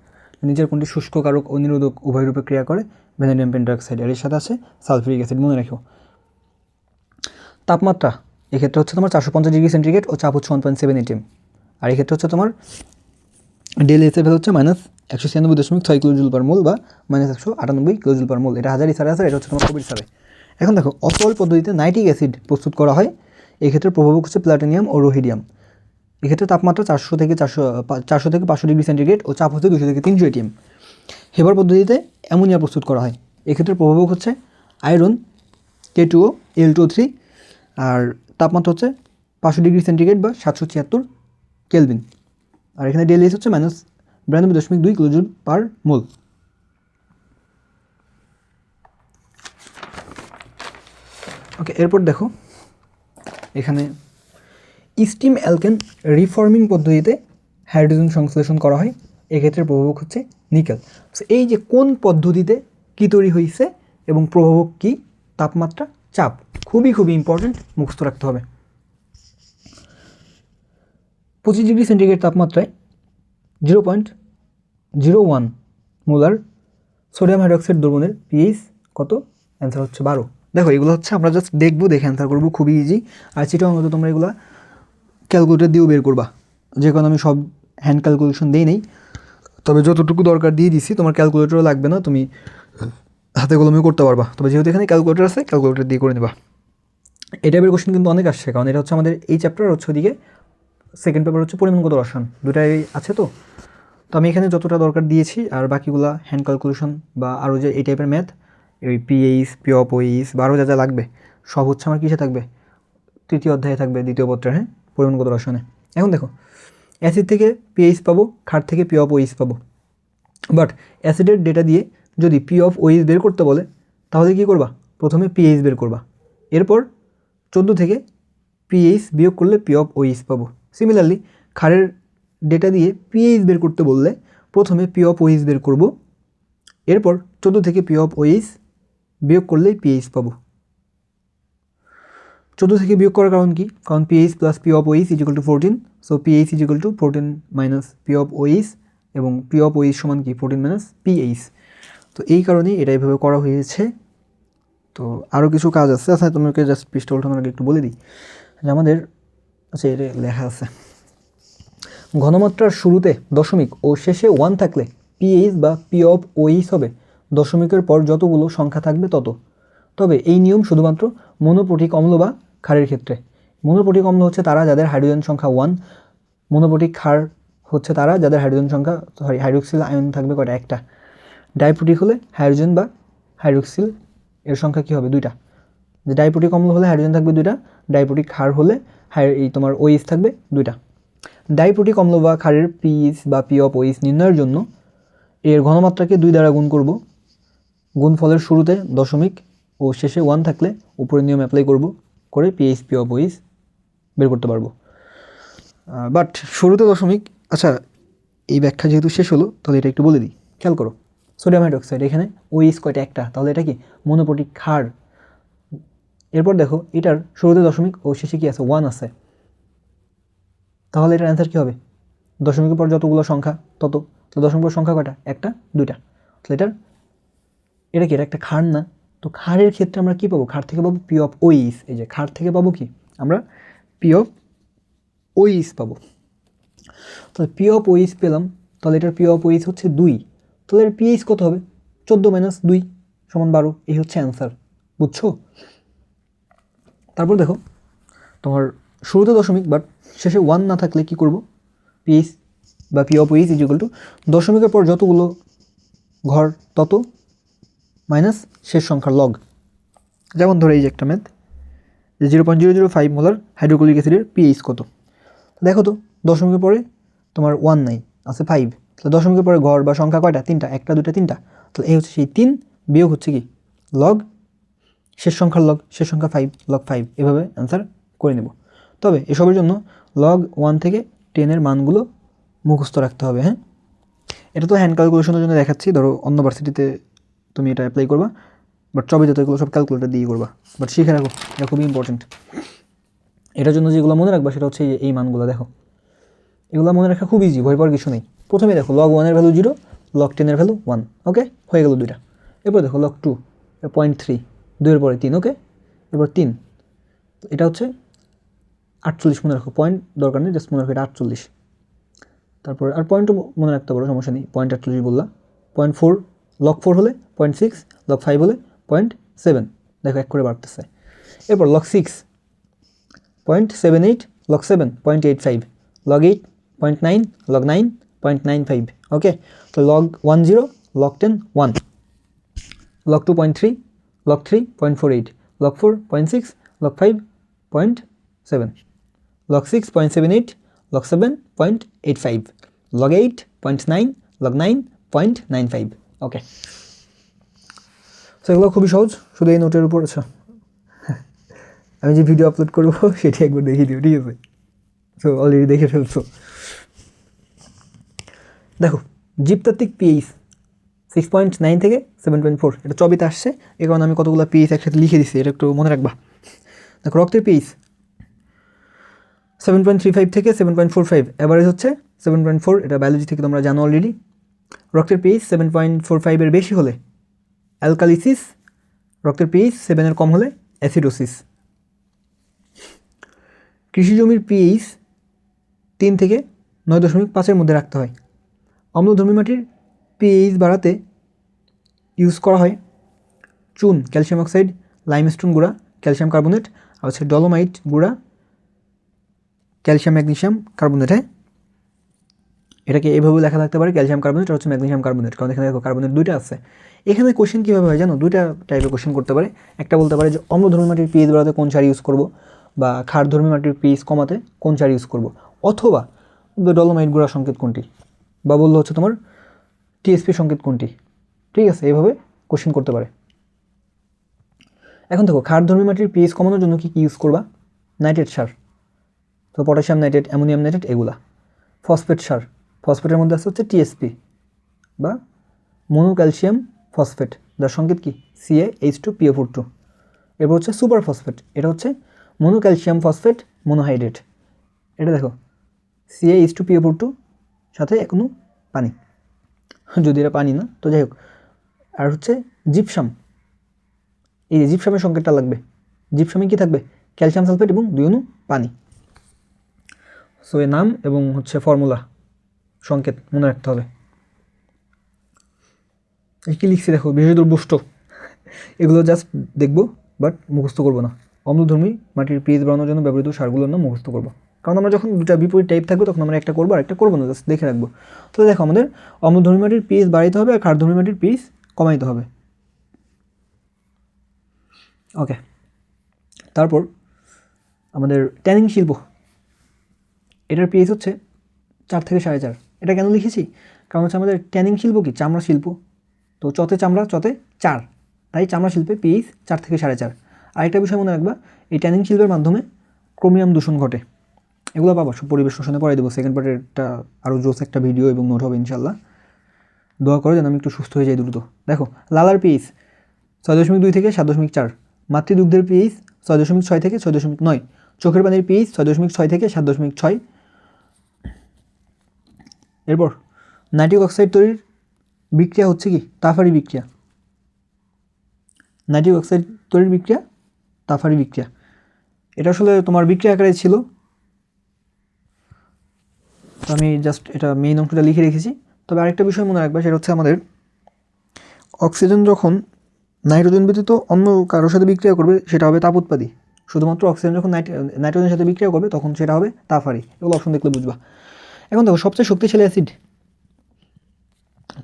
নিজের কোনটি শুষ্ককারক ও নিরোধক উভয় রূপে ক্রিয়া করে ভ্যানাডিয়াম পেন্টাঅক্সাইড, এর সাথে আছে সালফিউরিক অ্যাসিড, মনে রাখো। তাপমাত্রা এক্ষেত্রে হচ্ছে তোমার 450°C ও চাপ হচ্ছে 1.7 atm, আর এক্ষেত্রে হচ্ছে তোমার ডেলএস লেভেল হচ্ছে -196.6 kJ/mol বা -198 kJ/mol। এটা হাজারি স্যারে আছে, এটা হচ্ছে তোমার কবির স্যারে। এখন দেখো অতল পদ্ধতিতে নাইট্রিক অ্যাসিড প্রস্তুত করা হয়। এক্ষেত্রে প্রভাবক হচ্ছে প্লাটিনিয়াম ও রোহিডিয়াম। এক্ষেত্রে তাপমাত্রা 400 থেকে 500°C ও চাপ হচ্ছে 200 থেকে 300 atm। হেবার পদ্ধতিতে অ্যামোনিয়া প্রস্তুত করা হয়। এক্ষেত্রে প্রভাবক হচ্ছে আয়রন K2O Al2O3, আর তাপমাত্রা হচ্ছে 500°C বা 776 কেলভিন, আর এখানে ডেলএস হচ্ছে -92.2 kJ/mol। ওকে, এরপর দেখো এখানে স্টিম অ্যালকেন রিফর্মিং পদ্ধতিতে হাইড্রোজেন সংশ্লেষণ করা হয়। এক্ষেত্রে প্রভাবক হচ্ছে নিকেল। এই যে কোন পদ্ধতিতে কী তৈরি হয়েছে এবং প্রভাবক কী, তাপমাত্রা, চাপ, খুবই ইম্পর্টেন্ট, মুখস্থ রাখতে হবে। 25°C তাপমাত্রায় 0.01 মোলার সোডিয়াম হাইড্রোক্সাইড দ্রবণের pH কত? অ্যান্সার হচ্ছে 12। দেখো এগুলো হচ্ছে আমরা জাস্ট দেখবো, দেখে অ্যান্সার করবো, খুবই ইজি। আর সেটাও মতো তোমরা এগুলো ক্যালকুলেটর দিয়েও বের করবা, যে কারণে আমি সব হ্যান্ড ক্যালকুলেশন দিই নেই, তবে যতটুকু দরকার দিয়ে দিছি। তোমার ক্যালকুলেটরও লাগবে না, তুমি হাতে কলমেও করতে পারবা, তবে যেহেতু এখানে ক্যালকুলেটর আছে ক্যালকুলেটর দিয়ে করে নেবা। এই টাইপের কোশ্চেন কিন্তু অনেক আসছে, কারণ এটা হচ্ছে আমাদের এই চ্যাপ্টার হচ্ছে ওদিকে সেকেন্ড পেপার হচ্ছে পরিমাণগত রসায়ন, দুটাই আছে। তো আমি এখানে যতটা দরকার দিয়েছি, আর বাকিগুলা হ্যান্ড ক্যালকুলেশন বা আরও যে এই টাইপের ম্যাথ, এই pH, P of OH বা আরও যা লাগবে সব হচ্ছে আমার কিসে থাকবে, 3য় অধ্যায়ে থাকবে, 2য় পত্রে। হ্যাঁ, পরিমাণগত রসায়নে। এখন দেখো অ্যাসিড থেকে pH পাবো, ক্ষার থেকে P of OH পাবো, বাট অ্যাসিডের ডেটা দিয়ে যদি P of OH বের করতে বলে তাহলে কী করবা? প্রথমে pH বের করবা, এরপর 14 থেকে pH বিয়োগ করলে P of OH পাবো। সিমিলারলি ক্ষারের ডেটা দিয়ে pH বের করতে বললে প্রথমে P of OH বের করব, এরপর 14 থেকে P of OH বিয়োগ করলেই pH পাবো। 14 থেকে বিয়োগ করার কারণ কি? কারণ pH + P of OH = 14, so pH = 14 - P of OH, এবং P of OH সমান কি? 14 - pH। তো এই কারণেই এটা এইভাবে করা হয়েছে। তো আরও কিছু কাজ আছে। আচ্ছা, তোমাকে জাস্ট পৃষ্ঠা উল্টানোর আগে একটু বলে দিই যে আমাদের, আচ্ছা এটা লেখা আছে, ঘনমাত্রার শুরুতে দশমিক ও শেষে 1 থাকলে pH বা P of OH হবে দশমিকের পর যতগুলো সংখ্যা থাকবে তত। তবে এই নিয়ম শুধুমাত্র মনোপটিক অম্ল বা ক্ষারের ক্ষেত্রে। মনোপটিক অম্ল হচ্ছে তারা যাদের হাইড্রোজেন সংখ্যা 1, মনোপটিক ক্ষার হচ্ছে তারা যাদের হাইড্রোজেন সংখ্যা হাইড্রোক্সিল আয়ন থাকবে কয়টা? একটা। ডাইপ্রোটিক হলে হাইড্রোজেন বা হাইড্রোক্সিল এর সংখ্যা কী হবে? 2টা। যে ডাইপ্রোটিক অম্ল হলে হাইড্রোজেন থাকবে 2টা, ডাইপ্রোটিক ক্ষার হলে এই তোমার OH থাকবে 2টা। ডাইপ্রোটিক অম্ল বা ক্ষারের pH বা P of OH নির্ণয়ের জন্য এর ঘনমাত্রাকে 2 দ্বারা গুণ করব। গুণফলের শুরুতে দশমিক ও শেষে 1 থাকলে উপরের নিয়ম অ্যাপ্লাই করব। করে পিএইচ পি অফ ওইস বের করতে পারবো। বাট শুরুতে দশমিক, আচ্ছা এই ব্যাখ্যা যেহেতু শেষ হলো তাহলে এটা একটু বলে দিই, খেয়াল করো। সোডিয়াম হাইড্রোক্সাইড এখানে ওইস কয়টা? একটা, তাহলে এটা কি মনোপটিক ক্ষার। এরপর দেখো এটার শুরুতে দশমিক ও শেষে কি আছে? 1 আছে, তাহলে এটার অ্যান্সার কী হবে? দশমিকের পর যতগুলো সংখ্যা তত, তো দশমিকের সংখ্যা কয়টা? একটা, দুইটা, তাহলে এটা কি এটা একটা ক্ষার না? তো ক্ষারের ক্ষেত্রে আমরা কী পাবো? ক্ষার থেকে পাবো পি অফ ওইস। এই যে ক্ষার থেকে পাবো কি আমরা? পি অফ ওইস পাবো। তাহলে পি অফ ওইস পেলাম, তাহলে এটার পি অফ ওইস হচ্ছে 2, তাহলে এর পিএইচ কত হবে? 14 - 2 = 12, এই হচ্ছে অ্যান্সার। বুঝছো? তারপর দেখো তোমার শুরুতে দশমিক বাট শেষে 1 না থাকলে কি করব? পিএইচ বা P of ওইস is equal two দশমিকের পর যতগুলো ঘর তত মাইনাস শেষ সংখ্যার লগ। যেমন ধরে এই যে একটা ম্যাথ, যে 0.005 মোলার হাইড্রোক্লোরিক অ্যাসিডের পিএইচ কত? দেখো তো দশমিকের পরে তোমার 1 নাই, আছে 5, তাহলে দশমিকের পরে ঘর বা সংখ্যা কয়টা? 3টা, 1টা 2টা 3টা, তাহলে এই হচ্ছে সেই 3 বিয়োগ হচ্ছে কি লগ শেষ সংখ্যার লগ, শেষ সংখ্যা 5 লগ 5, এভাবে অ্যান্সার করে নেব। তবে এসবের জন্য লগ 1 থেকে 10 মানগুলো মুখস্থ রাখতে হবে। হ্যাঁ, এটা তো হ্যান্ড ক্যালকুলেশনের জন্য দেখাচ্ছি, ধরো অন্য ভার্সিটিতে তুমি এটা অ্যাপ্লাই করবা, বাট সবই যত এগুলো সব ক্যালকুলেটার দিয়ে করবা, বাট শিখে রাখো, এটা খুবই ইম্পর্টেন্ট। এটার জন্য যেগুলো মনে রাখবা সেটা হচ্ছে এই মানগুলো। দেখো এগুলো মনে রাখা খুব ইজি, ভয় পাওয়ার কিছু নেই। প্রথমে দেখো লগ 1-এর ভ্যালু 0, লগ 10-এর ভ্যালু 1, ওকে হয়ে গেল দুইটা। এরপর দেখো লগ 2 0.3, 2-এর পরে 3, ওকে এরপর 3, এটা হচ্ছে 48 মনে রাখো, পয়েন্ট দরকার নেই, জাস্ট মনে রাখো এটা 48। তারপরে আর পয়েন্টও মনে রাখতে পারো, সমস্যা নেই, 0.48 বললাম। 0.4 লগ 4 হলে 0.6, লগ 5 হলে 0.7, দেখো এক করে বাড়তেছে। এরপর লগ 6 0.78, লগ 7 0.85, লগ 8 0.9, লগ 9 0.95, ওকে। তো log 10, log 10 1, log 2.3, log 3 0.48, log 4 0.6, log 5 0.7, log 6 0.78, log 7 0.85, log 8 0.9, log 9 0.95, ওকে। তো এগুলো খুবই সহজ, শুধু এই নোটের উপর। আচ্ছা আমি যে ভিডিও আপলোড করবো সেটি একবার দেখিয়ে দিও, ঠিক আছে? তো অলরেডি দেখে ফেলছো। দেখো জীবতাত্ত্বিক পিএইচ 6.9 থেকে 7.4, এটা চবিতে আসছে, এ কারণে আমি কতগুলো পিএইচ একসাথে লিখে দিচ্ছি, এটা একটু মনে রাখবা। দেখো রক্তের পিএইচ 7.35 থেকে 7.45, অ্যাভারেজ হচ্ছে 7.4, এটা বায়োলজি থেকে তোমরা জানো অলরেডি। রক্তের পিএইচ 7.45-এর বেশি হলে অ্যালকালিসিস, রক্তের পিএইচ 7-এর কম হলে অ্যাসিডোসিস। কৃষি জমির পিএইচ 3 থেকে 9.5-এর মধ্যে রাখতে হয়। অম্লধর্মী মাটির পিএইচ বাড়াতে ইউজ করা হয় চুন, ক্যালসিয়াম অক্সাইড, লাইমস্টোন গুঁড়া, ক্যালসিয়াম কার্বনেট, আর হচ্ছে ডলোমাইট গুঁড়া, ক্যালসিয়াম ম্যাগনেসিয়াম কার্বনেট। হ্যাঁ, এটাকে এভাবে লেখা থাকতে পারে, ক্যালসিয়াম কার্বনেট আর হচ্ছে ম্যাগনেসিয়াম কার্বনেট, কারণ এখানে দেখো কার্বনেট দুইটা আছে। এখানে কোশ্চেন কীভাবে হয় জানো? দুইটা টাইপের কোশ্চেন করতে পারে। একটা বলতে পারে যে অম্লধর্মী মাটির পিএইচ বাড়াতে কোন সার ইউজ করবো, বা ক্ষারধর্মী মাটির পিএইচ কমাতে কোন সার ইউজ করবো, অথবা ডলোমাইট গুঁড়ার সংকেত কোনটি, বা বললো হচ্ছে তোমার টিএসপি সংকেত কোনটি। ঠিক আছে, এইভাবে কোশ্চেন করতে পারে। এখন দেখো ক্ষারধর্মী মাটির পিএইচ কমানোর জন্য কী কী ইউজ করবা? নাইট্রেট সার, তো পটাশিয়াম নাইট্রেট, অ্যামোনিয়াম নাইট্রেট, এগুলা। ফসফেট সার, ফসফেটের মধ্যে আছে হচ্ছে টিএসপি বা মনোক্যালসিয়াম ফসফেট, যার সংকেত কি CaH2PO4. এরপর হচ্ছে সুপার ফসফেট, এটা হচ্ছে মনোক্যালসিয়াম ফসফেট মনোহাইড্রেট, এটা দেখো CaH2PO4 সাথে এখনো পানি, যদি এটা পানি না তো যাই হোক। আর হচ্ছে জিপসাম, এই যে জিপসামের সংকেতটা লাগবে, জিপসামে কি থাকবে? ক্যালসিয়াম সালফেট এবং 2 অণু পানি। সো এর নাম এবং হচ্ছে ফর্মুলা সংকেত মনে রাখতে হবে। কী লিখছি দেখো, বিশেষদ্রব্যষ্ট, এগুলো জাস্ট দেখবো বাট মুখস্থ করবো না। অম্লধর্মী মাটির পিএইচ বাড়ানোর জন্য ব্যবহৃত সারগুলোর নাম মুখস্থ করবো, কারণ আমরা যখন দুটা বিপরীত টাইপ থাকবে তখন আমরা একটা করবো আর একটা করবো না, জাস্ট দেখে রাখবো। তো দেখো আমাদের অম্লধর্মী মাটির পিএইচ বাড়াইতে হবে আর ক্ষারধর্মী মাটির পিএইচ কমাইতে হবে, ওকে। তারপর আমাদের ট্যানিং শিল্প, এটার পিএইচ হচ্ছে 4 থেকে 4.5। এটা কেন লিখেছি? কারণ হচ্ছে আমাদের ট্যানিং শিল্প কি চামড়া শিল্প, তো চতে চামড়া চতে 4, তাই চামড়া শিল্পে পিএইচ 4 থেকে 4.5। আরেকটা বিষয় মনে রাখবা, এই ট্যানিং শিল্পের মাধ্যমে ক্রোমিয়াম দূষণ ঘটে। এগুলো পাবা সব পরিবেশ রসায়নে পড়াই দেবো। সেকেন্ড পার্টেরটা আরও জোস একটা ভিডিও এবং নোট হবে ইনশাল্লাহ। দোয়া করো যেন আমি একটু সুস্থ হয়ে যাই দ্রুত। দেখো লালার পিএইচ 6.2 থেকে 7.4, মাতৃদুগ্ধের পিএইচ 6.6 থেকে 6.9, চোখের পানির পিএইচ 6.6 থেকে 7.6। এরপর নাইট্রিক অক্সাইড তৈরির বিক্রিয়া হচ্ছে কি তাফারি বিক্রিয়া। নাইট্রিক অক্সাইড তৈরির বিক্রিয়া তাফারি বিক্রিয়া। এটা আসলে তোমার বিক্রিয়া আকারে ছিল, তো আমি জাস্ট এটা মেইন অংশটা লিখে রেখেছি। তবে আরেকটা বিষয় মনে রাখবা, সেটা হচ্ছে আমাদের অক্সিজেন যখন নাইট্রোজেন ব্যতীত অন্য কারোর সাথে বিক্রিয়া করবে সেটা হবে তাপ উৎপাদী। শুধুমাত্র অক্সিজেন যখন নাইট্রোজেনের সাথে বিক্রিয়া করবে তখন সেটা হবে তাফারি। এগুলো অপশন দেখলে বুঝবা। এখন দেখো সবচেয়ে শক্তিশালী অ্যাসিড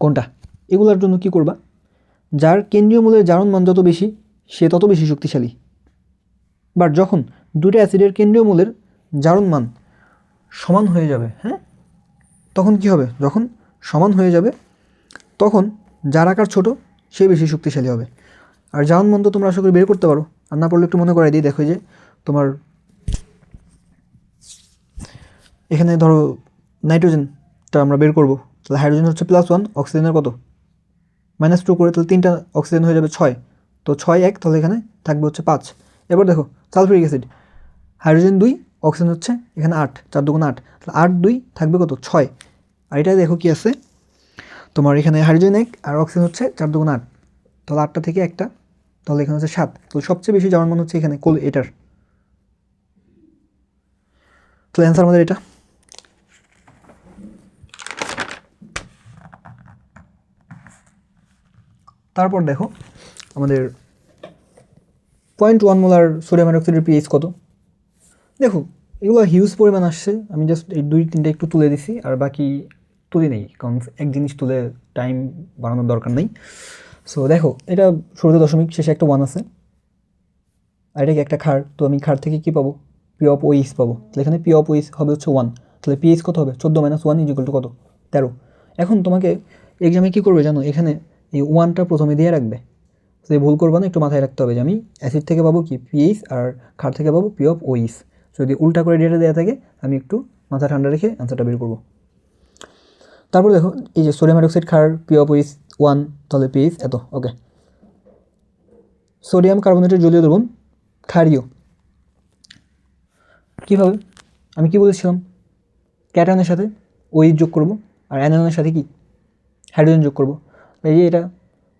কোনটা, এগুলোর জন্য কি করবা, যার কেন্দ্রীয় মূলের জারণ মান যত বেশি সে তত বেশি শক্তিশালী। বাট যখন দুটো অ্যাসিডের কেন্দ্রীয় মূলের জারণ মান সমান হয়ে যাবে, হ্যাঁ, তখন কি হবে, যখন সমান হয়ে যাবে তখন যার আকার ছোট সে বেশি শক্তিশালী হবে। আর জারণ মান তো তোমরা আশা করি বের করতে পারো, আর না পারলে একটু মনে করাই দিই। দেখো যে তোমার এখানে ধরো নাইট্রোজেনটা আমরা বের করবো, তাহলে হাইড্রোজেন হচ্ছে +1, অক্সিজেনের কত -2 করে, তাহলে 3টা অক্সিজেন হয়ে যাবে 6, তো 6 1, তাহলে এখানে থাকবে হচ্ছে 5। এবার দেখো সালফিউরিক অ্যাসিড, হাইড্রোজেন 2, অক্সিজেন হচ্ছে এখানে 8, 4 2 8, তাহলে 8 2 থাকবে কত 6। আর এটা দেখো কি আছে তোমার এখানে হাইড্রোজেন 1 আর অক্সিজেন হচ্ছে 4 2 8, তাহলে 8টা থেকে একটা, তাহলে এখানে হচ্ছে 7। তো সবচেয়ে বেশি জারণ মান হচ্ছে এখানে এটার, তো অ্যান্সার আমাদের এটা। তারপর দেখো আমাদের 0.1 মোলার সোডিয়াম হাইড্রোক্সাইডের পিএইচ কত। দেখো এগুলো হিউজ পরিমাণ আসছে, আমি জাস্ট এই 2-3টা একটু তুলে দিছি, আর বাকি তুলে নেই, কারণ এক জিনিস তুলে টাইম বাড়ানোর দরকার নেই। সো দেখো এটা শুরুতে দশমিক, শেষে একটা 1 আছে, আর এটা কি একটা ক্ষার, তো আমি ক্ষার থেকে কী পাবো, পি অফ ওইস পাবো। তাহলে এখানে পি অফ ওইস হবে হচ্ছে 1, তাহলে পিএইচ কত হবে 14 - 1 = কত 13। এখন তোমাকে এক্সামে কী করবে জানো, এখানে এই 1টা প্রথমে দিয়ে রাখবে, তো ভুল করবো না, একটু মাথায় রাখতে হবে যে আমি অ্যাসিড থেকে পাবো কি পিএইচ, আর ক্ষার থেকে পাবো পি অফ ওইস। যদি উল্টা করে ডেটা দেওয়া থাকে আমি একটু মাথা ঠান্ডা রেখে অ্যান্সারটা বের করবো। তারপর দেখো এই যে সোডিয়াম হাইড্রোক্সাইড ক্ষার পি অফ ওইস 1, তাহলে পিএইচ এত। ওকে, সোডিয়াম কার্বনেটের জলীয় দ্রবণ ক্ষারীয় কীভাবে, আমি কি বলেছিলাম, ক্যাটায়নের সাথে ওইচ যোগ করব আর অ্যানায়নের সাথে কি হাইড্রোজেন যোগ করব। এই যে এটা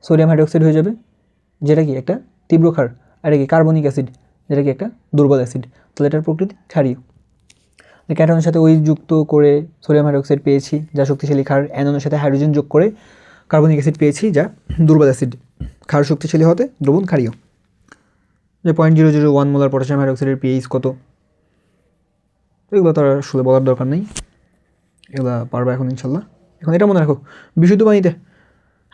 সোডিয়াম হাইড্রোক্সাইড হয়ে যাবে, যেটা কি একটা তীব্র ক্ষার, আর এটা কি কার্বনিক অ্যাসিড, যেটা কি একটা দুর্বল অ্যাসিড, তাহলে এটার প্রকৃতি ক্ষারীয়। ক্যাটায়নের সাথে ওইচ যুক্ত করে সোডিয়াম হাইড্রোক্সাইড পেয়েছি যা শক্তিশালী ক্ষার, অ্যানোনের সাথে হাইড্রোজেন যোগ করে কার্বনিক অ্যাসিড পেয়েছি যা দুর্বল অ্যাসিড। ক্ষার শক্তিশালী হতে দ্রবণ ক্ষারীয়। যে 0.001 মোলার পটাশিয়াম হাইড্রোক্সাইডের পিএইচ কত, এগুলো তার আসলে বলার দরকার নেই, এগুলো পারবা এখন ইনশাল্লাহ। এখন এটা মনে রাখো, বিশুদ্ধ পানিতে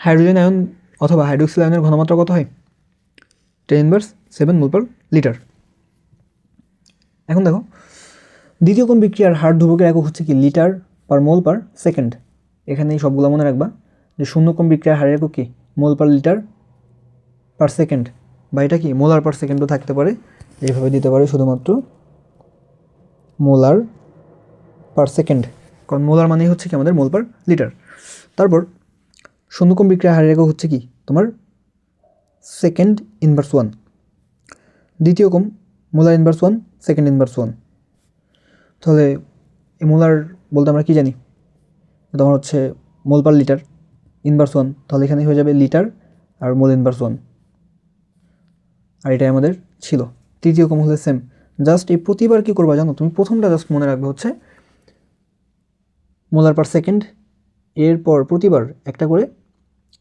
হাইড্রোজেন আয়ন অথবা হাইড্রোক্সিল আয়নের ঘনমাত্রা কত হয়, 10⁻7 মোল/লিটার। এখন দেখো দ্বিতীয় কোন বিক্রিয়ার হার ধ্রুবকের একক হচ্ছে কি লিটার/মোল/সেকেন্ড। এখানে এই সবগুলো মনে রাখবা যে শূন্য কোন বিক্রিয়ার হারের একক কি মোল/লিটার/সেকেন্ড, বা এটা কি মোলার/সেকেন্ডও থাকতে পারে, এইভাবে দিতে পারে শুধুমাত্র মোলার/সেকেন্ড, কারণ মোলার মানেই হচ্ছে কি আমাদের মোল/লিটার। তারপর শূন্যকোণ বিক্রিয়ার হারের একক হচ্ছে কি তোমার সেকেন্ড ইনভার্স 1। দ্বিতীয় কম মোলার ইনভার্স 1, সেকেন্ড ইনভার্স 1। তাহলে এই মোলার বলতে আমরা কি জানি, তোমার হচ্ছে মোল/লিটার ইনভার্স 1, তাহলে এখানে হয়ে যাবে লিটার আর মোল ইনভার্স 1, আর এটাই আমাদের ছিল। তৃতীয় কম হলে সেম, জাস্ট এই প্রতিবার কী করবা জানো, তুমি প্রথমটা জাস্ট মনে রাখবে হচ্ছে মোলার/সেকেন্ড, এরপর প্রতিবার একটা করে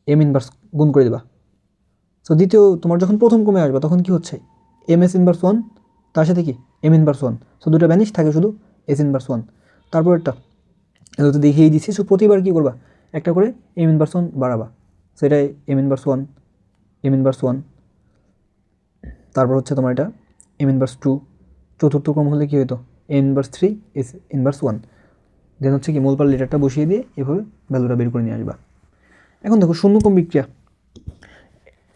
এম ইনভার্স গুণ করে দেবা। সো দ্বিতীয় তোমার যখন প্রথম কমে আসবে তখন কি হচ্ছে MS ইনভার্স 1 তার সাথে কি M ইনভার্স 1, সো দুটো ব্যানিশ থাকে শুধু S ইনভার্স 1। তারপর একটা এটা তো দেখিয়েই দিচ্ছি, সো প্রতিবার কী করবা একটা করে M ইনভার্স 1 বাড়াবা, সেটাই M ইনভার্স 1, M ইনভার্স 1, তারপর হচ্ছে তোমার এটা M ইনভার্স 2। চতুর্থ ক্রম হলে কী হতো M ইনভার্স 3, S ইনভার্স 1। দেন হচ্ছে কি মোল/লিটারটা বসিয়ে দিয়ে এভাবে ভ্যালুটা বের করে নিয়ে আসবা। এখন দেখো শূন্যকোণ বিক্রিয়া,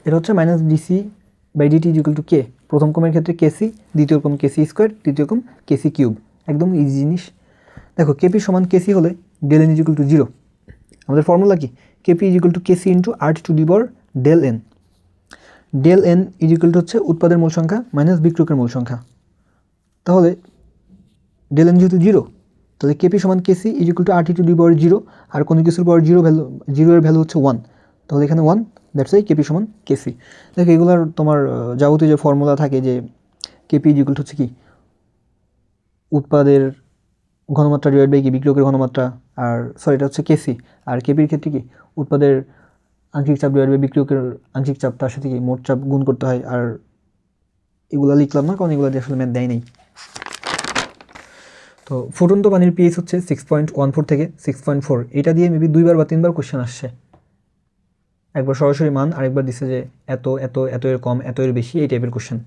এটা হচ্ছে -dc/dt = K, প্রথম ক্রমের ক্ষেত্রে কেসি, দ্বিতীয় ক্রম কেসি স্কোয়ার, তৃতীয় ক্রম কেসি কিউব, একদম ইজি জিনিস। দেখো কেপি সমান কেসি হলে ডেল এন ইজিক্যাল টু 0। আমাদের ফর্মুলা কি? KP equal to KC into R to the power del N. Del N equal to হচ্ছে উৎপাদের মূল সংখ্যা মাইনাস বিক্রিয়কের মূল সংখ্যা। তাহলে ডেল এন যেহেতু 0, তাহলে কেপি সমান Kc equal to R to the power 0, আর কোনো কিছুর পাওয়ার 0 ভ্যালু, 0 এর ভ্যালু হচ্ছে 1, তাহলে এখানে 1, দ্যাটস ওয়াই কেপি সমান কেসি। দেখো এগুলার তোমার যাবতীয় যে ফর্মুলা থাকে যে কেপি ইজিক্যাল টু হচ্ছে কি উৎপাদের ঘনমাত্রা ডিভাইড বাই কি বিক্রিয়কের ঘনমাত্রা, আর সরি এটা হচ্ছে কেসি, আর কেপির ক্ষেত্রে কি উৎপাদের আংশিক চাপ ডিভাইড বাই বিক্রিয়কের আংশিক চাপ, তার সাথে কি মোট চাপ গুণ করতে হয়। আর এগুলো লিখলাম না কারণ এগুলো আসলে ম্যাথ দেয় নেই। তো ফুটন্ত পানির পিএইচ হচ্ছে 6.14 থেকে 6.4, এটা দিয়ে মেবি 2বার বা 3বার কোশ্চেন আসছে। একবার সরাসরি মান, আরেকবার দিচ্ছে যে এত এত এত এর কম, এত এর বেশি, এই টাইপের কোশ্চেন।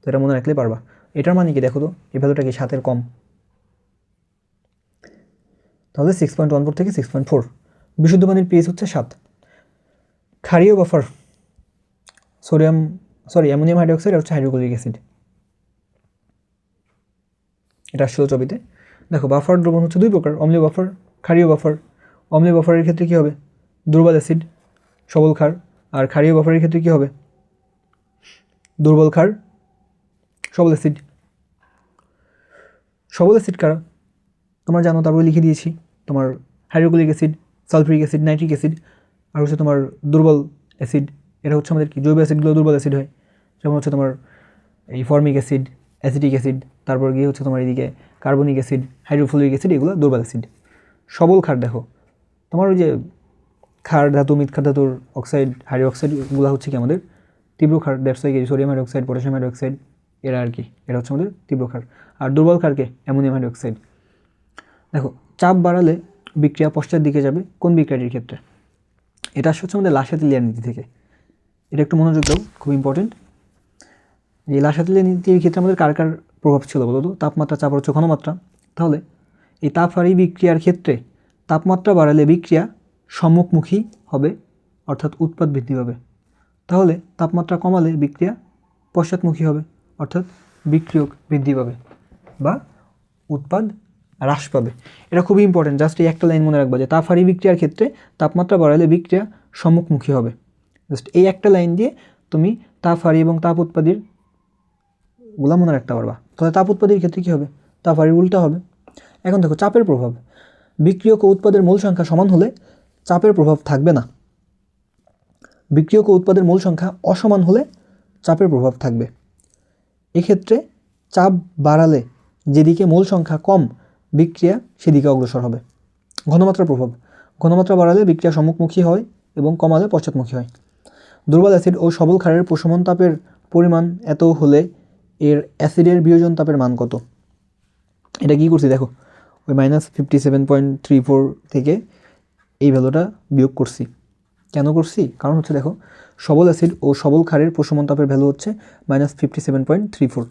তো এটা মনে রাখলে পারবা। এটার মানে কি দেখো তো, এই ভ্যালুটা কি 7-এর কম, তাহলে 6.14 থেকে 6.4। বিশুদ্ধ পানির পিএইচ হচ্ছে 7। ক্ষারীয় বাফার অ্যামোনিয়াম হাইড্রোক্সাইড আর হচ্ছে হাইড্রোক্লোরিক অ্যাসিড, এটা আসলে ছবিতে দেখো। বাফার দ্রবণ হচ্ছে 2 প্রকার, অম্লীয় বাফার, ক্ষারীয় বাফার। অম্লীয় বাফারের ক্ষেত্রে কী হবে? দুর্বল অ্যাসিড, সবল ক্ষার। আর ক্ষারীয় বাফারের ক্ষেত্রে কী হবে? দুর্বল ক্ষার, সবল অ্যাসিড। সবল অ্যাসিড কারা তোমরা জানো, তারপরে লিখে দিয়েছি। তোমার hydrochloric acid, sulphuric acid, nitric acid. আর হচ্ছে তোমার দুর্বল অ্যাসিড, এটা হচ্ছে আমাদের কি জৈব অ্যাসিডগুলো দুর্বল অ্যাসিড হয়, যেমন হচ্ছে তোমার এই ফর্মিক অ্যাসিড, অ্যাসিটিক অ্যাসিড, তারপর গিয়ে হচ্ছে তোমার এদিকে কার্বনিক অ্যাসিড, হাইড্রোফ্লোরিক অ্যাসিড, এগুলো দুর্বল অ্যাসিড। সবল ক্ষার দেখো তোমার ওই যে ক্ষার ধাতু, মৃৎক্ষার ধাতুর অক্সাইড, হাইড্রোক্সাইডগুলো হচ্ছে কি আমাদের তীব্র ক্ষার, that's why sodium hydroxide, potassium hydroxide, এরা আর কি, এরা হচ্ছে আমাদের তীব্র ক্ষার। আর দুর্বল ক্ষারকে অ্যামোনিয়াম হাইড্রোক্সাইড। দেখো চাপ বাড়ালে বিক্রিয়া পশ্চাৎ দিকে যাবে কোন বিক্রিয়াটির ক্ষেত্রে? এটা হচ্ছে আমাদের লাসাতিলিয়ার নীতি থেকে, এটা একটু মনোযোগ দাও, খুব ইম্পর্টেন্ট। এই লাসাতিলিয়ার নীতির ক্ষেত্রে আমাদের কার কার প্রভাব ছিল বলো তো? তাপমাত্রা, চাপ, হচ্ছে ঘনমাত্রা। তাহলে এই তাপহারী বিক্রিয়ার ক্ষেত্রে তাপমাত্রা বাড়ালে বিক্রিয়া সম্মুখমুখী হবে, অর্থাৎ উৎপাদ বৃদ্ধি পাবে। তাহলে তাপমাত্রা কমালে বিক্রিয়া পশ্চাৎমুখী হবে, অর্থাৎ বিক্রিয়ক বৃদ্ধি পাবে বা উৎপাদ হ্রাস পাবে। এটা খুবই ইম্পর্টেন্ট, জাস্ট এই একটা লাইন মনে রাখবা যে তাপহারী বিক্রিয়ার ক্ষেত্রে তাপমাত্রা বাড়ালে বিক্রিয়া সম্মুখমুখী হবে। জাস্ট এই একটা লাইন দিয়ে তুমি তাপহারী এবং তাপ উৎপাদীর গুলা মনে রাখতে পারবা। তাহলে তাপ উৎপাদীর ক্ষেত্রে কী হবে? তাপহারীর উল্টা হবে। এখন দেখো চাপের প্রভাব, বিক্রিয়ক ও উৎপাদের মূল সংখ্যা সমান হলে চাপের প্রভাব থাকবে না। বিক্রিয়ক ও উৎপাদের মূল সংখ্যা অসমান হলে চাপের প্রভাব থাকবে। এক্ষেত্রে চাপ বাড়ালে যেদিকে মূল সংখ্যা কম বিক্রিয়া সেদিকে অগ্রসর হবে। ঘনমাত্রার প্রভাব, ঘনমাত্রা বাড়ালে বিক্রিয়া সম্মুখমুখী হয় এবং কমালে পশ্চাৎমুখী হয়। দুর্বল অ্যাসিড ও সবল ক্ষারের প্রশমন তাপের পরিমাণ এত হলে এর অ্যাসিডের বিয়োজন তাপের মান কত? এটা কী করছি দেখো, ওই -57.34 থেকে এই ভ্যালুটা বিয়োগ করছি। কেন করছি? কারণ হচ্ছে দেখো সবল অ্যাসিড ও সবল ক্ষারের প্রশমন তাপের ভ্যালু হচ্ছে -57.34।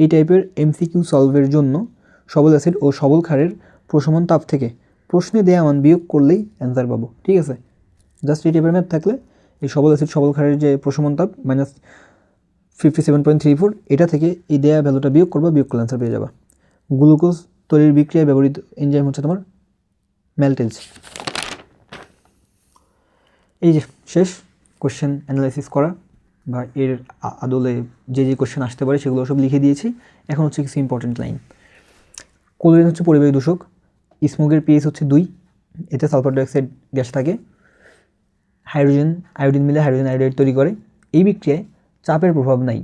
এই টাইপের এমসিকিউ সলভের জন্য সবল অ্যাসিড ও সবল ক্ষারের প্রশমন তাপ থেকে প্রশ্নে দেয়া মান বিয়োগ করলেই অ্যান্সার পাবো। ঠিক আছে, জাস্ট এই টাইপের ম্যাথ থাকলে এই সবল অ্যাসিড সবল ক্ষারের যে প্রশমন তাপ -57.34, এটা থেকে এই দেয়া ভ্যালুটা বিয়োগ করবা, বিয়োগ করলে অ্যান্সার পেয়ে যাবা। গ্লুকোজ তৈরির বিক্রিয়ায় ব্যবহৃত এনজাইম হচ্ছে তোমার ম্যালটেজ। এই যে শেষ কোশ্চেন অ্যানালাইসিস করা বা এর আদলে যে যে কোশ্চেন আসতে পারে সেগুলো সব লিখে দিয়েছি। এখন হচ্ছে কিছু ইম্পর্টেন্ট লাইন। ক্লোরিন হচ্ছে পরিবেশ দূষক, স্মোকের পিএইচ হচ্ছে 2, এতে সালফার ডাইঅক্সাইড গ্যাস থাকে, আয়োডিন মিলে হাইড্রোজেন আয়োডাইড তৈরি করে। এই বিক্রিয়ায় চাপের প্রভাব নাই,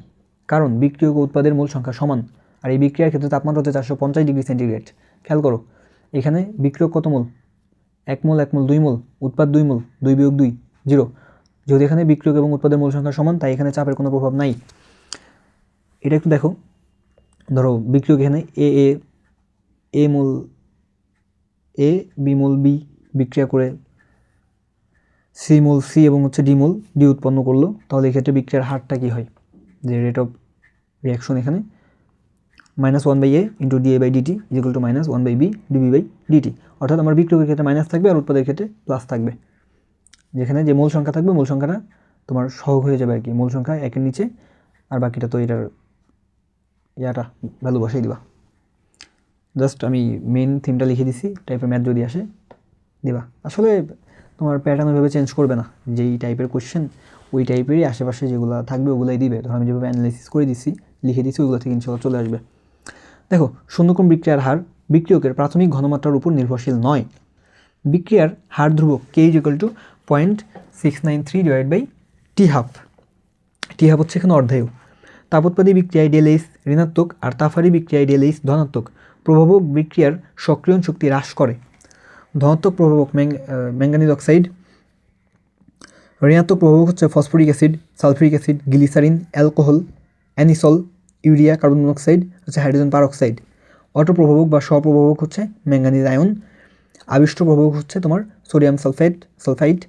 কারণ বিক্রিয়ক ও উৎপাদের মূল সংখ্যা সমান, আর এই বিক্রিয়ার ক্ষেত্রে তাপমাত্রা হচ্ছে 450 ডিগ্রি সেন্টিগ্রেড। খেয়াল করো এখানে বিক্রিয়ক কত মোল? 1 মোল, 1 মোল, 2 মোল, উৎপাদ 2 মোল, 2 বিয়োগ 2 0। যেহেতু এখানে বিক্রিয়ক এবং উৎপাদের মূল সংখ্যা সমান, তাই এখানে চাপের কোনো প্রভাব নাই। এটা একটু দেখো, ধরো বিক্রিয়ক এখানে এ মোল এ, বি মোল বি বিক্রিয়া করে সি মোল সি এবং হচ্ছে ডি মোল ডি উৎপন্ন করলো, তাহলে এক্ষেত্রে বিক্রিয়ার হারটা কী হয়? যে রেট অফ রিয়াকশন এখানে -1/a into DA by DT equal to -1/b DB by DT. অর্থাৎ আমার বিক্রিয়কের ক্ষেত্রে মাইনাস থাকবে আর উৎপাদের ক্ষেত্রে প্লাস থাকবে। যেখানে যে মূল সংখ্যা থাকবে, মূল সংখ্যাটা তোমার সহগ হয়ে যাবে আর কি, মূল সংখ্যা 1-এর নিচে আর বাকিটা তো এটার ইয়াটা ভ্যালু বসাই দিবা। জাস্ট আমি মেন থিমটা লিখে দিছি, টাইপের ম্যাথ যদি আসে দিবা। আসলে তোমার প্যাটার্ন ওইভাবে চেঞ্জ করবে না, যেই টাইপের কোশ্চেন ওই টাইপেরই আশেপাশে যেগুলো থাকবে ওগুলাই দিবে। ধর আমি যেভাবে অ্যানালাইসিস করে দিছি, লিখে দিছি, ওগুলো থেকে ইনশাল্লাহ চলে আসবে। দেখো, শূন্যক্রম বিক্রিয়ার হার বিক্রিয়কের প্রাথমিক ঘনমাত্রার উপর নির্ভরশীল নয়। বিক্রিয়ার হার ধ্রুবক K = 0.693 divide by T½ T½ হচ্ছে এখানে অর্ধায়ু। তাপোৎপাদী বিক্রিয়ায় ΔH ঋণাত্মক আর তাফারি বিক্রিয়ায় ΔH ধনাত্মক। প্রভাবক বিক্রিয়ার সক্রিয়ণ শক্তি হ্রাস করে। ধনাত্মক প্রভাবক ম্যাঙ্গানিজ অক্সাইড, ঋণাত্মক প্রভাবক হচ্ছে phosphoric acid, sulphuric acid, glycerine, alcohol, anisole, urea, carbon monoxide হচ্ছে হাইড্রোজেন পারঅক্সাইড। অটোপ্রভাবক বা স্বপ্রভাবক হচ্ছে ম্যাঙ্গানিজ আয়ন। আবিষ্ট প্রভাবক হচ্ছে তোমার সোডিয়াম সালফাইড।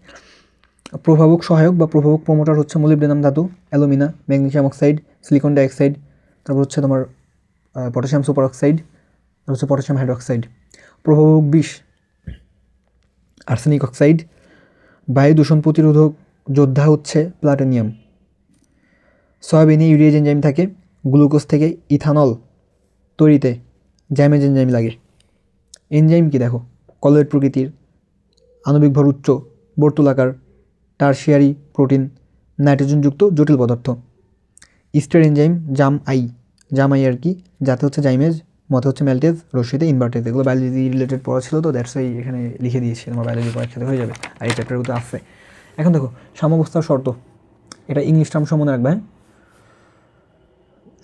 প্রভাবক সহায়ক বা প্রভাবক প্রমোটার হচ্ছে মোলিবডেনাম ধাতু, alumina, magnesium oxide, silicon dioxide, তারপর হচ্ছে তোমার পটাশিয়াম সুপার অক্সাইড, তারপর হচ্ছে পটাশিয়াম হাইড্রোক্সাইড। প্রভাবক বিষ আর্সেনিক অক্সাইড। বায়ু দূষণ প্রতিরোধক যোদ্ধা হচ্ছে প্লাটিনিয়াম। সয়াবিনে ইউরিয়াজ এনজাইম থাকে। গ্লুকোজ থেকে ইথানল তৈরিতে জ্যামেজ এনজাইম লাগে। এনজাইম কি দেখো, কলয়েড প্রকৃতির, আণবিক ভর উচ্চ, বর্তুলাকার, টারশিয়ারি প্রোটিন, নাইট্রোজেনযুক্ত জটিল পদার্থ। ইস্টার এনজাইম জাম আই আর কি, যাতে হচ্ছে জাইমেজ, মতে হচ্ছে ম্যালটেজ, রশ্মিতে ইনভার্টেজ। এগুলো বায়োলজি রিলেটেড পড়া ছিল, তো দ্যাটস ওয়াই এখানে লিখে দিয়েছি, তোমার বায়োলজি পরীক্ষাতে হয়ে যাবে, আর এই চ্যাপ্টারগুলো আসছে। এখন দেখো, সাম্যাবস্থার শর্ত, এটা ইংলিশ টার্ম মনে রাখবে।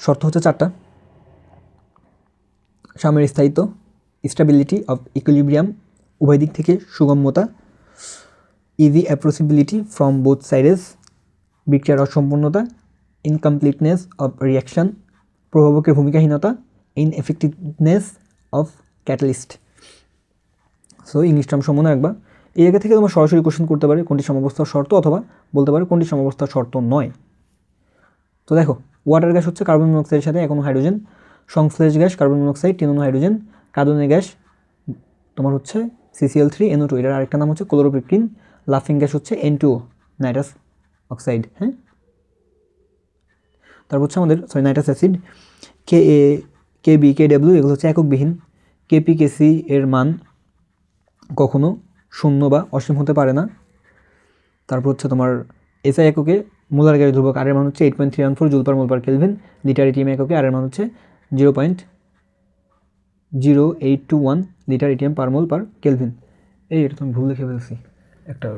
শর্ত হচ্ছে 4টা। সাম্যের স্থায়িত্ব, স্টেবিলিটি অফ ইকুইলিব্রিয়াম, উভয় দিক থেকে সুগম্যতা, easy approachability from both sides, বিক্রিয়ার অসম্পূর্ণতা, ইনকমপ্লিটনেস অফ রিয়াকশন, প্রভাবকের ভূমিকাহীনতা, ineffectiveness of catalyst. So English term মনে রাখবা। এই জায়গা থেকে তোমার সরাসরি কোশ্চেন করতে পারে কোনটি সাম্যাবস্থার শর্ত, অথবা বলতে পারে কোনটি সাম্যাবস্থার শর্ত নয়। তো দেখো, ওয়াটার গ্যাস হচ্ছে কার্বন মনোক্সাইডের সাথে এক অণু হাইড্রোজেন, সংশ্লেষ গ্যাস কার্বন মনোক্সাইড 3 অণু হাইড্রোজেন, কার্বনের গ্যাস তোমার হচ্ছে CCl3NO2, এটার আরেকটা নাম হচ্ছে ক্লোরোপিক্রিন, লাফিং গ্যাস হচ্ছে N2O নাইট্রাস অক্সাইড। হ্যাঁ, তারপর হচ্ছে আমাদের nitrous acid Ka, Kb, Kw এগুলো হচ্ছে এককবিহীন। Kp, Kc এর মান কখনো শূন্য বা অসীম হতে পারে না। তারপর হচ্ছে তোমার SI এককে মোলার গ্যাস ধ্রুবক আর এর মান হচ্ছে 8.314 জুল পার মোল পার কেলভিন। লিটার এটিএম এককে আর এর মান হচ্ছে 0.0821 লিটার এটিএম পার মোল পার কেলভিন। এই এটা তুমি ভুল লিখে ফেলছি, একটা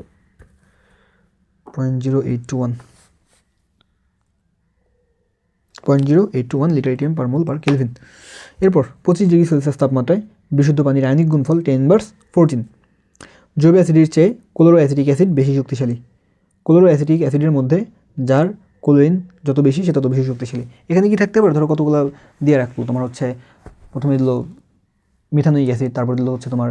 0.0821 লিটার এটিএম পার মোল পার কেলভিন। এরপর 25 ডিগ্রি সেলসিয়াস তাপমাত্রায় বিশুদ্ধ পানির আয়নিক গুণফল 10^14। জৈব অ্যাসিডের চেয়ে ক্লোরো অ্যাসিটিক অ্যাসিড বেশি শক্তিশালী। ক্লোরো অ্যাসিটিক অ্যাসিডের মধ্যে যার ক্লোরিন যত বেশি সে তত বেশি শক্তিশালী। এখানে কি থাকতে পারে, ধরো কতগুলো দিয়ে রাখলো, তোমার হচ্ছে প্রথমে দিল মিথানোইক অ্যাসিড, তারপর দিল হচ্ছে তোমার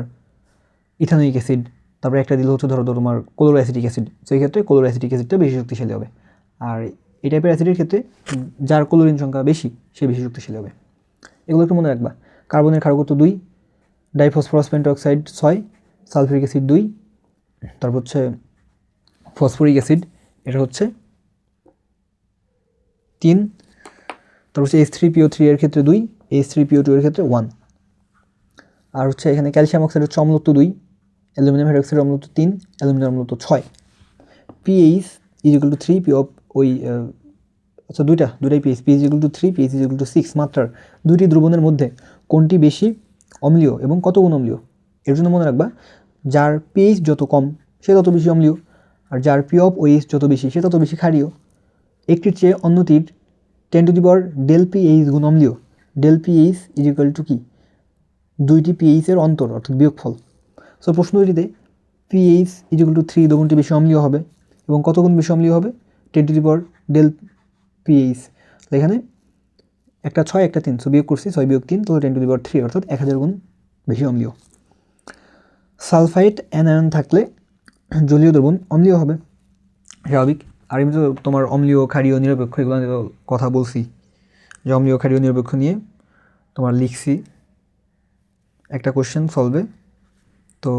ইথানোইক অ্যাসিড, তারপরে একটা দিল হচ্ছে ধরো তোমার ক্লোরো অ্যাসিটিক অ্যাসিড। সেই ক্ষেত্রে ক্লোরো অ্যাসিটিক অ্যাসিডটা বেশি শক্তিশালী হবে। আর এই টাইপের অ্যাসিডের ক্ষেত্রে যার ক্লোরিন সংখ্যা বেশি সে বেশি শক্তিশালী হবে। এগুলো একটু মনে রাখবা। কার্বনের ক্ষারকত্ব 2, ডাইফসফরাস পেন্টঅক্সাইড 6, সালফিউরিক অ্যাসিড 2, তারপর হচ্ছে ফসফরিক অ্যাসিড এটা হচ্ছে 3, তারপর হচ্ছে H3PO3 এর ক্ষেত্রে 2, H3PO2 এর ক্ষেত্রে 1। আর হচ্ছে এখানে ক্যালসিয়াম অক্সাইড হচ্ছে অম্লত্ব 2, অ্যালুমিনিয়াম হাইড্রোক্সাইড অম্লত্ব 3, অ্যালুমিনিয়াম অম্লত্ব 6। pH = 3, পি অফ ওই আচ্ছা দুইটাই pH, pH = 3, pH = 6 মাত্রার দুইটি দ্রবণের মধ্যে কোনটি বেশি অম্লীয় এবং কত গুণ অম্লীয়। এর জন্য মনে রাখবা, যার pH যত কম সে তত বেশি অম্লীয়, আর যার পি অফ OH যত বেশি সে তত বেশি ক্ষারীয়। একটির চেয়ে অন্যটির 10⁻∆pH গুণ অম্লীয়। ∆pH = কি, দুইটি pH এর অন্তর অর্থাৎ বিয়োগফল। সো প্রশ্ন দুটিতে pH = 3 দ্বিগুণটি বেশি অম্লীয় হবে, এবং কত গুণ বেশি অম্লীয় হবে, 10⁻∆pH। এখানে একটা 6 একটা 3, সো বিয়োগ করছি 6 - 3 তো 10⁻³ অর্থাৎ 1000 গুণ বেশি অম্লীয়। সালফাইট অ্যানায়ন থাকলে জলীয় দ্রবণ অম্লীয় হবে, স্বাভাবিক। আর আমি তো তোমার অম্লীয় ক্ষারীয় নিরপেক্ষ এগুলো কথা বলছি, যে অম্লীয় ক্ষারীয় নিরপেক্ষ নিয়ে তোমার লিখছি একটা কোশ্চেন সলভে, তো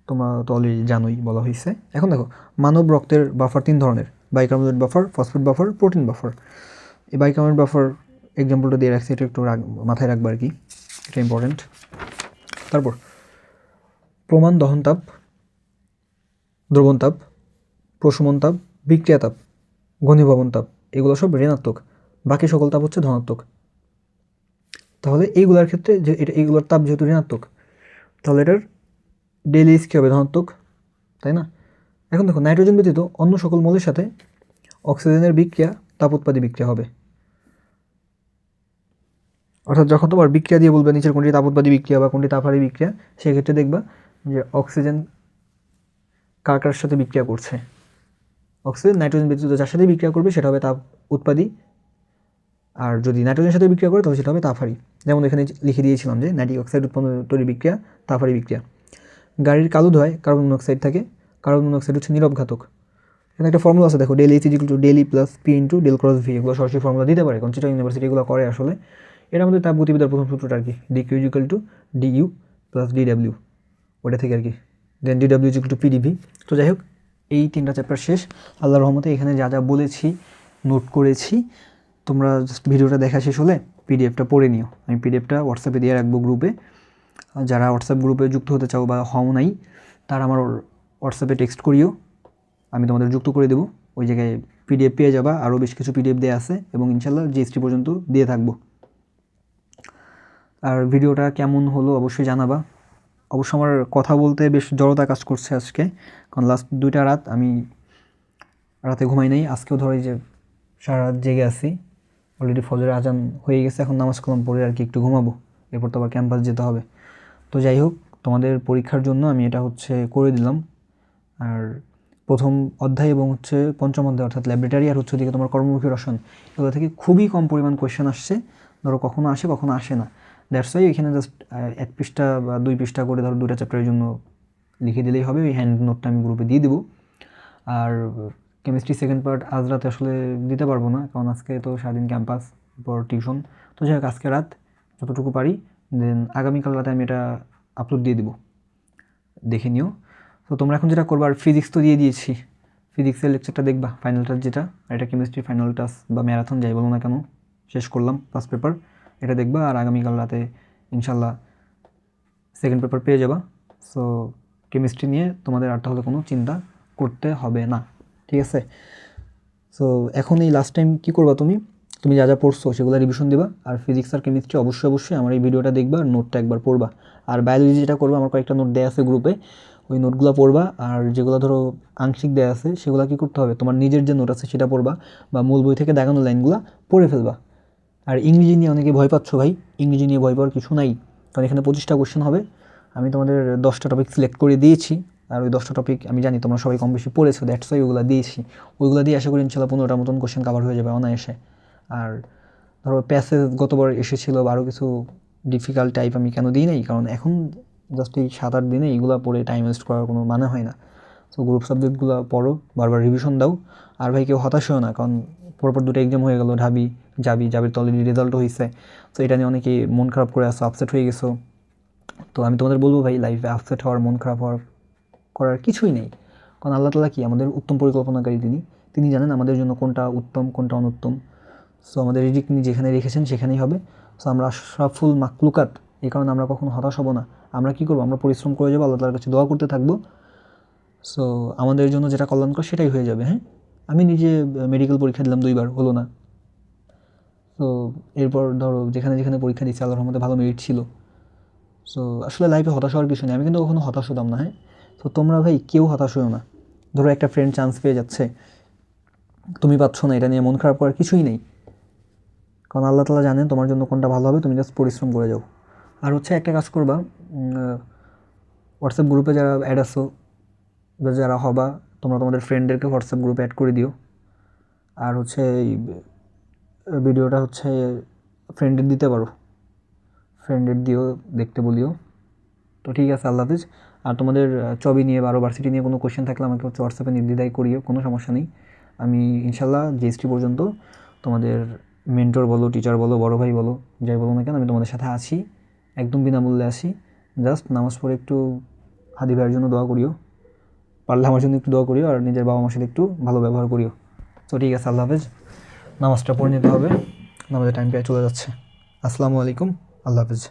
তোমরা তো অলরেডি জানোই, বলা হয়েছে। এখন দেখো, মানব রক্তের বাফার 3 ধরনের, bicarbonate buffer, phosphate buffer, protein buffer. এই বাইকার্বনেট বাফার এক্সাম্পলটা দিয়ে রাখছি, এটা একটু মাথায় রাখবো আর কি, এটা ইম্পর্টেন্ট। তারপর প্রমাণ দহন তাপ, দ্রবণ তাপ, প্রশমন তাপ, বিক্রিয়া তাপ, ঘনীভবন তাপ, এগুলো সব ঋণাত্মক, বাকি সকল তাপ হচ্ছে ধনাত্মক। তাহলে এইগুলোর ক্ষেত্রে যে এইগুলোর তাপ যেহেতু ঋণাত্মক, তাহলে এটার ডেইলি কী হবে? ধনাত্মক, তাই না? এখন দেখো, নাইট্রোজেন ব্যতীত অন্য সকল মৌলের সাথে অক্সিজেনের বিক্রিয়া তাপ উৎপাদী বিক্রিয়া হবে। অর্থাৎ যখন তোমার বিক্রিয়া দিয়ে বলবে নিচের কোনটি তাপ উৎপাদী বিক্রিয়া বা কোনটি তাপহারী বিক্রিয়া, সেক্ষেত্রে দেখবা যে অক্সিজেন কার কার সাথে বিক্রিয়া করছে। অক্সিজেন নাইট্রোজেন ব্যতীত যার সাথে বিক্রিয়া করবে সেটা হবে তাপ উৎপাদী, আর যদি নাইট্রোজেনের সাথে বিক্রিয়া করে তাহলে সেটা হবে তাপহারী। যেমন এখানে লিখে দিয়েছিলাম যে নাইট্রিক অক্সাইড উৎপন্ন তৈরি বিক্রিয়া তাপহারী বিক্রিয়া। গাড়ির কালো ধোঁয়ায় কার্বন মনোক্সাইড থাকে, কার্বন মনোক্সাইড হচ্ছে নীরব ঘাতক। এখানে একটা ফর্মুলা আছে, দেখো, del H equal to del E plus P into del cross V. এগুলো সরাসরি ফর্মুলা দিতে পারে, কারণ চিটাগং ইউনিভার্সিটি এগুলো করে আসলে। এটা আমাদের তাপগতিবিদ্যার প্রথম সূত্রটা আর কি, d Q equal to d U plus d W, ওটা থেকে আর কি, then d W equal to PdV. তো যাই হোক, এই 3টা চ্যাপ্টার শেষ আল্লাহর রহমতে। এখানে যা যা বলেছি নোট করেছি, তোমরা জাস্ট ভিডিওটা দেখা শেষ হলে পিডিএফটা পড়ে নিও। আমি পিডিএফটা হোয়াটসঅ্যাপে দিয়ে রাখবো গ্রুপে। যারা হোয়াটসঅ্যাপ গ্রুপে যুক্ত হতে চাও বা হও নাই, তারা আমার হোয়াটসঅ্যাপে টেক্সট করিও, আমি তোমাদের যুক্ত করে দেবো। ওই জায়গায় পিডিএফ পেয়ে যাবা, আরও বেশ কিছু পিডিএফ দেওয়া আছে, এবং ইনশাল্লাহ জিএসটি পর্যন্ত দিয়ে থাকবো। আর ভিডিওটা কেমন হলো অবশ্যই জানাবা। অবশ্য আমার কথা বলতে বেশ জড়তা কাজ করছে আজকে, কারণ লাস্ট 2টা রাত আমি রাতে ঘুমাই নাই। আজকেও ধরো এই যে সারা রাত জেগে আছি, অলরেডি ফজরের আজান হয়ে গেছে, এখন নামাজ কালাম পড়ে আর কি একটু ঘুমাবো, এরপর তো আবার ক্যাম্পাস যেতে হবে। তো যাই হোক, তোমাদের পরীক্ষার জন্য আমি এটা করে দিলাম। আর প্রথম অধ্যায় এবং পঞ্চম অধ্যায় অর্থাৎ ল্যাবরেটারি আর দিকে তোমার কর্মমুখী রসায়ন, এগুলো থেকে খুবই কম পরিমাণ কোয়েশ্চেন আসছে। ধরো কখনো আসে কখনো আসে না, দ্যাটস ওয়াই এখানে জাস্ট 1 পৃষ্ঠা বা 2 পৃষ্ঠা করে ধরো 2টা চ্যাপ্টারের জন্য লিখে দিলেই হবে। ওই হ্যান্ড নোটটা আমি গ্রুপে দিয়ে দেবো। আর কেমিস্ট্রি সেকেন্ড পার্ট আজ রাতে আসলে দিতে পারবো না, কারণ আজকে তো সারাদিন ক্যাম্পাস, পর টিউশন। তো যাই হোক, আজকে রাত যতটুকু পারি, দেন আগামীকাল রাতে আমি এটা আপলোড দিয়ে দেবো, দেখে নিও। তো তোমরা এখন যেটা করবা, আর ফিজিক্স তো দিয়ে দিয়েছি, ফিজিক্সের লেকচারটা দেখবা, ফাইনাল টাচ যেটা, এটা কেমিস্ট্রি ফাইনাল টাচ বা ম্যারাথন যাই বলো না কেন, শেষ করলাম ফার্স্ট পেপার, এটা দেখবা। আর আগামীকাল রাতে ইনশাল্লাহ সেকেন্ড পেপার পেয়ে যাবা। সো কেমিস্ট্রি নিয়ে তোমাদের আর তাহলে কোনো চিন্তা করতে হবে না, ঠিক আছে? সো এখন এই লাস্ট টাইম কী করবা, তুমি যা যা পড়ছো সেগুলো রিভিশন দিবা। আর ফিজিক্স আর কেমিস্ট্রি অবশ্যই আমার এই ভিডিওটা দেখবা আর নোটটা একবার পড়বা। আর বায়োলজি যেটা করবা, আমার কয়েকটা নোট দেওয়া আছে গ্রুপে, ওই নোটগুলো পড়বা। আর যেগুলো ধরো আংশিক দেওয়া আছে সেগুলো কী করতে হবে, তোমার নিজের যে নোট আছে সেটা পড়বা, বা মূল বই থেকে দাগানো লাইনগুলো পড়ে ফেলবা। আর ইংরেজি নিয়ে অনেকে ভয় পাচ্ছ ভাই, ইংরেজি নিয়ে ভয় পাওয়ার কিছু নাই, কারণ এখানে 25টা কোশ্চেন হবে। আমি তোমাদের 10টা টপিক সিলেক্ট করে দিয়েছি, আর ওই 10টা টপিক আমি জানি তোমরা সবাই কম বেশি পড়েছো, দ্যাটস ওয়াই ওগুলো দিয়েছি। ওইগুলো দিয়ে আশা করি ইনশাল্লাহ 15টা মতন কোশ্চেন কভার হয়ে যাবে অনায়াসে। আর ধরো প্যাসেজ গতবার এসেছিলো বা আরও কিছু ডিফিকাল্ট টাইপ, আমি কেন দিই নাই, কারণ এখন জাস্ট এই 7-8 দিনে এইগুলো পড়ে টাইম ওয়েস্ট করার কোনো মানে হয় না। সো গ্রুপ সাবজেক্টগুলো পড়ো, বারবার রিভিশন দাও। আর ভাই কেউ হতাশ হও না, কারণ পরপর 2টা এক্সাম হয়ে গেলো, জাবির তো অলরেডি রেজাল্টও হয়েছে। তো এটা নিয়ে অনেকেই মন খারাপ করে আসো, আপসেট হয়ে গেছো। তো আমি তোমাদের বলবো ভাই, লাইফে আপসেট হওয়ার, মন খারাপ করার কিছুই নেই, কারণ আল্লাহ তাআলা কি আমাদের উত্তম পরিকল্পনাকারী, তিনি জানেন আমাদের জন্য কোনটা উত্তম কোনটা অনুত্তম। সো আমাদের রিজিক তিনি যেখানে রেখেছেন সেখানেই হবে। সো আমরা আশরাফুল মাখলুকাত, এই কারণে আমরা কখনো হতাশ হব না। আমরা কী করবো, আমরা পরিশ্রম করে যাবো, আল্লাহ তাআলার কাছে দোয়া করতে থাকবো। সো আমাদের জন্য যেটা কল্যাণকর সেটাই হয়ে যাবে। হ্যাঁ, আমি নিজে মেডিকেল পরীক্ষা দিলাম 2বার, হলো না। তো এরপর ধরো যেখানে যেখানে পরীক্ষা দিচ্ছি আল্লাহর রহমতে ভালো মেরিট ছিল। সো আসলে লাইফে হতাশ হওয়ার কিছু নেই, আমি কিন্তু কখনো হতাশ হতাম না। হ্যাঁ, তো তোমরা ভাই কেউ হতাশ হও না। ধরো একটা ফ্রেন্ড চান্স পেয়ে যাচ্ছে, তুমি পাচ্ছ না, এটা নিয়ে মন খারাপ করার কিছুই নেই, কারণ আল্লাহ তাআলা জানেন তোমার জন্য কোনটা ভালো হবে, তুমি জাস্ট পরিশ্রম করে যাও। আর একটা কাজ করবা, হোয়াটসঅ্যাপ গ্রুপে যারা অ্যাড আছো, যারা হবা, তোমরা তোমাদের ফ্রেন্ডদেরকে হোয়াটসঅ্যাপ গ্রুপে অ্যাড করে দিও। আর এই ভিডিওটা ফ্রেন্ডের দিতে পারো, ফ্রেন্ডের দিও, দেখতে বলিও। তো ঠিক আছে, আল্লাহ হাফিজ। আর তোমাদের চবি নিয়ে বা ভার্সিটি নিয়ে কোনো কোয়েশ্চেন থাকলে আমাকে হোয়াটসঅ্যাপে নির্দ্বিধায় করিও, কোনো সমস্যা নেই। আমি ইনশাল্লাহ জিএসটি পর্যন্ত তোমাদের মেন্টর বলো, টিচার বলো, বড় ভাই বলো, যাই বলো না কেন, আমি তোমাদের সাথে আছি, একদম বিনামূল্যে আছি। জাস্ট নামাজ পড়ে একটু হাদি ভাইয়ের জন্য দোয়া করিও, পারলে আমার জন্য একটু দোয়া করিও, আর নিজের বাবা মার সাথে একটু ভালো ব্যবহার করিও। তো ঠিক আছে, আল্লাহ হাফেজ। নামাজটা পড়ে নিতে হবে, নামাজের টাইম প্রায় চলে যাচ্ছে। আসসালামু আলাইকুম, আল্লাহ হাফেজ।